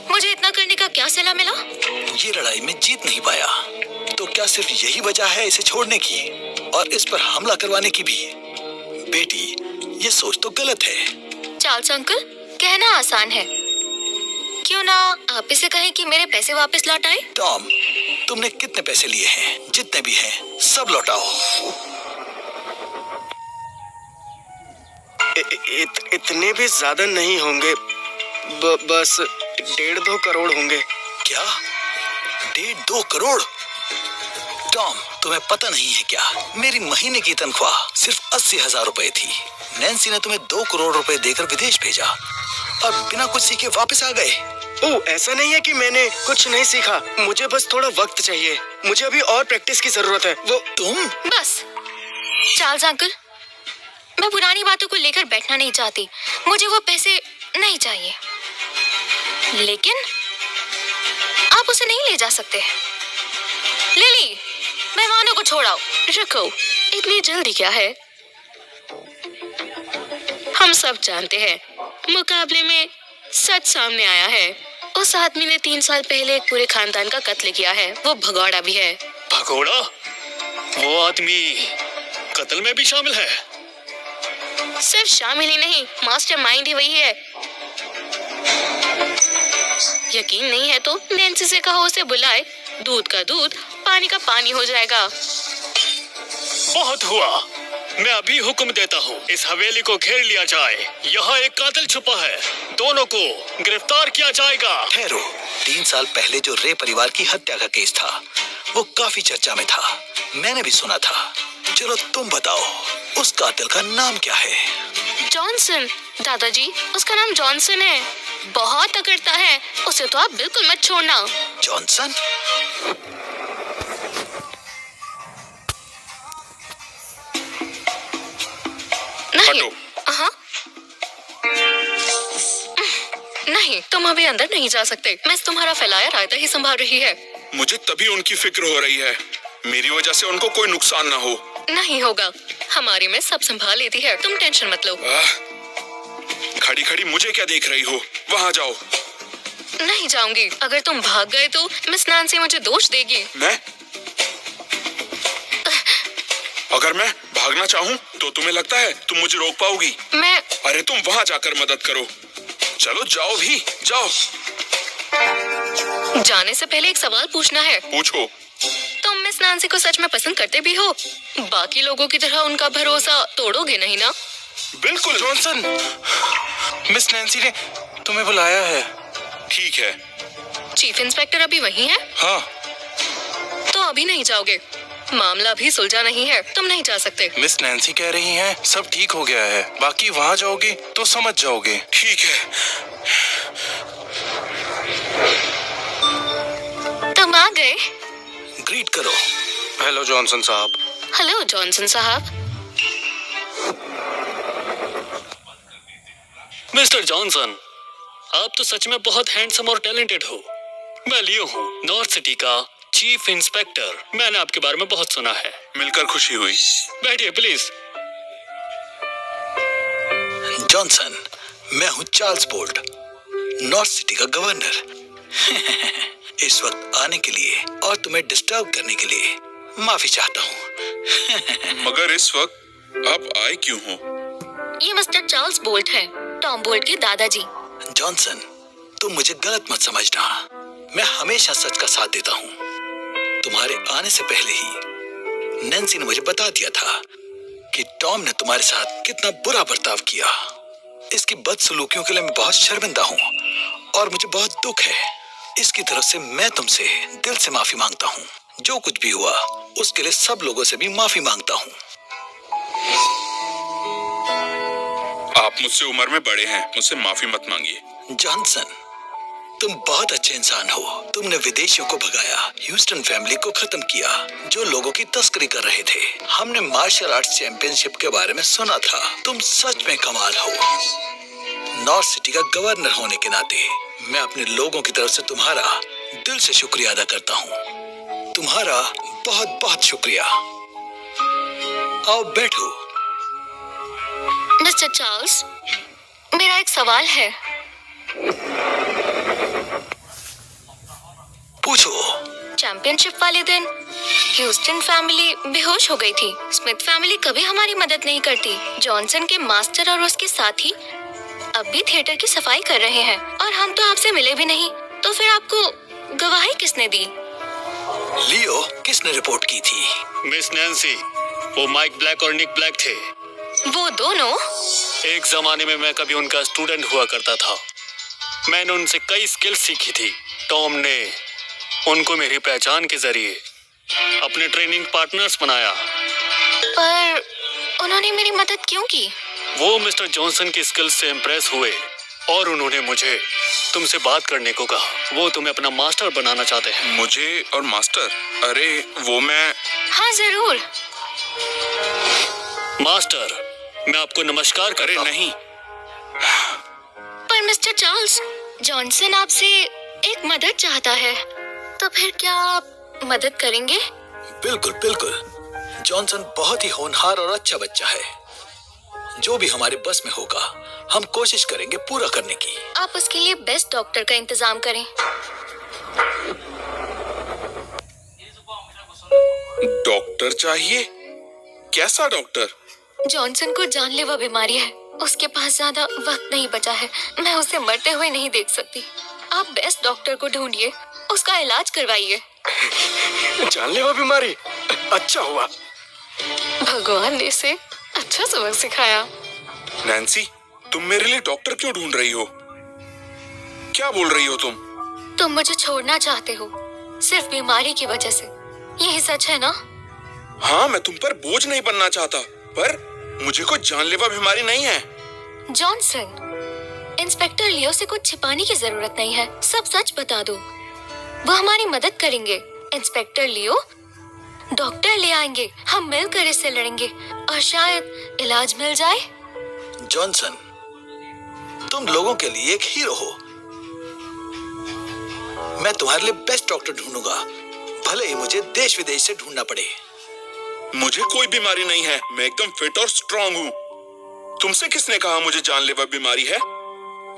मुझे इतना करने का क्या सिला मिला? ये लड़ाई में जीत नहीं पाया तो क्या सिर्फ यही वजह है इसे छोड़ने की और इस पर हमला करवाने की भी? बेटी, ये सोच तो गलत है। चार्ल्स अंकल, कहना आसान है, क्यों ना आप इसे कहें कि मेरे पैसे वापस लौटाएं? टॉम, तुमने कितने पैसे लिए हैं? जितने भी हैं सब लौटाओ। इतने भी ज्यादा नहीं होंगे, बस 1.5-2 करोड़ होंगे। क्या? 1.5-2 करोड़? टॉम, तुम्हें पता नहीं है क्या, मेरी महीने की तनख्वाह सिर्फ 80,000 रुपए थी। नैन्सी ने तुम्हें 2 करोड़ रुपए देकर विदेश भेजा और बिना कुछ सीखे वापस आ गए। ओह, ऐसा नहीं है कि मैंने कुछ नहीं सीखा, मुझे बस थोड़ा वक्त चाहिए। मुझे अभी और प्रैक्टिस की जरूरत है। वो तुम? बस चार्ल्स अंकल, मैं पुरानी बातों को लेकर बैठना नहीं चाहती। मुझे वो पैसे नहीं चाहिए, लेकिन आप उसे नहीं ले जा सकते। लिली, मेहमानों को छोड़ाओ। रखो, इतनी जल्दी क्या है? हम सब जानते हैं, मुकाबले में सच सामने आया है। उस आदमी ने 3 साल पहले एक पूरे खानदान का कत्ल किया है। वो भगोड़ा भी है। भगोड़ा? वो आदमी कत्ल में भी शामिल है? सिर्फ शामिल ही नहीं, मास्टरमाइंड ही वही है। यकीन नहीं है तो नैन्सी से कहो उसे बुलाए। दूध का दूध, पानी का पानी हो जाएगा। बहुत हुआ, मैं अभी हुक्म देता हूँ, इस हवेली को घेर लिया जाए। यहाँ एक कातिल छुपा है, दोनों को गिरफ्तार किया जाएगा। ठहरो, 3 साल पहले जो रे परिवार की हत्या का केस था वो काफी चर्चा में था, मैंने भी सुना था। चलो तुम बताओ, उस कातिल का नाम क्या है? जॉनसन। दादाजी, उसका नाम जॉनसन है। बहुत अकड़ता है, उसे तो आप बिल्कुल मत छोड़ना। जॉनसन? नहीं। हाँ? नहीं, तुम अभी अंदर नहीं जा सकते। मैं तुम्हारा फैलाया रायता ही संभाल रही है। मुझे तभी उनकी फिक्र हो रही है, मेरी वजह से उनको कोई नुकसान ना हो। नहीं होगा, हमारी में सब संभाल लेती है, तुम टेंशन मत लो। खड़ी खड़ी मुझे क्या देख रही हो? वहाँ जाओ। नहीं जाऊंगी। अगर तुम भाग गए तो मिस नैन्सी मुझे दोष देगी। मैं? अगर मैं भागना चाहूँ तो तुम्हें लगता है तुम मुझे रोक पाओगी? मैं अरे तुम वहां जाकर मदद करो। चलो जाओ भी, जाओ। जाने से पहले एक सवाल पूछना है। पूछो। तुम मिस नैन्सी को सच में पसंद करते भी हो? बाकी लोगों की तरह उनका भरोसा तोड़ोगे नहीं ना? बिल्कुल। जॉनसन, मिस नैन्सी ने तुम्हें बुलाया है। ठीक है। चीफ इंस्पेक्टर अभी वहीं है? हाँ, तो अभी नहीं जाओगे? मामला भी सुलझा नहीं है, तुम नहीं जा सकते। मिस नैन्सी कह रही हैं सब ठीक हो गया है, बाकी वहाँ जाओगे तो समझ जाओगे। ठीक है। तुम आ गए? ग्रीट करो। हेलो जॉनसन साहब। हेलो जॉनसन साहब। मिस्टर जॉनसन, आप तो सच में बहुत हैंडसम और टैलेंटेड हो। मैं लियो हूँ, नॉर्थ सिटी का चीफ इंस्पेक्टर। मैंने आपके बारे में बहुत सुना है। मिलकर खुशी हुई। बैठिए प्लीज। जॉनसन, मैं हूँ चार्ल्स बोल्ट, नॉर्थ सिटी का गवर्नर। इस वक्त आने के लिए और तुम्हें डिस्टर्ब करने के लिए माफी चाहता हूँ। मगर इस वक्त आप आए क्यों हो? ये मिस्टर चार्ल्स बोल्ट हैं, टॉम बोल्ट के दादाजी। जॉनसन, तुम मुझे गलत मत समझना। मैं हमेशा सच का साथ देता हूँ। तुम्हारे आने से पहले ही नैन्सी ने मुझे बता दिया था कि टॉम ने तुम्हारे साथ कितना बुरा बर्ताव किया। इसकी बदसलूकियों के लिए मैं बहुत शर्मिंदा हूँ और मुझे बहुत दुख है। इसकी तरफ से मैं तुमसे दिल से माफी मांगता हूँ। जो कुछ भी हुआ उसके लिए सब लोगों से भी माफी मांगता हूँ। आप मुझसे उम्र में बड़े हैं, मुझसे माफी मत मांगिए। जॉनसन, तुम बहुत अच्छे इंसान हो। तुमने विदेशियों को भगाया, ह्यूस्टन फैमिली को खत्म किया, जो लोगों की तस्करी कर रहे थे। हमने मार्शल आर्ट्स चैंपियनशिप के बारे में सुना था। तुम सच में कमाल हो। नॉर्थ सिटी का गवर्नर होने के नाते मैं अपने लोगों की तरफ से तुम्हारा दिल से शुक्रिया अदा करता हूँ। तुम्हारा बहुत बहुत शुक्रिया। आओ बैठो। मिस्टर चार्ल्स, मेरा एक सवाल है। पूछो। चैंपियनशिप वाले दिन ह्यूस्टन फैमिली बेहोश हो गई थी। स्मिथ फैमिली कभी हमारी मदद नहीं करती। जॉनसन के मास्टर और उसके साथी अब भी थिएटर की सफाई कर रहे हैं और हम तो आपसे मिले भी नहीं। तो फिर आपको गवाही किसने दी? लियो, किसने रिपोर्ट की थी? मिस नैन्सी, वो माइक ब्लैक और निक ब्लैक थे। वो दोनों? एक जमाने में मैं कभी उनका स्टूडेंट हुआ करता था। मैंने उनसे कई स्किल्स सीखी थी। टॉम ने उनको मेरी पहचान के जरिए अपने ट्रेनिंग पार्टनर्स बनाया। पर उन्होंने मेरी मदद क्यों की? वो मिस्टर जॉनसन की स्किल्स से इम्प्रेस हुए और उन्होंने मुझे तुमसे बात करने को कहा। वो तुम्हें अपना मास्टर बनाना चाहते हैं। मुझे और मास्टर? अरे वो मैं... हाँ जरूर। मास्टर, मैं आपको नमस्कार अरे करता हूं। नहीं। पर मिस्टर चार्ल्स, जॉनसन आपसे एक मदद चाहता है, तो फिर क्या आप मदद करेंगे? बिल्कुल बिल्कुल। जॉनसन बहुत ही होनहार और अच्छा बच्चा है। जो भी हमारे बस में होगा हम कोशिश करेंगे पूरा करने की। आप उसके लिए बेस्ट डॉक्टर का इंतजाम करें। डॉक्टर चाहिए? कैसा डॉक्टर? जॉनसन को जानलेवा बीमारी है। उसके पास ज्यादा वक्त नहीं बचा है। मैं उसे मरते हुए नहीं देख सकती। आप बेस्ट डॉक्टर को ढूंढिए, उसका इलाज करवाइए। जानलेवा बीमारी? अच्छा हुआ। भगवान ने इसे अच्छा सबक सिखाया। नैन्सी, तुम मेरे लिए डॉक्टर क्यों ढूंढ रही हो? क्या बोल रही हो तुम? तुम मुझे छोड़ना चाहते हो सिर्फ बीमारी की वजह से, यही सच है ना? हाँ, मैं तुम पर बोझ नहीं बनना चाहता, पर मुझे कोई जानलेवा बीमारी नहीं है। जॉनसन, इंस्पेक्टर लियो से कुछ छिपाने की जरूरत नहीं है। सब सच बता दो, वो हमारी मदद करेंगे। इंस्पेक्टर लियो डॉक्टर ले आएंगे, हम मिलकर इससे लड़ेंगे और शायद इलाज मिल जाए। जॉनसन, तुम लोगों के लिए एक हीरो हो। मैं तुम्हारे लिए बेस्ट डॉक्टर ढूंढूंगा, भले ही मुझे देश विदेश से ढूंढना पड़े। मुझे कोई बीमारी नहीं है, मैं एकदम फिट और स्ट्रांग हूँ। तुमसे किसने कहा मुझे जानलेवा बीमारी है?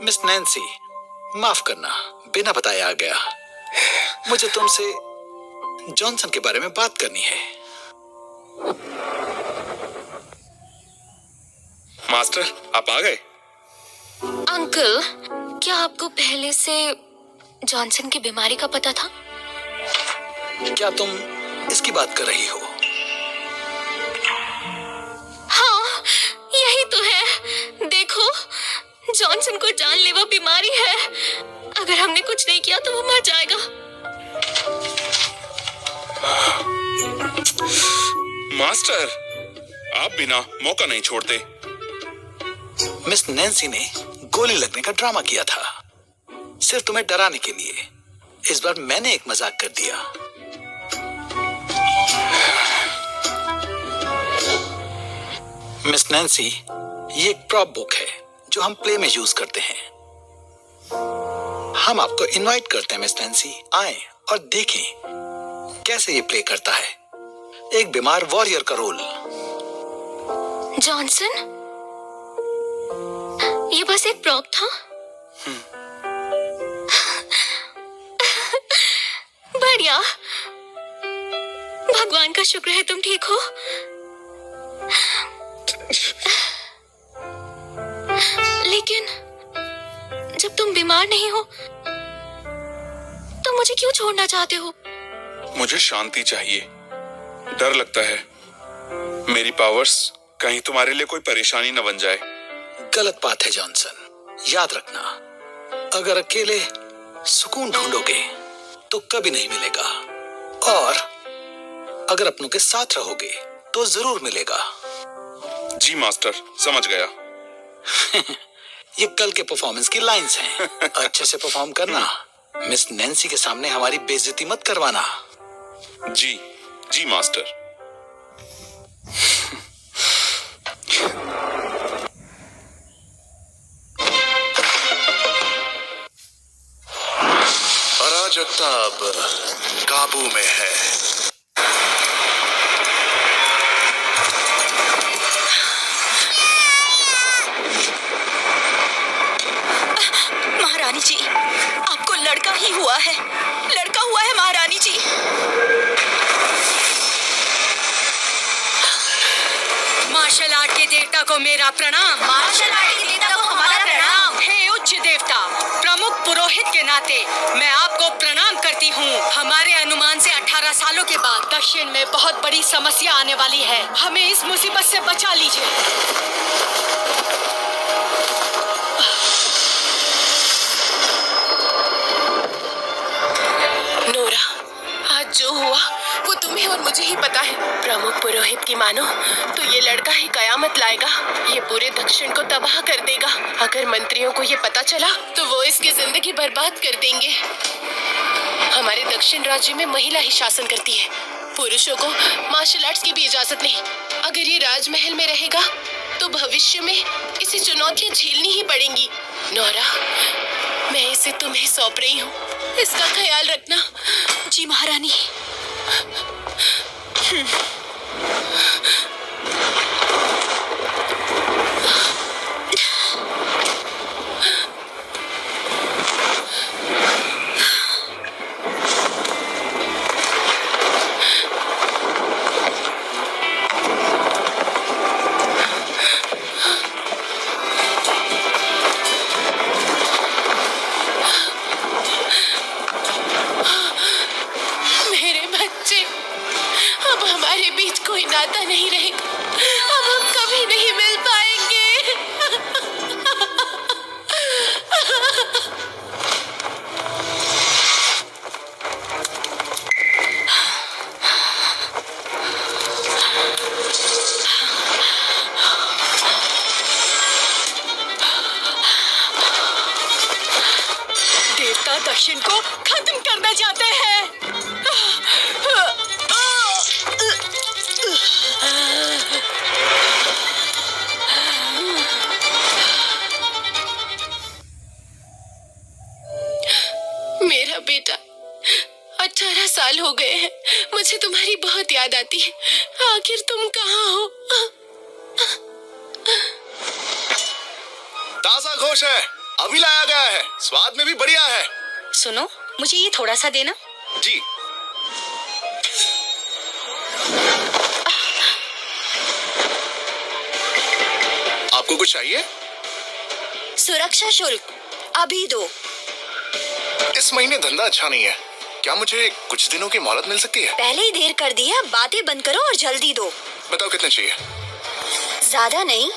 मिस नैन्सी, माफ करना, बिना बताए आ गया। मुझे तुमसे जॉनसन के बारे में बात करनी है। मास्टर, आप आ गए? अंकल, क्या आपको पहले से जॉनसन की बीमारी का पता था? क्या तुम इसकी बात कर रही हो? हाँ, यही तो है। देखो, जॉनसन को जानलेवा बीमारी है। अगर हमने कुछ नहीं किया तो वो मर जाएगा। मास्टर, आप बिना मौका नहीं छोड़ते। मिस नैन्सी ने गोली लगने का ड्रामा किया था, सिर्फ तुम्हें डराने के लिए। इस बार मैंने एक मजाक कर दिया। मिस नैन्सी, ये एक प्रॉप बुक है जो हम प्ले में यूज करते हैं। हम आपको इनवाइट करते हैं मिस नैन्सी, आए और देखें कैसे ये प्ले करता है एक बीमार वॉरियर का रोल। जॉनसन, ये बस एक प्रॉप था। बढ़िया, भगवान का शुक्र है तुम ठीक हो। लेकिन जब तुम बीमार नहीं हो तो मुझे क्यों छोड़ना चाहते हो? मुझे शांति चाहिए। डर लगता है मेरी पावर्स कहीं तुम्हारे लिए कोई परेशानी न बन जाए। गलत बात है जॉनसन, याद रखना, अगर अकेले सुकून ढूंढोगे तो कभी नहीं मिलेगा, और अगर अपनों के साथ रहोगे तो जरूर मिलेगा। जी मास्टर, समझ गया। ये कल के परफॉर्मेंस की लाइंस हैं। अच्छे से परफॉर्म करना। मिस नैन्सी के सामने हमारी बेइज्जती मत करवाना। जी जी मास्टर। अराजकता अब काबू में है। महारानी जी, आपको लड़का ही हुआ है। लड़का हुआ है महारानी जी। मार्शल आर्ट के देवता को मेरा प्रणाम। मार्शल आर्ट के देवता को हमारा प्रणाम। हे उच्च देवता, प्रमुख पुरोहित के नाते मैं आपको प्रणाम करती हूँ। हमारे अनुमान से 18 सालों के बाद दक्षिण में बहुत बड़ी समस्या आने वाली है। हमें इस मुसीबत से बचा लीजिए। नोरा, आज जो हुआ वो तुम्हें और मुझे ही पता है। प्रमुख पुरोहित की मानो तो ये लड़का ही कयामत लाएगा। ये पूरे दक्षिण को तबाह कर देगा। अगर मंत्रियों को ये पता चला तो वो इसकी जिंदगी बर्बाद कर देंगे। हमारे दक्षिण राज्य में महिला ही शासन करती है, पुरुषों को मार्शल आर्ट्स की भी इजाजत नहीं। अगर ये राजमहल में रहेगा तो भविष्य में इसे चुनौतियां झेलनी ही पड़ेंगी। नोरा, मैं इसे तुम्हें सौंप रही हूँ, इसका ख्याल रखना। जी महारानी। मेरे बच्चे, अब हमारे बीच कोई नाता नहीं रहेगा। अब हम कभी नहीं मिल पाएंगे। देवता दक्षिण को खत्म करना चाहते हैं। मेरा बेटा, 18 साल हो गए हैं। मुझे तुम्हारी बहुत याद आती है। आखिर तुम कहाँ हो? ताजा गोश्त है, अभी लाया गया है, स्वाद में भी बढ़िया है। सुनो, मुझे ये थोड़ा सा देना। जी। आपको आपको कुछ चाहिए? सुरक्षा शुल्क अभी दो। इस महीने धंधा अच्छा नहीं है, क्या मुझे कुछ दिनों की मोहलत मिल सकती है? पहले ही देर कर दी है, बातें बंद करो और जल्दी दो। बताओ कितने चाहिए? ज्यादा नहीं,